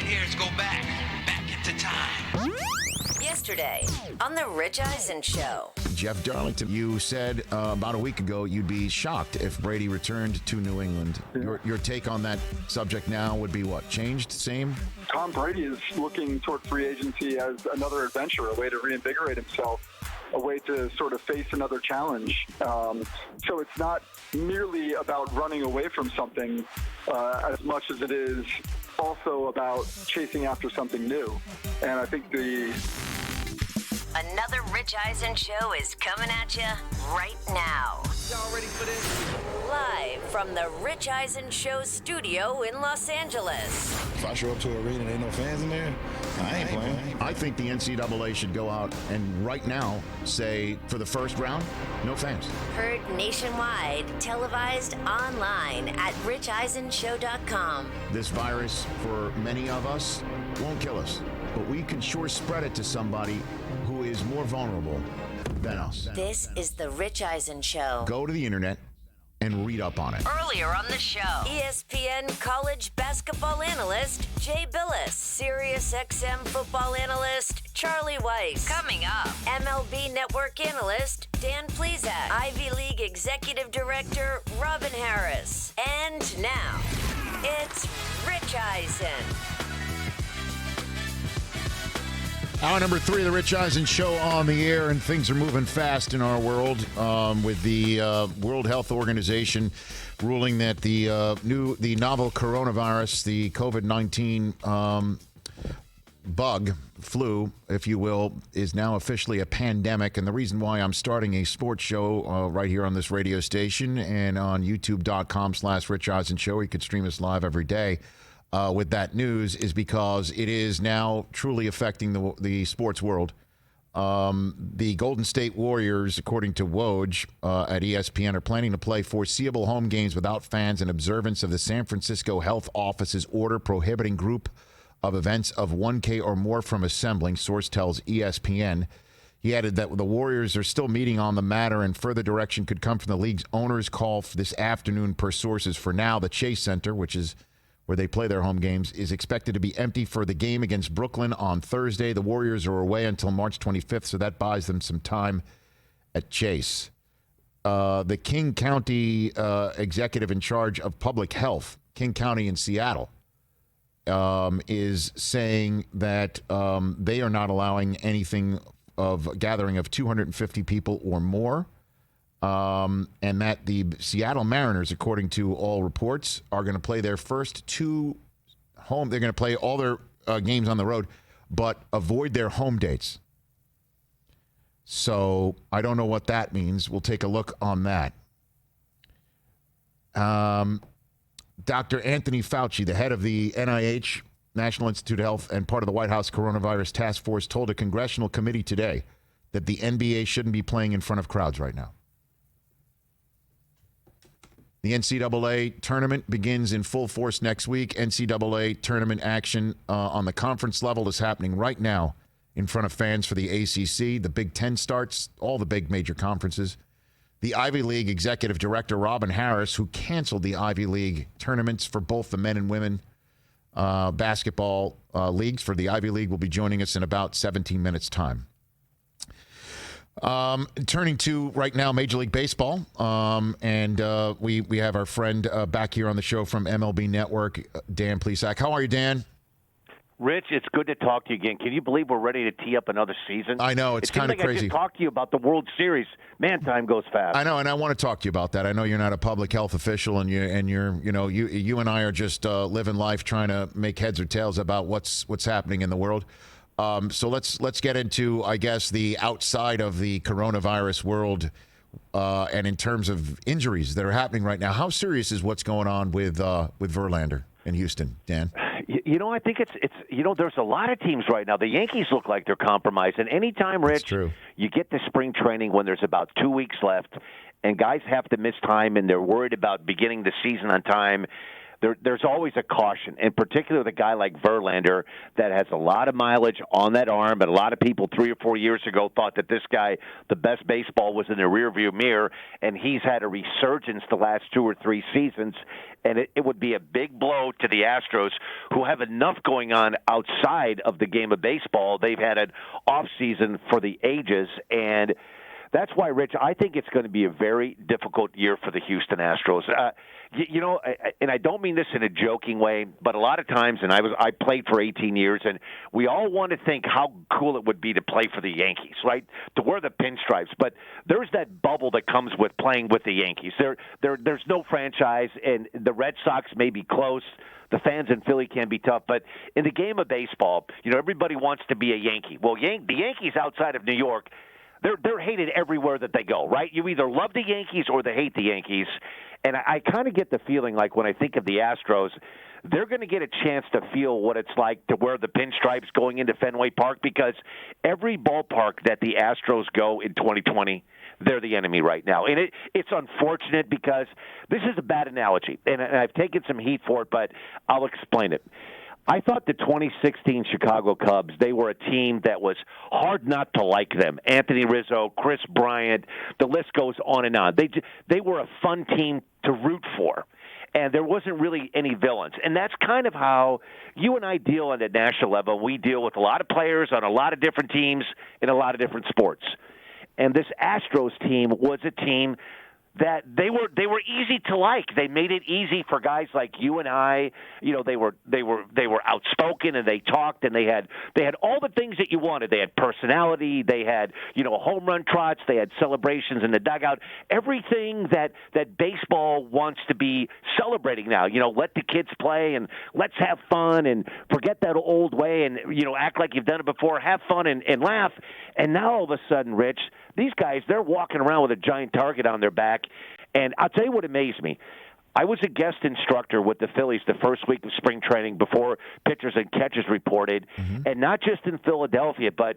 here is go back into time. Yesterday on the Rich Eisen Show. Jeff Darlington, you said about a week ago you'd be shocked if Brady returned to New England. Your take on that subject now would be what? Changed? Same? Tom Brady is looking toward free agency as another adventure, a way to reinvigorate himself, a way to sort of face another challenge. So it's not merely about running away from something as much as it is also about chasing after something new. And I think Another Rich Eisen Show is coming at you right now. Y'all ready for this? Live from the Rich Eisen Show studio in Los Angeles. If I show up to an arena and ain't no fans in there, I ain't playing. I think the NCAA should go out and right now say for the first round, no fans. Heard nationwide, televised online at richeisenshow.com. This virus, for many of us, won't kill us, but we can sure spread it to somebody who is more vulnerable than us. This is the Rich Eisen Show. Go to the internet and read up on it. Earlier on the show, ESPN college basketball analyst Jay Bilas, Sirius XM football analyst Charlie Weis. Coming up, MLB network analyst Dan Plesac, Ivy League executive director Robin Harris. And now, it's Rich Eisen. Hour number 3 of the Rich Eisen Show on the air, and things are moving fast in our world with the World Health Organization ruling that the novel coronavirus, the COVID-19 flu, if you will, is now officially a pandemic. And the reason why I'm starting a sports show right here on this radio station and on youtube.com/Rich Eisen Show, you can stream us live every day. With that news is because it is now truly affecting the sports world. The Golden State Warriors, according to Woj at ESPN, are planning to play foreseeable home games without fans in observance of the San Francisco Health Office's order prohibiting group of events of 1K or more from assembling, source tells ESPN. He added that the Warriors are still meeting on the matter and further direction could come from the league's owner's call this afternoon per sources. For now, the Chase Center, which is where they play their home games, is expected to be empty for the game against Brooklyn on Thursday. The Warriors are away until March 25th, so that buys them some time at Chase. The King County executive in charge of public health, King County in Seattle, is saying that they are not allowing anything of a gathering of 250 people or more. And that the Seattle Mariners, according to all reports, are going to play their first 2 home. They're going to play all their games on the road, but avoid their home dates. So I don't know what that means. We'll take a look on that. Dr. Anthony Fauci, the head of the NIH, National Institute of Health, and part of the White House Coronavirus Task Force, told a congressional committee today that the NBA shouldn't be playing in front of crowds right now. The NCAA tournament begins in full force next week. NCAA tournament action on the conference level is happening right now in front of fans for the ACC. The Big Ten starts, all the big major conferences. The Ivy League executive director, Robin Harris, who canceled the Ivy League tournaments for both the men and women basketball leagues for the Ivy League, will be joining us in about 17 minutes' time. Turning to right now Major League Baseball, and we have our friend back here on the show from MLB Network, Dan Plesac. How are you, Dan? Rich, it's good to talk to you again. Can you believe we're ready to tee up another season? I know, it's kind of crazy. I just talked to you about the World Series. Man, time goes fast. I know, and I want to talk to you about that. I know you're not a public health official, and you and I are just living life trying to make heads or tails about what's happening in the world. So let's get into, I guess, the outside of the coronavirus world, and in terms of injuries that are happening right now. How serious is what's going on with Verlander in Houston, Dan? I think it's there's a lot of teams right now. The Yankees look like they're compromised, and anytime, Rich, you get to spring training when there's about 2 weeks left, and guys have to miss time, and they're worried about beginning the season on time. there's always a caution, and particularly with a guy like Verlander that has a lot of mileage on that arm, and a lot of people 3 or 4 years ago thought that this guy, the best baseball was in the rearview mirror, and he's had a resurgence the last 2 or 3 seasons, and it would be a big blow to the Astros, who have enough going on outside of the game of baseball. They've had an offseason for the ages, and that's why, Rich, I think it's going to be a very difficult year for the Houston Astros. And I don't mean this in a joking way, but a lot of times, and I played for 18 years, and we all want to think how cool it would be to play for the Yankees, right? To wear the pinstripes. But there's that bubble that comes with playing with the Yankees. There's no franchise, and the Red Sox may be close. The fans in Philly can be tough, but in the game of baseball, everybody wants to be a Yankee. Well, the Yankees outside of New York, they're hated everywhere that they go, right? You either love the Yankees or they hate the Yankees. And I kind of get the feeling like when I think of the Astros, they're going to get a chance to feel what it's like to wear the pinstripes going into Fenway Park, because every ballpark that the Astros go in 2020, they're the enemy right now. And it's unfortunate because this is a bad analogy, and I've taken some heat for it, but I'll explain it. I thought the 2016 Chicago Cubs, they were a team that was hard not to like them. Anthony Rizzo, Chris Bryant, the list goes on and on. They were a fun team to root for, and there wasn't really any villains. And that's kind of how you and I deal on the national level. We deal with a lot of players on a lot of different teams in a lot of different sports. And this Astros team was a team that they were easy to like. They made it easy for guys like you and I. They were outspoken, and they talked, and they had all the things that you wanted. They had personality. They had home run trots. They had celebrations in the dugout. Everything that baseball wants to be celebrating now. Let the kids play, and let's have fun, and forget that old way, and act like you've done it before. Have fun and laugh. And now all of a sudden, Rich, these guys, they're walking around with a giant target on their back. And I'll tell you what amazed me. I was a guest instructor with the Phillies the first week of spring training before pitchers and catchers reported, and not just in Philadelphia, but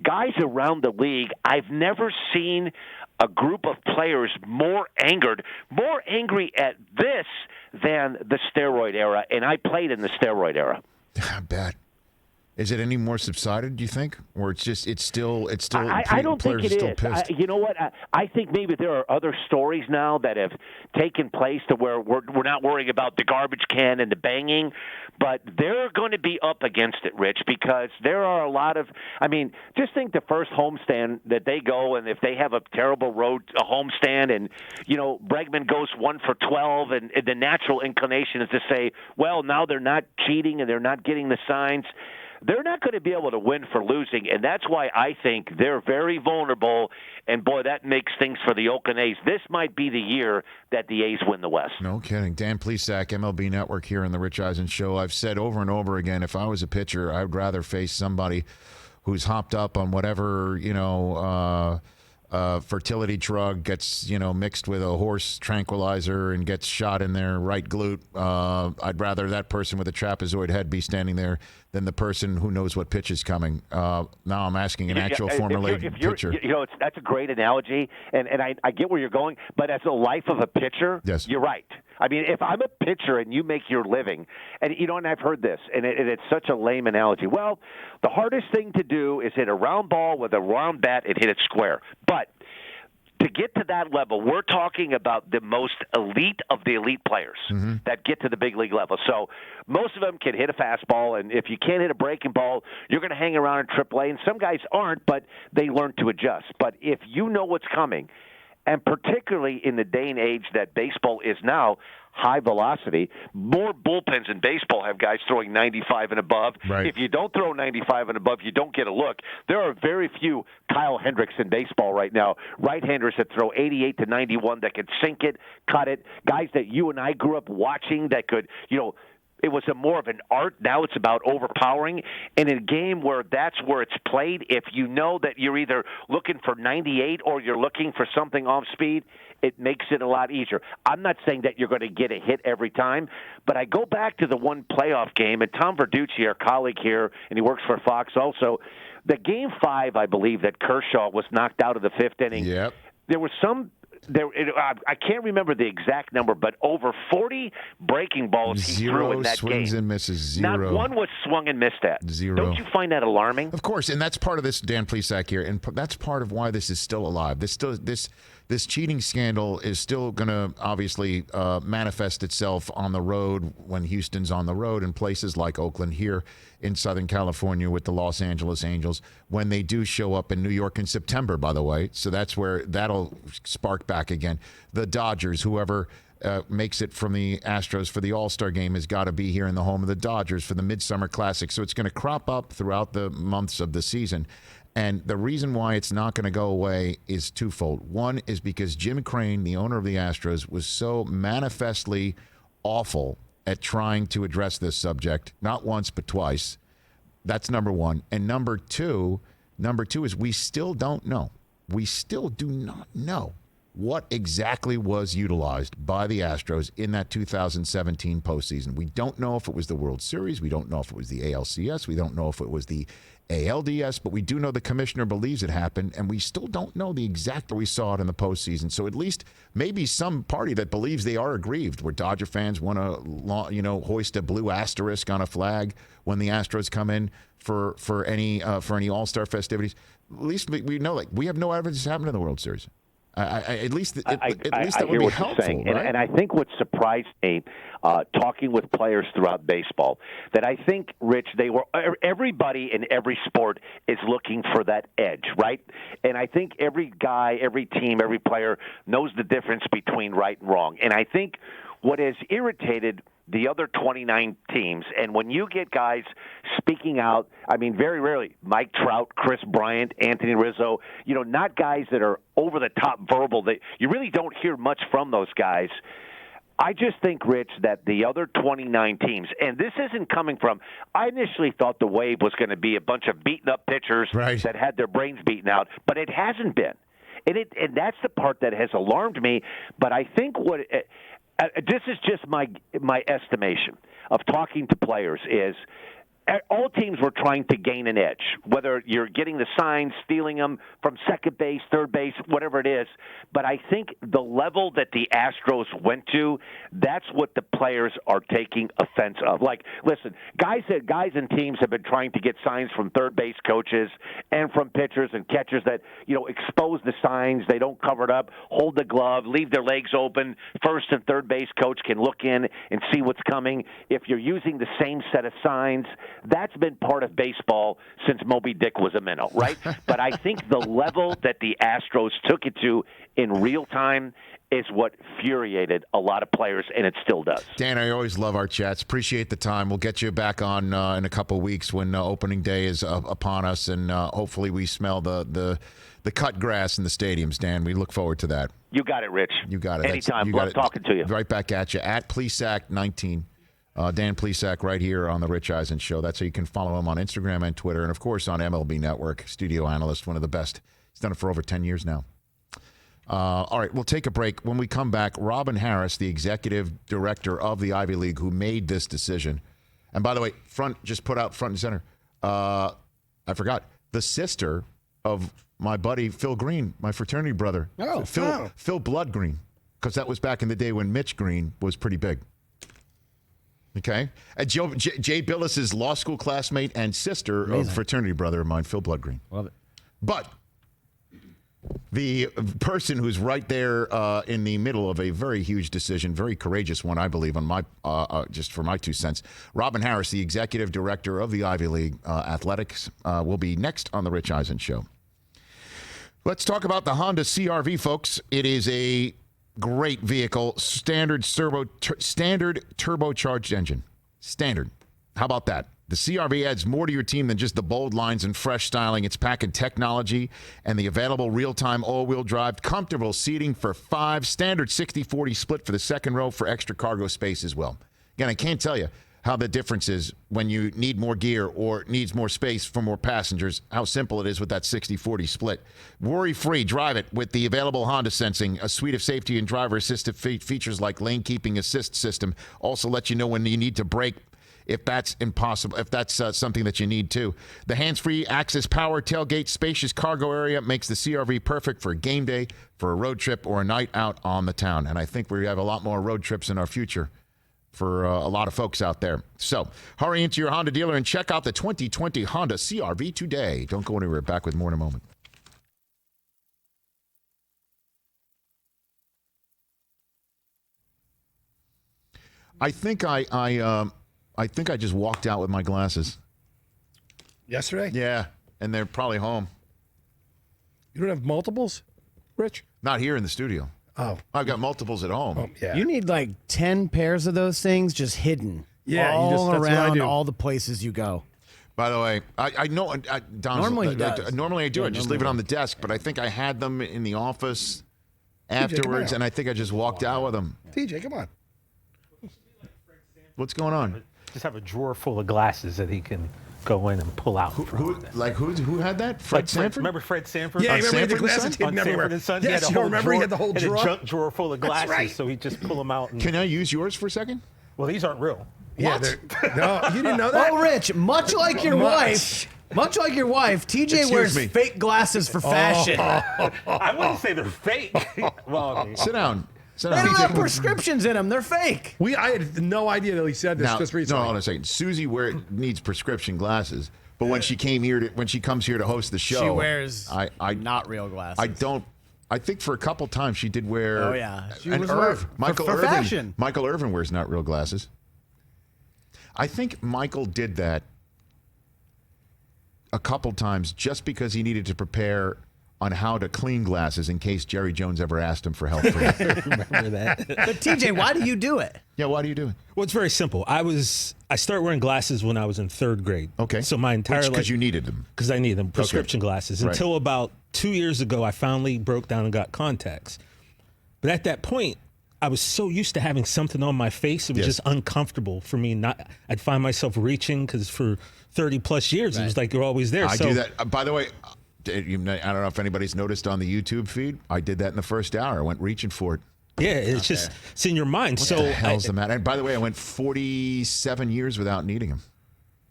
guys around the league. I've never seen a group of players more angry at this than the steroid era, and I played in the steroid era. I bet. Is it any more subsided, do you think? Or it's still I don't think it is. You know what? I think maybe there are other stories now that have taken place to where we're not worrying about the garbage can and the banging, but they're going to be up against it, Rich, because there are a lot of just think the first homestand that they go, and if they have a terrible road a homestand, and Bregman goes 1 for 12, and the natural inclination is to say, well, now they're not cheating and they're not getting the signs. They're not going to be able to win for losing, and that's why I think they're very vulnerable, and, boy, that makes things for the Oakland A's. This might be the year that the A's win the West. No kidding. Dan Plesac, MLB Network here on the Rich Eisen Show. I've said over and over again, if I was a pitcher, I would rather face somebody who's hopped up on whatever, fertility drug, gets mixed with a horse tranquilizer and gets shot in their right glute. I'd rather that person with a trapezoid head be standing there than the person who knows what pitch is coming. Now I'm asking an actual former league pitcher. That's a great analogy, and I get where you're going, but as a life of a pitcher, yes, you're right. If I'm a pitcher and you make your living, and and I've heard this, and it's such a lame analogy. Well, the hardest thing to do is hit a round ball with a round bat and hit it square. But to get to that level, we're talking about the most elite of the elite players that get to the big league level. So most of them can hit a fastball, and if you can't hit a breaking ball, you're going to hang around in AAA. And some guys aren't, but they learn to adjust. But if you know what's coming, and particularly in the day and age that baseball is now, high velocity, more bullpens in baseball have guys throwing 95 and above. Right. If you don't throw 95 and above, you don't get a look. There are very few Kyle Hendricks in baseball right now, right-handers that throw 88 to 91 that could sink it, cut it, guys that you and I grew up watching that could, it was more of an art. Now it's about overpowering. And in a game where that's where it's played, if you know that you're either looking for 98 or you're looking for something off speed, it makes it a lot easier. I'm not saying that you're going to get a hit every time, but I go back to the one playoff game, and Tom Verducci, our colleague here, and he works for Fox also, the Game 5, I believe, that Kershaw was knocked out of the fifth inning. Yep. There was some I can't remember the exact number, but over 40 breaking balls he threw in that swings game. And misses. Zero. Not one was swung and missed at. Zero. Don't you find that alarming? Of course, and that's part of this, Dan Plesac here, and that's part of why this is still alive. This cheating scandal is still going to obviously manifest itself on the road when Houston's on the road in places like Oakland, here in Southern California with the Los Angeles Angels, when they do show up in New York in September, by the way. So that's where that'll spark back again. The Dodgers, whoever makes it from the Astros for the All-Star game has got to be here in the home of the Dodgers for the Midsummer Classic. So it's going to crop up throughout the months of the season. And the reason why it's not going to go away is twofold. One is because Jim Crane, the owner of the Astros, was so manifestly awful at trying to address this subject, not once but twice. That's number one. And number two is we still don't know. We still do not know what exactly was utilized by the Astros in that 2017 postseason. We don't know if it was the World Series. We don't know if it was the ALCS. We don't know if it was the ALDS, but we do know the commissioner believes it happened, and we still don't know the exact way we saw it in the postseason. So at least maybe some party that believes they are aggrieved, where Dodger fans want to, hoist a blue asterisk on a flag when the Astros come in for any All-Star festivities. At least we know, like, we have no evidence it happened in the World Series. At least that would be helpful, right? And I think what surprised me, talking with players throughout baseball, that I think, Rich, everybody in every sport is looking for that edge, right? And I think every guy, every team, every player knows the difference between right and wrong. And I think what has irritated the other 29 teams, and when you get guys speaking out, I mean, very rarely, Mike Trout, Chris Bryant, Anthony Rizzo, not guys that are over-the-top verbal. That you really don't hear much from those guys. I just think, Rich, that the other 29 teams, and this isn't coming from, I initially thought the wave was going to be a bunch of beaten-up pitchers that had their brains beaten out, but it hasn't been. And that's the part that has alarmed me, but I think this is just my estimation of talking to players is all teams were trying to gain an edge, whether you're getting the signs, stealing them from second base, third base, whatever it is. But I think the level that the Astros went to, that's what the players are taking offense of. Like, listen, guys and teams have been trying to get signs from third base coaches and from pitchers and catchers that, expose the signs, they don't cover it up, hold the glove, leave their legs open. First and third base coach can look in and see what's coming. If you're using the same set of signs, that's been part of baseball since Moby Dick was a minnow, right? But I think the level that the Astros took it to in real time is what infuriated a lot of players, and it still does. Dan, I always love our chats. Appreciate the time. We'll get you back on in a couple of weeks when opening day is upon us, and hopefully we smell the cut grass in the stadiums, Dan. We look forward to that. You got it, Rich. You got it. Anytime. Love talking to you. Right back at you. At Plesac19. Dan Plesac right here on the Rich Eisen Show. That's how you can follow him on Instagram and Twitter, and, of course, on MLB Network. Studio analyst, one of the best. He's done it for over 10 years now. All right, we'll take a break. When we come back, Robin Harris, the executive director of the Ivy League, who made this decision. And, by the way, just put out front and center. I forgot. The sister of my buddy Phil Green, my fraternity brother. Phil Blood Green, because that was back in the day when Mitch Green was pretty big. Okay. Jay Bilas' law school classmate and sister of fraternity brother of mine, Phil Blood Green. Love it. But the person who's right there in the middle of a very huge decision, very courageous one, I believe, on my just for my 2 cents, Robin Harris, the executive director of the Ivy League Athletics, will be next on the Rich Eisen Show. Let's talk about the Honda CR-V, folks. It is a great vehicle, standard turbocharged engine. Standard. How about that? The CR-V adds more to your team than just the bold lines and fresh styling. It's packing technology and the available real-time all-wheel drive, comfortable seating for 5, standard 60-40 split for the second row for extra cargo space as well. Again, I can't tell you how the difference is when you need more gear or needs more space for more passengers, how simple it is with that 60-40 split. Worry-free, drive it with the available Honda Sensing, a suite of safety and driver assistive features like lane keeping assist system. Also let you know when you need to brake if that's impossible, if that's something that you need to. The hands-free Access Power tailgate spacious cargo area makes the CRV perfect for a game day, for a road trip, or a night out on the town. And I think we have a lot more road trips in our future for a lot of folks out there. So hurry into your Honda dealer and check out the 2020 Honda CRV today. Don't go anywhere. Back with more in a moment. I think I just walked out with my glasses. Yesterday? Yeah, and they're probably home. You don't have multiples, Rich? Not here in the studio. Oh. I've got multiples at home. Yeah. You need like 10 pairs of those things just hidden. Yeah, all that's what I around do. all the places you go. By the way, I know Don's, Normally he does. normally I do. Yeah, I just normally leave it on he the desk, but I think I had them in the office afterwards, and I think I just walked out with them. TJ, come on. What's going on? Just have a drawer full of glasses that he can go in and pull out. Who had that? Fred Sanford? Remember Fred Sanford? Yeah, On remember he had the Sanford and glasses Son? hidden On everywhere. Sanford and Son, Yes, he you had a remember whole he had the whole drawer? a junk drawer full of glasses, right. so he just pull them out. And, Can I use yours for a second? well, these aren't real. Yeah, no, you didn't know that? Oh, Rich, much like your wife, TJ Excuse wears me. fake glasses for fashion. I wouldn't say they're fake. Well, I mean, Sit down. They don't have prescriptions in them. They're fake. I had no idea that he said this Now, just no, recently. hold on a second. Susie needs prescription glasses, but when she comes here to host the show, She wears I not real glasses. I don't. I think for a couple times she did wear. Oh, yeah. She and was Michael for Irvin. fashion. Michael Irvin wears not real glasses. I think Michael did that a couple times just because he needed to prepare on how to clean glasses in case Jerry Jones ever asked him for help. Remember that. But TJ, why do you do it? Yeah, why do you do it? Well, it's very simple. I started wearing glasses when I was in 3rd grade. Okay. So my entire life. Because you needed them. Because I needed them. Prescription glasses. Right. Until about 2 years ago, I finally broke down and got contacts. But at that point, I was so used to having something on my face, it was just uncomfortable for me. I'd find myself reaching because for 30 plus years, it was like you're always there. I do that. By the way, I don't know if anybody's noticed on the YouTube feed. I did that in the first hour. I went reaching for it. Yeah, it's it's in your mind. What so the hell's the matter? And by the way, I went 47 years without needing them.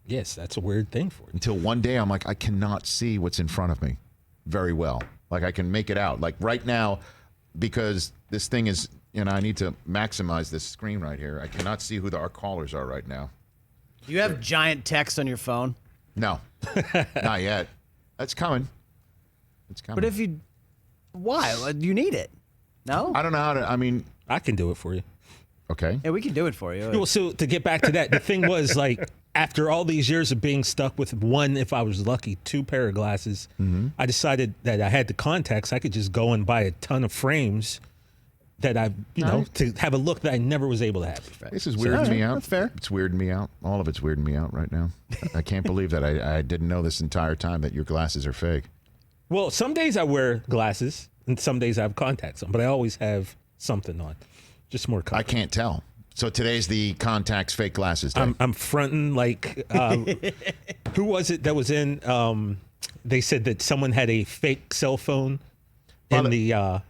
Yes, that's a weird thing for you. Until one day I'm like, I cannot see what's in front of me very well. Like I can make it out. Like right now, because this thing is, I need to maximize this screen right here. I cannot see who our callers are right now. Do you have giant text on your phone? No, not yet. That's coming. It's coming. But if you, why? You need it. No? I don't know how to, I can do it for you. Okay. Yeah, we can do it for you. Well, so to get back to that, the thing was like after all these years of being stuck with one, if I was lucky, 2 pair of glasses, I decided that I had the contacts. I could just go and buy a ton of frames that to have a look that I never was able to have. This is weirding me out. That's fair. It's weirding me out. All of it's weirding me out right now. I can't believe that I didn't know this entire time that your glasses are fake. Well, some days I wear glasses and some days I have contacts on, but I always have something on. Just more comfort. I can't tell. So today's the contacts fake glasses day. I'm fronting like, who was it that was in, they said that someone had a fake cell phone in the...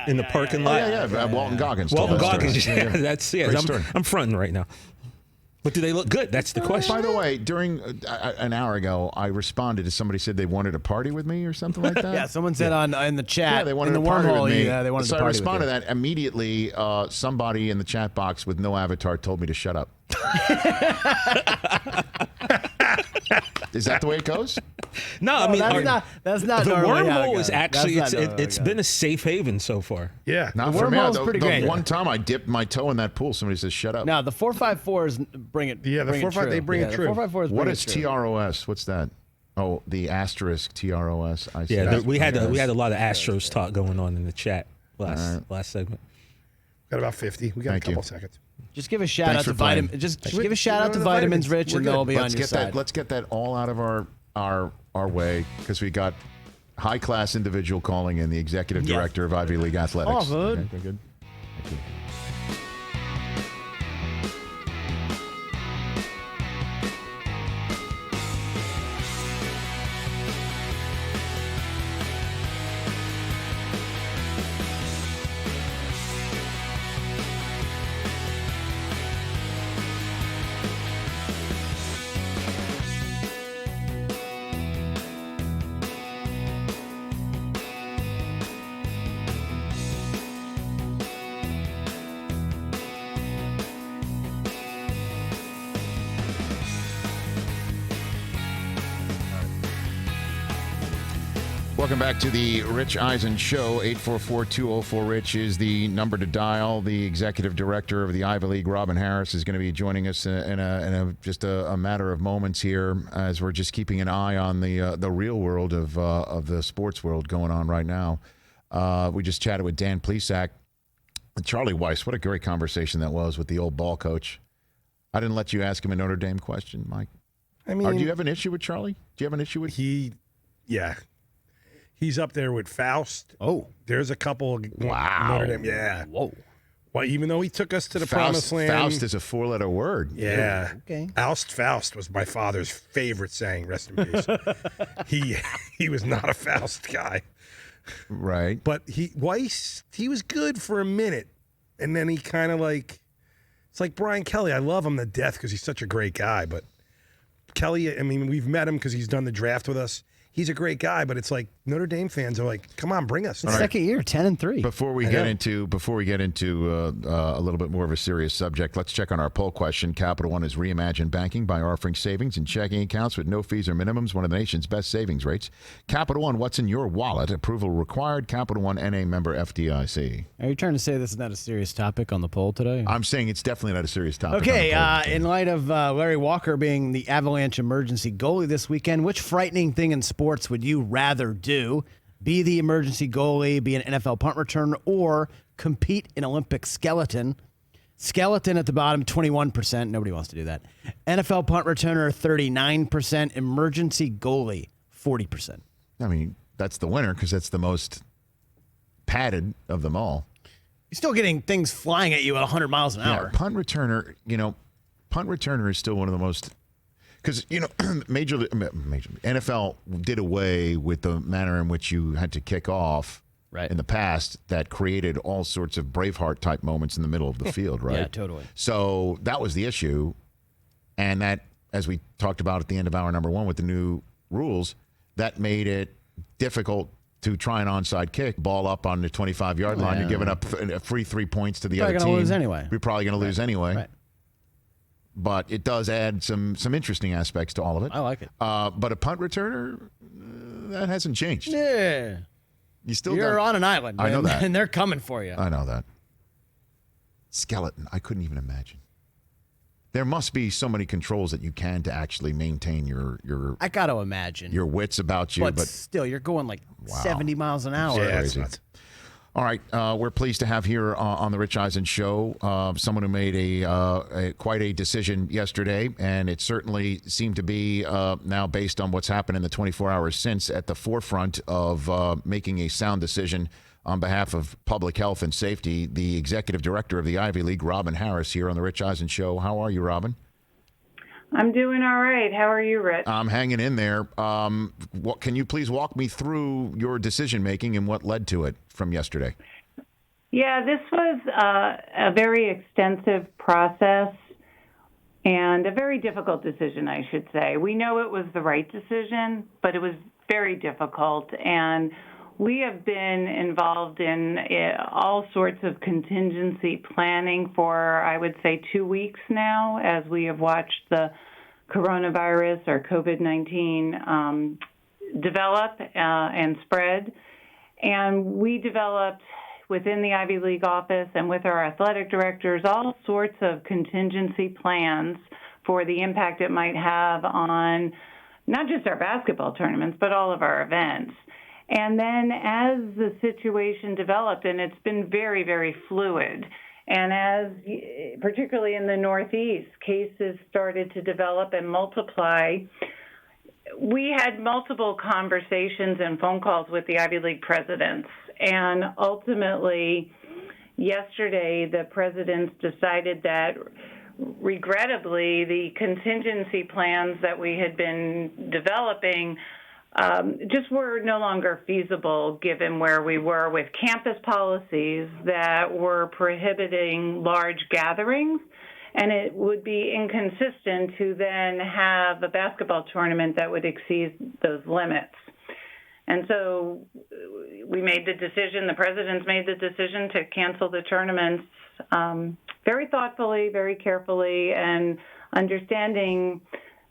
in the parking lot. Yeah. Walton Goggins. Walton told that Goggins. story. Yeah, that's Great story. I'm fronting right now. But do they look good? That's the question. By the way, during an hour ago, I responded to somebody said they wanted to party with me or something like that. Yeah, someone said in the chat. Yeah, they wanted in the to party wormhole. with me. Yeah, they wanted so to party I responded with to that immediately. Somebody in the chat box with no avatar told me to shut up. Is that the way it goes? No, I mean that's not the normally how it wormhole goes. is actually That's not normally it's how it been a safe haven so far. Yeah, not The for me. wormhole's pretty great. One time I dipped my toe in that pool. Somebody says shut up. Now the 454s bring it. Yeah, the bring it 45 they true. bring it Yeah, true. The 454s What bring is it true. TROS? What's that? Oh, the asterisk TROS. I see. Yeah, we had a lot of Astros talk going on in the chat last segment. Got about 50. We got Thank a couple you. seconds. Just give a shout Thanks out to for playing. Vitamin. Just give a shout out to Vitamins, Rich, We're and good. they'll be on Let's your get side. that. Let's get that all out of our way because we got high class individual calling in, the executive director of Ivy League athletics. Oh, good. Okay, good. Thank you. Welcome back to the Rich Eisen Show. 844-204-RICH is the number to dial. The executive director of the Ivy League, Robin Harris, is going to be joining us in just a matter of moments here, as we're just keeping an eye on the real world of the sports world going on right now. We just chatted with Dan Plesac. Charlie Weis, what a great conversation that was with the old ball coach. I didn't let you ask him a Notre Dame question, Mike. I mean, do you have an issue with Charlie? Do you have an issue with Yeah. He's up there with Faust. Oh. There's a couple. Wow. Notre Dame, yeah. Whoa. Well, even though he took us to the promised land. Faust is a four-letter word. Yeah. Okay. Faust was my father's favorite saying, rest in peace. he was not a Faust guy. Right. But Weiss, he was good for a minute. And then he kind of it's like Brian Kelly. I love him to death because he's such a great guy. But Kelly, I mean, we've met him because he's done the draft with us. He's a great guy, but it's like Notre Dame fans are like, "Come on, bring us." Second year, 10-3. Before we get into a little bit more of a serious subject, let's check on our poll question. Capital One has reimagined banking by offering savings and checking accounts with no fees or minimums, one of the nation's best savings rates. Capital One, what's in your wallet? Approval required. Capital One, NA member FDIC. Are you trying to say this is not a serious topic on the poll today? I'm saying it's definitely not a serious topic. Okay, in light of Larry Walker being the Avalanche emergency goalie this weekend, which frightening thing in sports would you rather do? Be the emergency goalie, be an NFL punt returner, or compete in Olympic skeleton? Skeleton at the bottom, 21%. Nobody wants to do that. NFL punt returner, 39%. Emergency goalie, 40%. I mean, that's the winner because that's the most padded of them all. You're still getting things flying at you at 100 miles an hour. Punt returner, punt returner is still one of the most... Because, Major NFL did away with the manner in which you had to kick off in the past that created all sorts of Braveheart-type moments in the middle of the field, right? Yeah, totally. So that was the issue. And that, as we talked about at the end of hour number one with the new rules, that made it difficult to try an onside kick, ball up on the 25-yard line. You're giving up a free 3 points to the other team. You're going to lose anyway. You're probably going to lose anyway. Right. But it does add some interesting aspects to all of it. I like it. But a punt returner, that hasn't changed. Yeah. You're on an island. I know that. And they're coming for you. I know that. Skeleton, I couldn't even imagine. There must be so many controls that you can to actually maintain your I got to imagine. Your wits about you. But still, you're going 70 miles an hour. Yeah, that's nuts. All right, we're pleased to have here on the Rich Eisen Show someone who made quite a decision yesterday, and it certainly seemed to be now, based on what's happened in the 24 hours since, at the forefront of making a sound decision on behalf of public health and safety. The executive director of the Ivy League, Robin Harris, here on the Rich Eisen Show. How are you, Robin? I'm doing all right. How are you, Rich? I'm hanging in there. Can you please walk me through your decision-making and what led to it from yesterday? Yeah, this was a very extensive process and a very difficult decision, I should say. We know it was the right decision, but it was very difficult. And we have been involved in all sorts of contingency planning for, I would say, 2 weeks now, as we have watched the coronavirus or COVID-19 develop and spread. And we developed within the Ivy League office and with our athletic directors all sorts of contingency plans for the impact it might have on not just our basketball tournaments, but all of our events. And then as the situation developed, and it's been very, very fluid, and as, particularly in the Northeast, cases started to develop and multiply, we had multiple conversations and phone calls with the Ivy League presidents. And ultimately, yesterday, the presidents decided that, regrettably, the contingency plans that we had been developing just were no longer feasible given where we were with campus policies that were prohibiting large gatherings, and it would be inconsistent to then have a basketball tournament that would exceed those limits. And so we made the decision, the presidents made the decision to cancel the tournaments very thoughtfully, very carefully, and understanding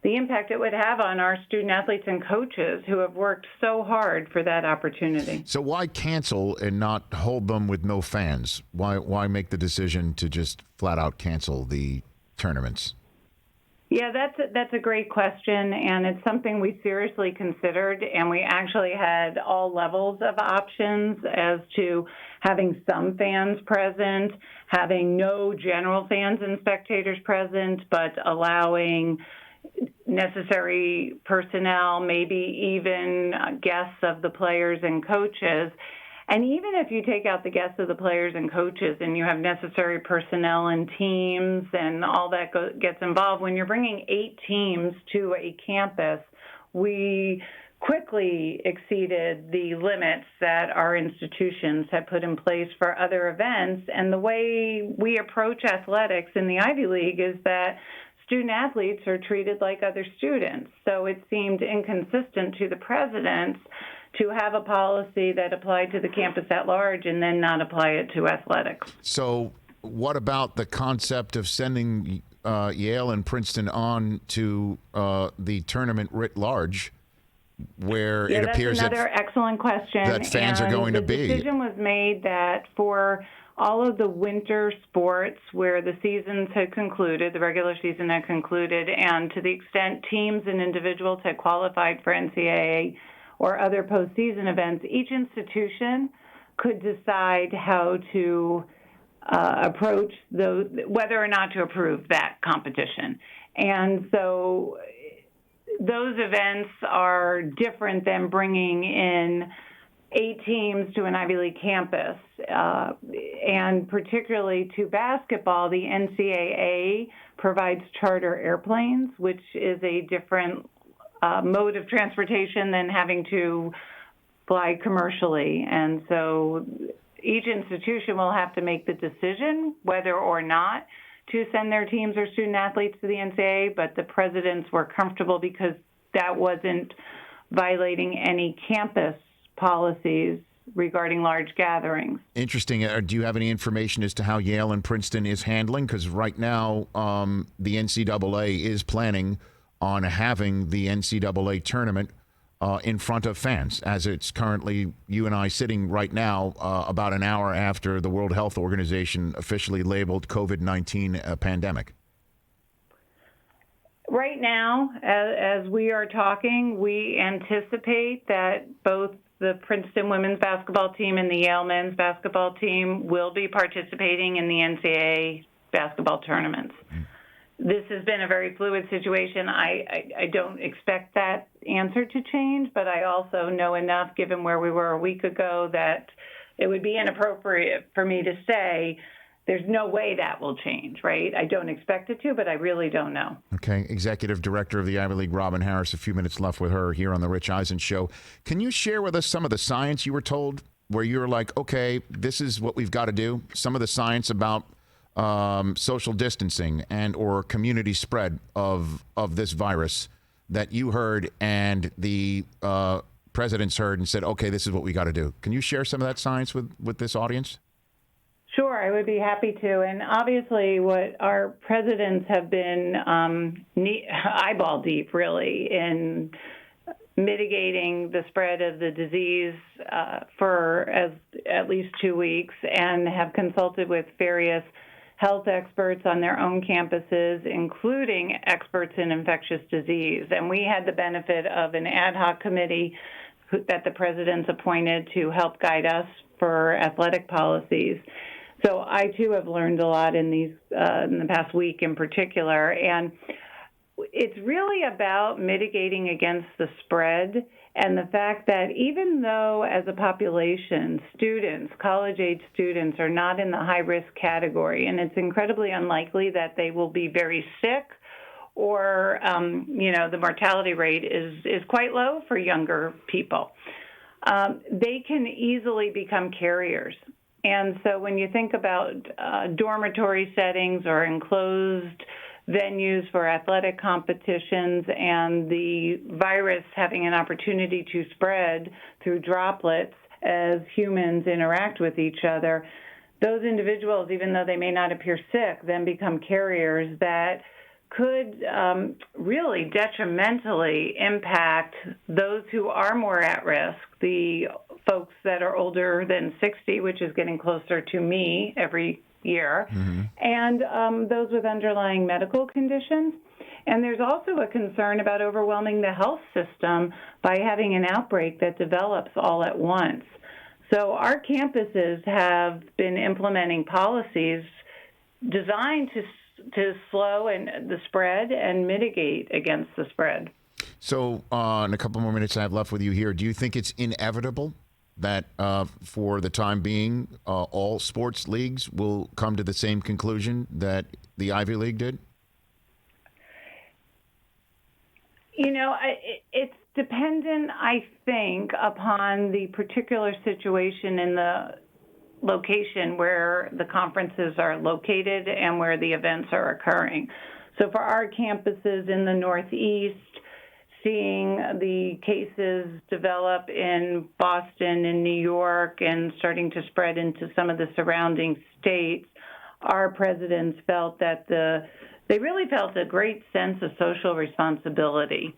the impact it would have on our student athletes and coaches who have worked so hard for that opportunity. So why cancel and not hold them with no fans? Why make the decision to just flat out cancel the tournaments? Yeah, that's a great question, and it's something we seriously considered, and we actually had all levels of options as to having some fans present, having no general fans and spectators present, but allowing necessary personnel, maybe even guests of the players and coaches. And even if you take out the guests of the players and coaches and you have necessary personnel and teams and all that gets involved, when you're bringing 8 teams to a campus, we quickly exceeded the limits that our institutions had put in place for other events. And the way we approach athletics in the Ivy League is that student athletes are treated like other students. So it seemed inconsistent to the president to have a policy that applied to the campus at large and then not apply it to athletics. So what about the concept of sending Yale and Princeton on to the tournament writ large, where it appears that's another excellent question. that fans are going to be? The decision was made that for all of the winter sports where the seasons had concluded, the regular season had concluded, and to the extent teams and individuals had qualified for NCAA or other postseason events, each institution could decide how to approach those, whether or not to approve that competition. And so those events are different than bringing in 8 teams to an Ivy League campus. And particularly to basketball, the NCAA provides charter airplanes, which is a different mode of transportation than having to fly commercially. And so each institution will have to make the decision whether or not to send their teams or student athletes to the NCAA, but the presidents were comfortable because that wasn't violating any campus policies regarding large gatherings. Interesting. Do you have any information as to how Yale and Princeton is handling? Because right now, the NCAA is planning on having the NCAA tournament in front of fans, as it's currently you and I sitting right now about an hour after the World Health Organization officially labeled COVID-19 a pandemic. Right now, as we are talking, we anticipate that both the Princeton women's basketball team and the Yale men's basketball team will be participating in the NCAA basketball tournaments. This has been a very fluid situation. I don't expect that answer to change, but I also know enough, given where we were a week ago, that it would be inappropriate for me to say there's no way that will change, right? I don't expect it to, but I really don't know. Okay. Executive Director of the Ivy League, Robin Harris, a few minutes left with her here on the Rich Eisen Show. Can you share with us some of the science you were told where you're like, okay, this is what we've got to do? Some of the science about social distancing and or community spread of this virus that you heard and the presidents heard and said, okay, this is what we got to do. Can you share some of that science with this audience? Sure, I would be happy to. And obviously what our presidents have been eyeball deep, really, in mitigating the spread of the disease for at least 2 weeks, and have consulted with various health experts on their own campuses, including experts in infectious disease. And we had the benefit of an ad hoc committee that the president's appointed to help guide us for athletic policies. So I, too, have learned a lot in the past week in particular. And it's really about mitigating against the spread and the fact that even though as a population, students, college-age students, are not in the high-risk category, and it's incredibly unlikely that they will be very sick or, the mortality rate is quite low for younger people, they can easily become carriers. And so when you think about dormitory settings or enclosed venues for athletic competitions and the virus having an opportunity to spread through droplets as humans interact with each other, those individuals, even though they may not appear sick, then become carriers that could really detrimentally impact those who are more at risk, the folks that are older than 60, which is getting closer to me every year, and those with underlying medical conditions. And there's also a concern about overwhelming the health system by having an outbreak that develops all at once. So our campuses have been implementing policies designed to slow the spread and mitigate against the spread. So in a couple more minutes I have left with you here, do you think it's inevitable that for the time being, all sports leagues will come to the same conclusion that the Ivy League did? You know, it's dependent, I think, upon the particular situation in the location where the conferences are located and where the events are occurring. So for our campuses in the Northeast, seeing the cases develop in Boston and New York and starting to spread into some of the surrounding states, our presidents felt that they really felt a great sense of social responsibility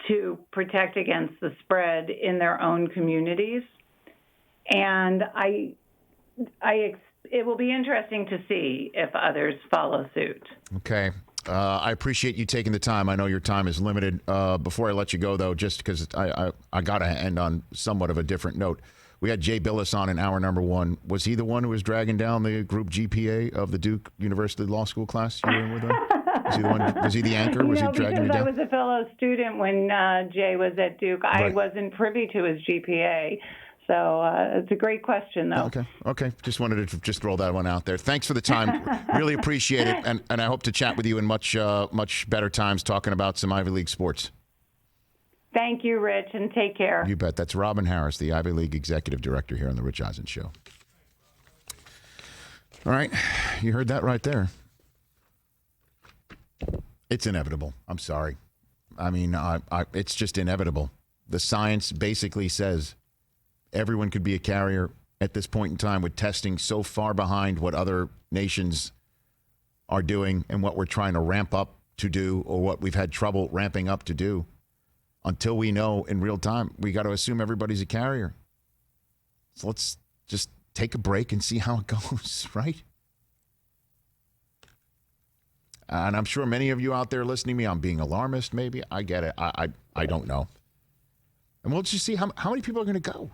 to protect against the spread in their own communities. And it will be interesting to see if others follow suit. Okay. I appreciate you taking the time. I know your time is limited. Before I let you go, though, just because I got to end on somewhat of a different note. We had Jay Bilas on in hour number one. Was he the one who was dragging down the group GPA of the Duke University Law School class you were in with him? Was he the one? Was he the anchor? Was he dragging you down? Because I was a fellow student when Jay was at Duke. I Right. wasn't privy to his GPA. So it's a great question, though. Okay. Just wanted to just throw that one out there. Thanks for the time. Really appreciate it. And I hope to chat with you in much better times talking about some Ivy League sports. Thank you, Rich, and take care. You bet. That's Robin Harris, the Ivy League Executive Director here on The Rich Eisen Show. All right. You heard that right there. It's inevitable. I'm sorry. I mean, it's just inevitable. The science basically says everyone could be a carrier at this point in time with testing so far behind what other nations are doing and what we're trying to ramp up to do or what we've had trouble ramping up to do. Until we know in real time, we got to assume everybody's a carrier. So let's just take a break and see how it goes, right? And I'm sure many of you out there listening to me, I'm being alarmist maybe. I get it. I don't know. And we'll just see how many people are going to go.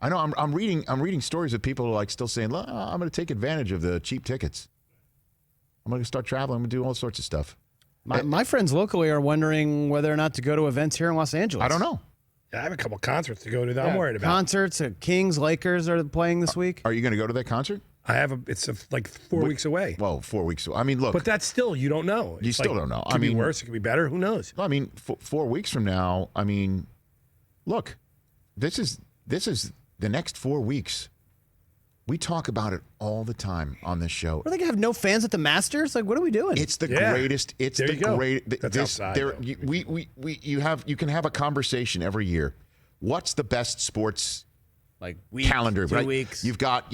I know I'm reading stories of people like still saying, I'm going to take advantage of the cheap tickets. I'm going to start traveling. I'm going to do all sorts of stuff. My friends locally are wondering whether or not to go to events here in Los Angeles. I don't know. Yeah, I have a couple concerts to go to that I'm worried about. Concerts, Kings, Lakers are playing this week. Are you going to go to that concert? I have it's like 4 weeks away. Well, 4 weeks away. I mean, look. But that's still, you don't know. You still don't know. It could be worse. It could be better. Who knows? I mean, 4 weeks from now, I mean, look, this is the next 4 weeks. We talk about it all the time on this show. Are they gonna have no fans at the Masters? Like, what are we doing? It's the greatest. It's There the you go. great. That's outside, though. You can have a conversation every year. What's the best sports like week, calendar? 2 right? weeks. You've got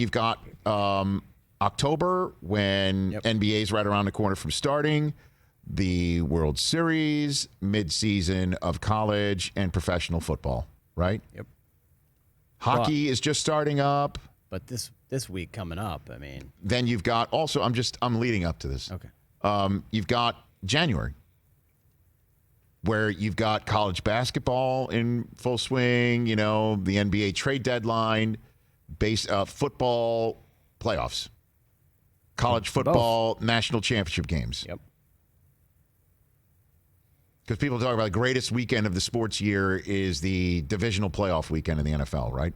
October when NBA's right around the corner from starting. The World Series, mid-season of college and professional football. Right. Yep. Hockey is just starting up. But this week coming up, I mean. Then you've got also, I'm leading up to this. Okay. You've got January, where you've got college basketball in full swing, the NBA trade deadline, football playoffs, college football national championship games. Yep. Because people talk about the greatest weekend of the sports year is the divisional playoff weekend in the NFL, right?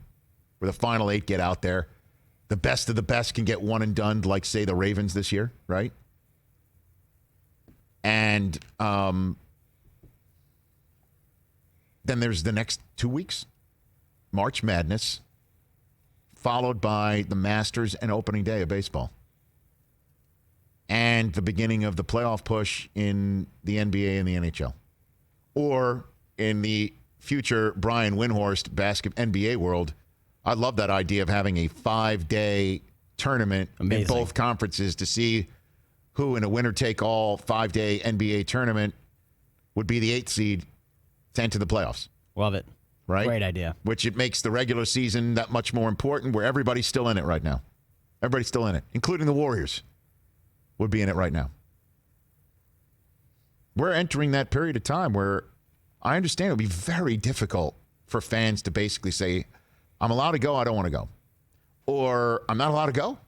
Where the final 8 get out there. The best of the best can get one and done, like, say, the Ravens this year, right? And then there's the next 2 weeks, March Madness, followed by the Masters and opening day of baseball. And the beginning of the playoff push in the NBA and the NHL. Or in the future Brian Windhorst NBA world, I love that idea of having a 5-day tournament in both conferences to see who in a winner-take-all 5-day NBA tournament would be the 8th seed to enter the playoffs. Love it. Right? Great idea. Which it makes the regular season that much more important, where everybody's still in it right now. Everybody's still in it, including the Warriors would be in it right now. We're entering that period of time where I understand it'll be very difficult for fans to basically say, I'm allowed to go, I don't want to go. Or I'm not allowed to go?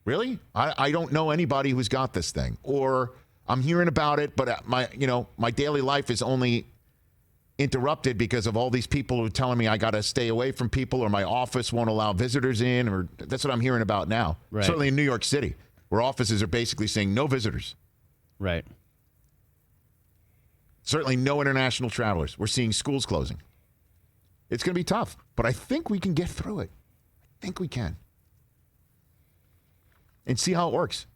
Really? I don't know anybody who's got this thing. Or I'm hearing about it, but my daily life is only interrupted because of all these people who are telling me I got to stay away from people, or my office won't allow visitors in, or that's what I'm hearing about now. Right. Certainly in New York City, where offices are basically saying no visitors. Right. Certainly no international travelers. We're seeing schools closing. It's going to be tough, but I think we can get through it. I think we can. And see how it works.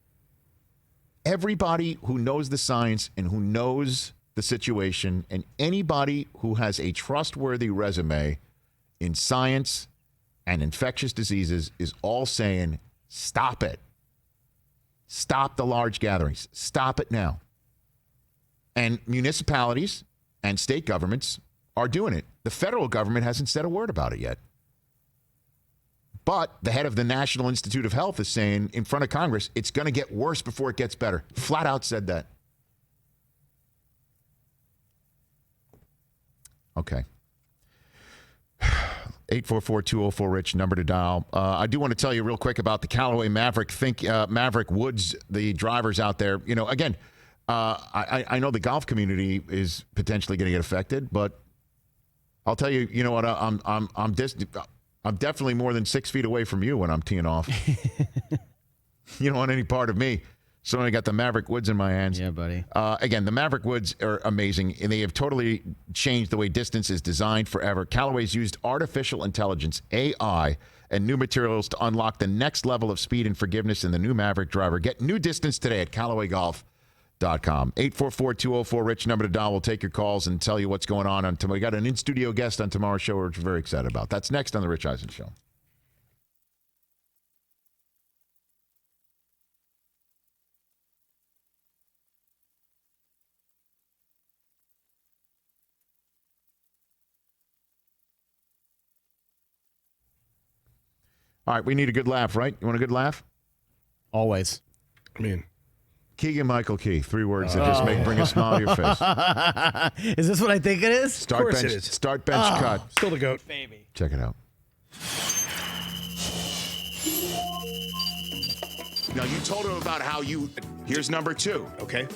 Everybody who knows the science and who knows the situation, and anybody who has a trustworthy resume in science and infectious diseases is all saying, stop it. Stop the large gatherings. Stop it now. And municipalities and state governments are doing it. The federal government hasn't said a word about it yet. But the head of the National Institute of Health is saying in front of Congress, it's going to get worse before it gets better. Flat out said that. Okay. 844-204-RICH, number to dial. I do want to tell you real quick about the Callaway Maverick. Maverick Woods, the drivers out there. Again, I know the golf community is potentially going to get affected, but I'll tell you, you know what? I'm definitely more than 6 feet away from you when I'm teeing off. You don't want any part of me. So I got the Maverick Woods in my hands. Yeah, buddy. Again, the Maverick Woods are amazing, and they have totally changed the way distance is designed forever. Callaway's used artificial intelligence, AI, and new materials to unlock the next level of speed and forgiveness in the new Maverick driver. Get new distance today at CallawayGolf.com. 844-204-RICH, number to dial. We'll take your calls and tell you what's going on tomorrow. We got an in-studio guest on tomorrow's show, which we're very excited about. That's next on the Rich Eisen Show. All right, we need a good laugh, right? You want a good laugh? Always. I mean, Keegan-Michael Key, 3 words that just bring a smile to your face. Is this what I think it is? Start bench cut. Still the GOAT. Baby. Check it out. Now, you told him about how you... Here's number 2. Okay.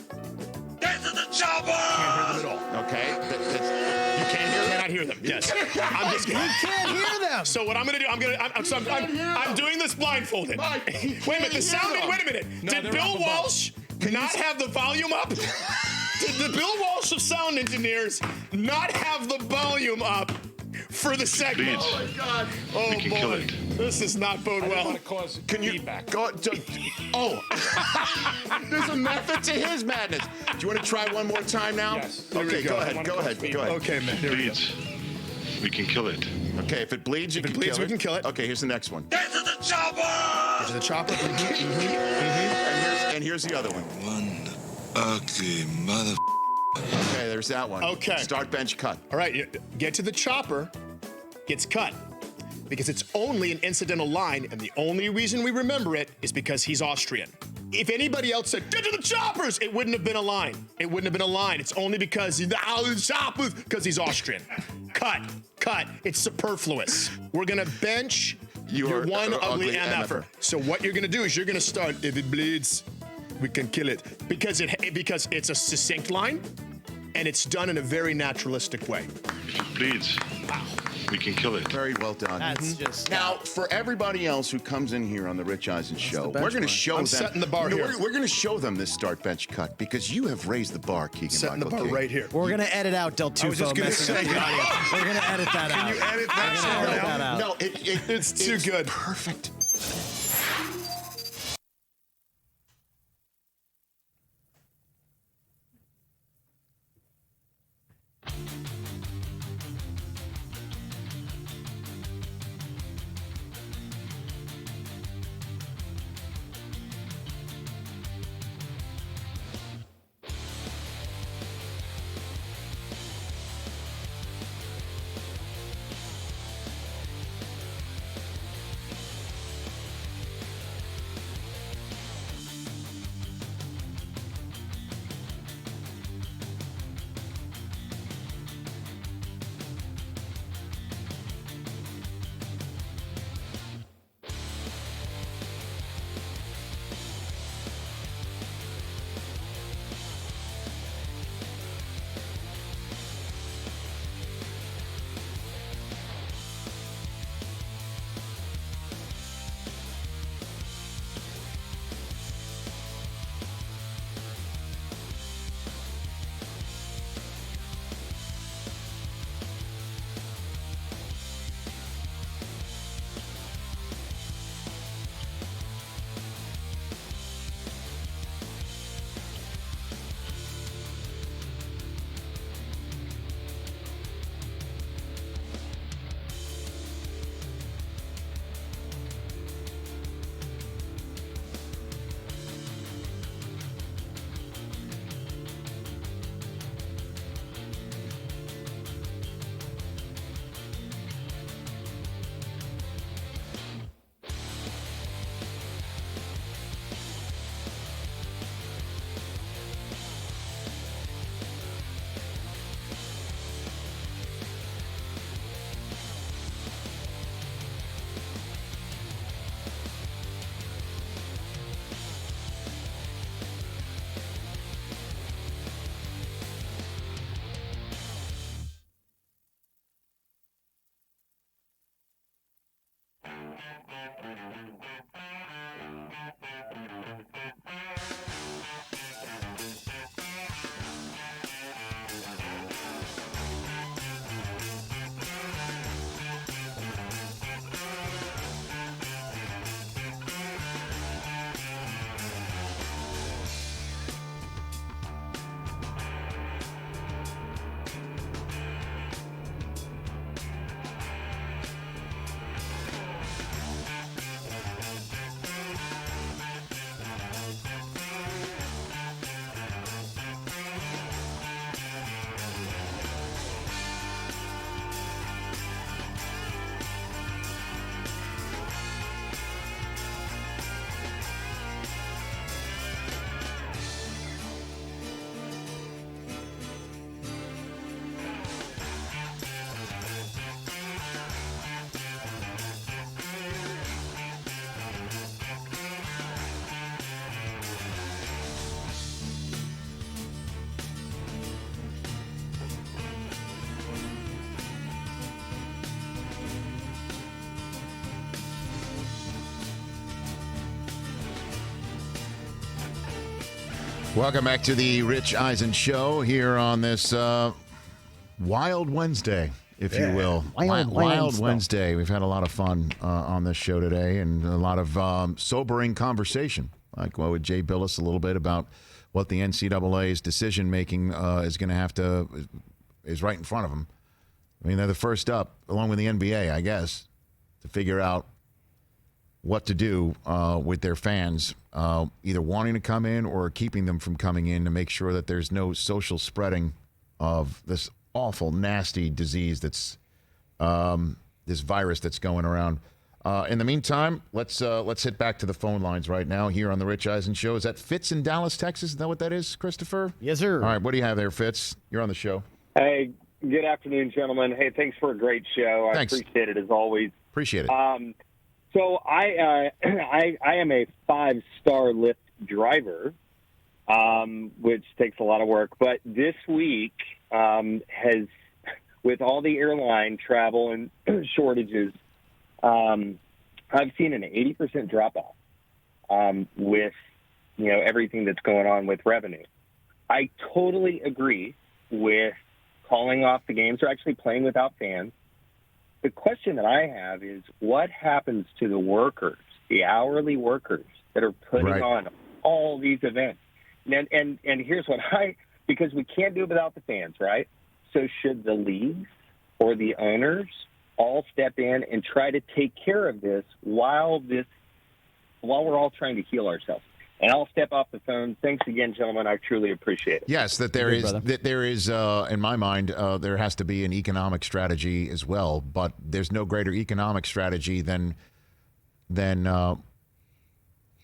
Get to the chopper! Can't hear them at all. Okay. You can't hear them? Cannot hear them. Yes. I'm just kidding. You can't hear them. So what I'm going to do, I'm doing this blindfolded. Wait a minute. The sound. Wait a minute. Did Bill Walsh not have the volume up? Did the Bill Walsh of sound engineers not have the volume up for the segment? Please. Oh my God. Oh boy. This is not bode well. Can you go? There's a method to his madness. Do you want to try one more time now? Yes. Okay, go ahead. Okay, man. Here we go. We can kill it. Okay, if it bleeds, we can kill it. Okay, here's the next one. Get to the chopper! Get to the chopper. And here's the other one. One ugly mother. Okay, there's that one. Okay. Start bench cut. All right, get to the chopper, gets cut. Because it's only an incidental line, and the only reason we remember it is because he's Austrian. If anybody else said, get to the choppers, it wouldn't have been a line. It wouldn't have been a line. It's only because the choppers, because he's Austrian. Cut. It's superfluous. We're gonna bench your one ugly MFer. So what you're gonna do is you're gonna start, if it bleeds, we can kill it. Because it's a succinct line, and it's done in a very naturalistic way. If it bleeds, we can kill it. Very well done. That's just now for everybody else who comes in here on the Rich Eisen Show. We're going to show them. Setting the bar here. We're going to show them this start bench cut because you have raised the bar, Keegan. Setting the bar right here. We're going to edit out Del Tufo messing up the audio. We're going to edit that out. Can you edit that out? No, it's too good. Perfect. Welcome back to the Rich Eisen Show here on this Wild Wednesday, if you will. Wild Wednesday. We've had a lot of fun on this show today and a lot of sobering conversation, like with Jay Bilas a little bit about what the NCAA's decision-making is right in front of them. I mean, they're the first up, along with the NBA, I guess, to figure out what to do with their fans, either wanting to come in or keeping them from coming in to make sure that there's no social spreading of this awful, nasty disease that's this virus that's going around. In the meantime, let's hit back to the phone lines right now here on the Rich Eisen Show. Is that Fitz in Dallas, Texas? Is that what that is, Christopher? Yes, sir. All right, what do you have there, Fitz? You're on the show. Hey, good afternoon, gentlemen. Hey, thanks for a great show. Thanks. I appreciate it as always. Appreciate it. So I am a 5-star Lyft driver, which takes a lot of work. But this week has, with all the airline travel and shortages, I've seen an 80% drop off with everything that's going on with revenue. I totally agree with calling off the games or actually playing without fans. The question that I have is what happens to the workers, the hourly workers that are putting on all these events? And here's what because we can't do it without the fans, right? So should the leagues or the owners all step in and try to take care of this while we're all trying to heal ourselves? And I'll step off the phone. Thanks again, gentlemen. I truly appreciate it. Yes, there is, in my mind, there has to be an economic strategy as well. But there's no greater economic strategy than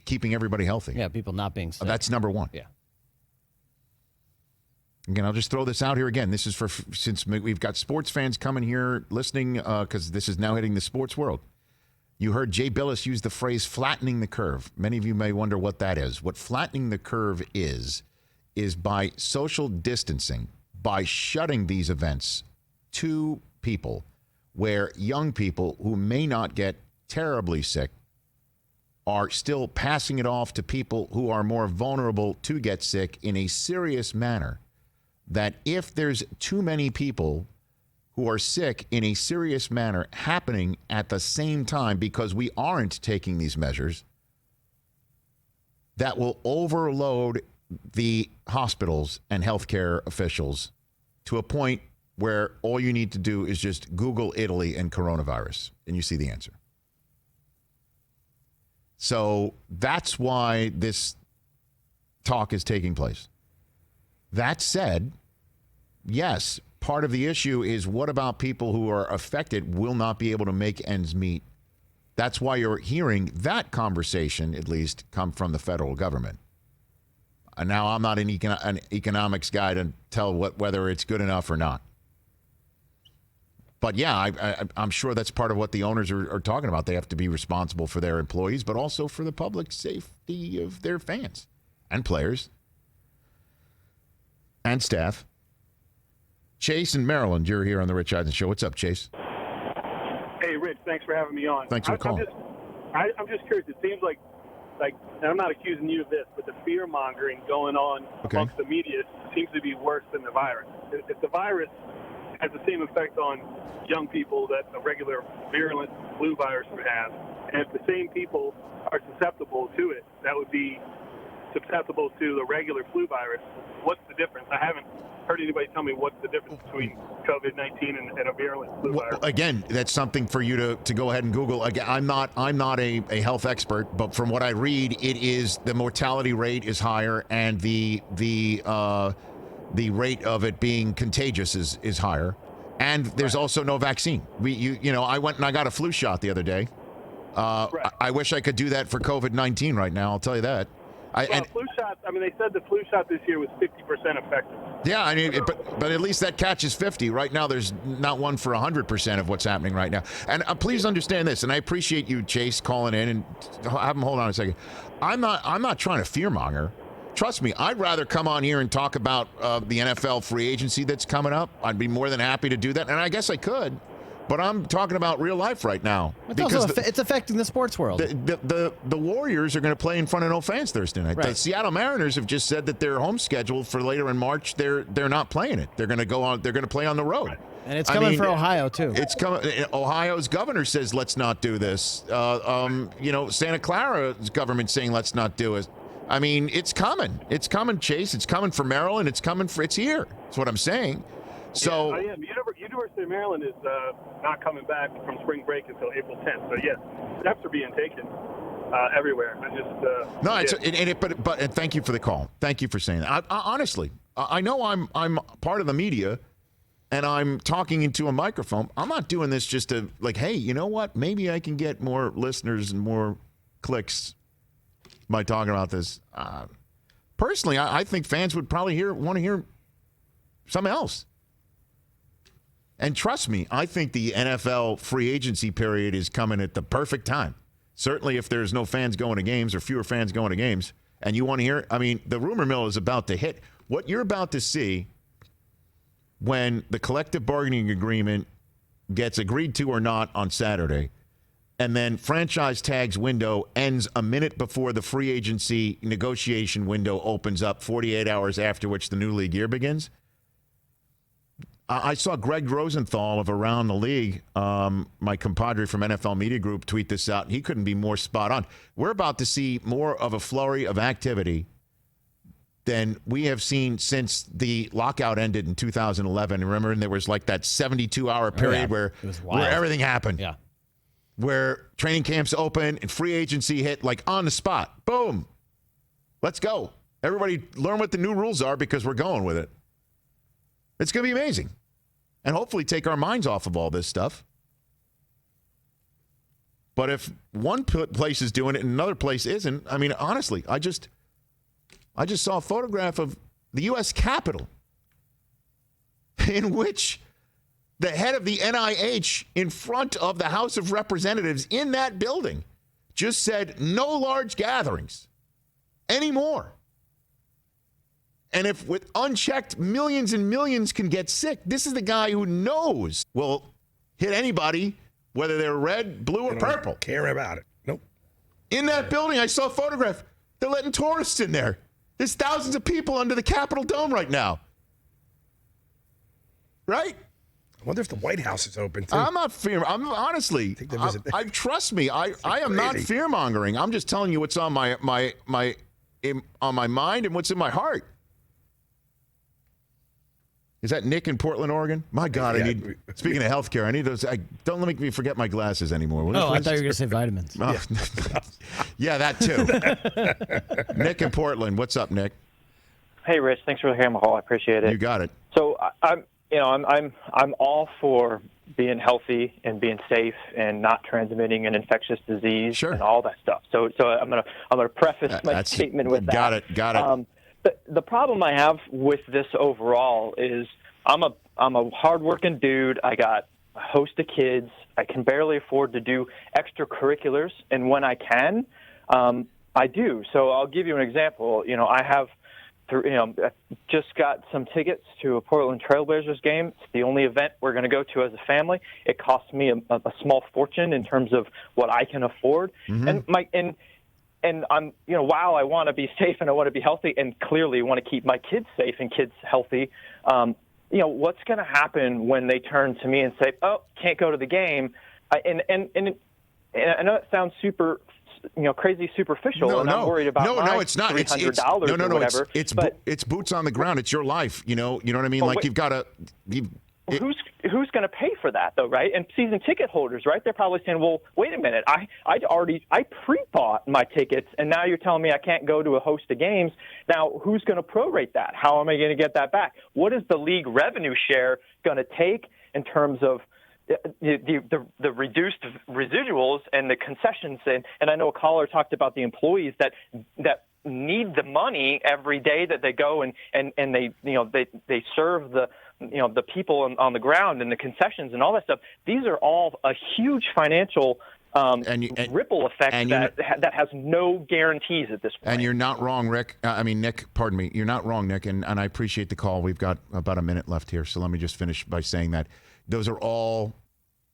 keeping everybody healthy. Yeah, people not being sick. That's number one. Yeah. Again, I'll just throw this out here again. This is since we've got sports fans coming here listening because this is now hitting the sports world. You heard Jay Bilas use the phrase flattening the curve. Many of you may wonder what that is. What flattening the curve is by social distancing, by shutting these events to people where young people who may not get terribly sick are still passing it off to people who are more vulnerable to get sick in a serious manner. That if there's too many people who are sick in a serious manner happening at the same time because we aren't taking these measures, that will overload the hospitals and healthcare officials to a point where all you need to do is just Google Italy and coronavirus, and you see the answer. So that's why this talk is taking place. That said, yes, part of the issue is what about people who are affected will not be able to make ends meet? That's why you're hearing that conversation, at least, come from the federal government. And now I'm not an economics guy to tell whether it's good enough or not. But yeah, I'm sure that's part of what the owners are talking about. They have to be responsible for their employees, but also for the public safety of their fans and players and staff. Chase in Maryland, you're here on the Rich Eisen Show. What's up, Chase? Hey, Rich, thanks for having me on. Thanks for calling. I'm just curious. It seems like, and I'm not accusing you of this, but the fear-mongering going on amongst the media seems to be worse than the virus. If the virus has the same effect on young people that a regular virulent flu virus would have, and if the same people are susceptible to it, that would be susceptible to the regular flu virus, what's the difference? I haven't heard anybody tell me what's the difference between COVID-19 and a virulent flu virus. Again, that's something for you to go ahead and Google. Again, I'm not a health expert, but from what I read, it is the mortality rate is higher and the rate of it being contagious is higher, and there's also no vaccine. I went and I got a flu shot the other day. I wish I could do that for COVID-19 right now. I'll tell you that. Flu shots. I mean, they said the flu shot this year was 50% effective. Yeah, I mean, but at least that catches 50. Right now, there's not one for 100% of what's happening right now. And please understand this, and I appreciate you, Chase, calling in and have him hold on a second. I'm not trying to fearmonger. Trust me, I'd rather come on here and talk about the NFL free agency that's coming up. I'd be more than happy to do that, and I guess I could. But I'm talking about real life right now. It's also it's affecting the sports world. The Warriors are going to play in front of no fans Thursday night. Right. The Seattle Mariners have just said that their home schedule for later in March, they're not playing it. They're going to go on. They're going to play on the road. And it's coming for Ohio too. It's coming. Ohio's governor says let's not do this. Santa Clara's government saying let's not do it. I mean, it's coming. It's coming, Chase. It's coming for Maryland. It's here. That's what I'm saying. So University of Maryland is not coming back from spring break until April 10th. So yes, steps are being taken everywhere. But thank you for the call. Thank you for saying that. Honestly, I know I'm part of the media, and I'm talking into a microphone. I'm not doing this just to hey, you know what? Maybe I can get more listeners and more clicks by talking about this. Personally, I think fans would probably want to hear something else. And trust me, I think the NFL free agency period is coming at the perfect time. Certainly if there's no fans going to games or fewer fans going to games, and you want to hear, the rumor mill is about to hit. What you're about to see when the collective bargaining agreement gets agreed to or not on Saturday, and then franchise tags window ends a minute before the free agency negotiation window opens up, 48 hours after which the new league year begins. I saw Greg Rosenthal of Around the League, my compadre from NFL Media Group, tweet this out. He couldn't be more spot on. We're about to see more of a flurry of activity than we have seen since the lockout ended in 2011. Remember, and there was that 72-hour period where everything happened. Yeah. Where training camps open and free agency hit on the spot. Boom. Let's go. Everybody learn what the new rules are because we're going with it. It's going to be amazing. And hopefully take our minds off of all this stuff. But if one place is doing it and another place isn't, honestly, I just saw a photograph of the U.S. Capitol in which the head of the NIH in front of the House of Representatives in that building just said no large gatherings anymore. And if with unchecked millions and millions can get sick, this is the guy who knows will hit anybody, whether they're red, blue, or purple. Care about it. Nope. In that building, I saw a photograph. They're letting tourists in there. There's thousands of people under the Capitol Dome right now. Right? I wonder if the White House is open, too. I'm not fear. I'm honestly. Trust me. I am not fear mongering. I'm just telling you what's on my mind and what's in my heart. Is that Nick in Portland, Oregon? My God, I need. Speaking of healthcare, I need those. Don't let me forget my glasses anymore. I thought you were going to say vitamins. Oh. Yeah, that too. Nick in Portland, what's up, Nick? Hey, Rich. Thanks for hearing my call. I appreciate it. You got it. So I'm all for being healthy and being safe and not transmitting an infectious disease and all that stuff. So I'm gonna preface my statement with that. Got it. The problem I have with this overall is I'm a hardworking dude. I got a host of kids. I can barely afford to do extracurriculars, and when I can, I do. So I'll give you an example. I have. Just got some tickets to a Portland Trailblazers game. It's the only event we're going to go to as a family. It costs me a small fortune in terms of what I can afford. Mm-hmm. And I'm, while I want to be safe and I want to be healthy and clearly want to keep my kids safe and kids healthy, what's going to happen when they turn to me and say, "Oh, can't go to the game," and I know it sounds super. Crazy superficial, and I'm worried about no, it's not. It's $300 or whatever. It's boots on the ground. It's your life. You know what I mean? Well, you've got to. Who's going to pay for that though, right? And season ticket holders, right? They're probably saying, "Well, wait a minute. I pre-bought my tickets, and now you're telling me I can't go to a host of games. Now, who's going to prorate that? How am I going to get that back? What is the league revenue share going to take in terms of the reduced residuals and the concessions, and I know a caller talked about the employees that need the money every day that they go and they serve the people on the ground and the concessions and all that stuff. These are all a huge financial ripple effect that has no guarantees at this point. And you're not wrong, Nick. Pardon me. You're not wrong, Nick. And I appreciate the call. We've got about a minute left here, so let me just finish by saying that. Those are all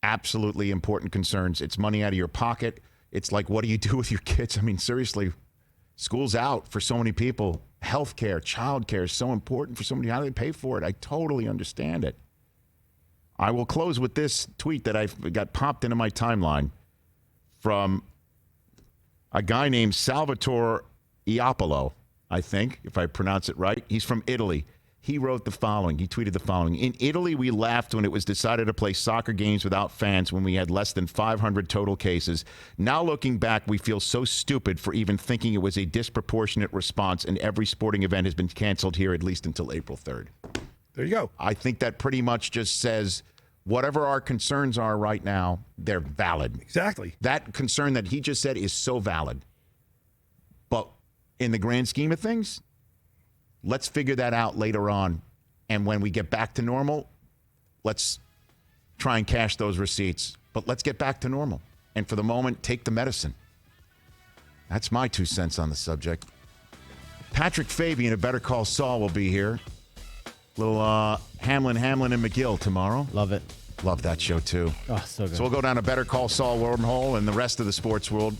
absolutely important concerns. It's money out of your pocket. It's like, what do you do with your kids? I mean, seriously, school's out for so many people. Healthcare, childcare is so important for so many. How do they pay for it? I totally understand it. I will close with this tweet that I got popped into my timeline from a guy named Salvatore Iapolo, I think, if I pronounce it right. He's from Italy. He wrote the following. He tweeted the following. In Italy, we laughed when it was decided to play soccer games without fans when we had less than 500 total cases. Now looking back, we feel so stupid for even thinking it was a disproportionate response, and every sporting event has been canceled here at least until April 3rd. There you go. I think that pretty much just says whatever our concerns are right now, they're valid. Exactly. That concern that he just said is so valid. But in the grand scheme of things, let's figure that out later on. And when we get back to normal, let's try and cash those receipts. But let's get back to normal. And for the moment, take the medicine. That's my 2 cents on the subject. Patrick Fabian of Better Call Saul will be here. Little Hamlin, and McGill tomorrow. Love it. Love that show, too. Oh, so good. So we'll go down to Better Call Saul wormhole and the rest of the sports world.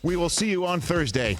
We will see you on Thursday.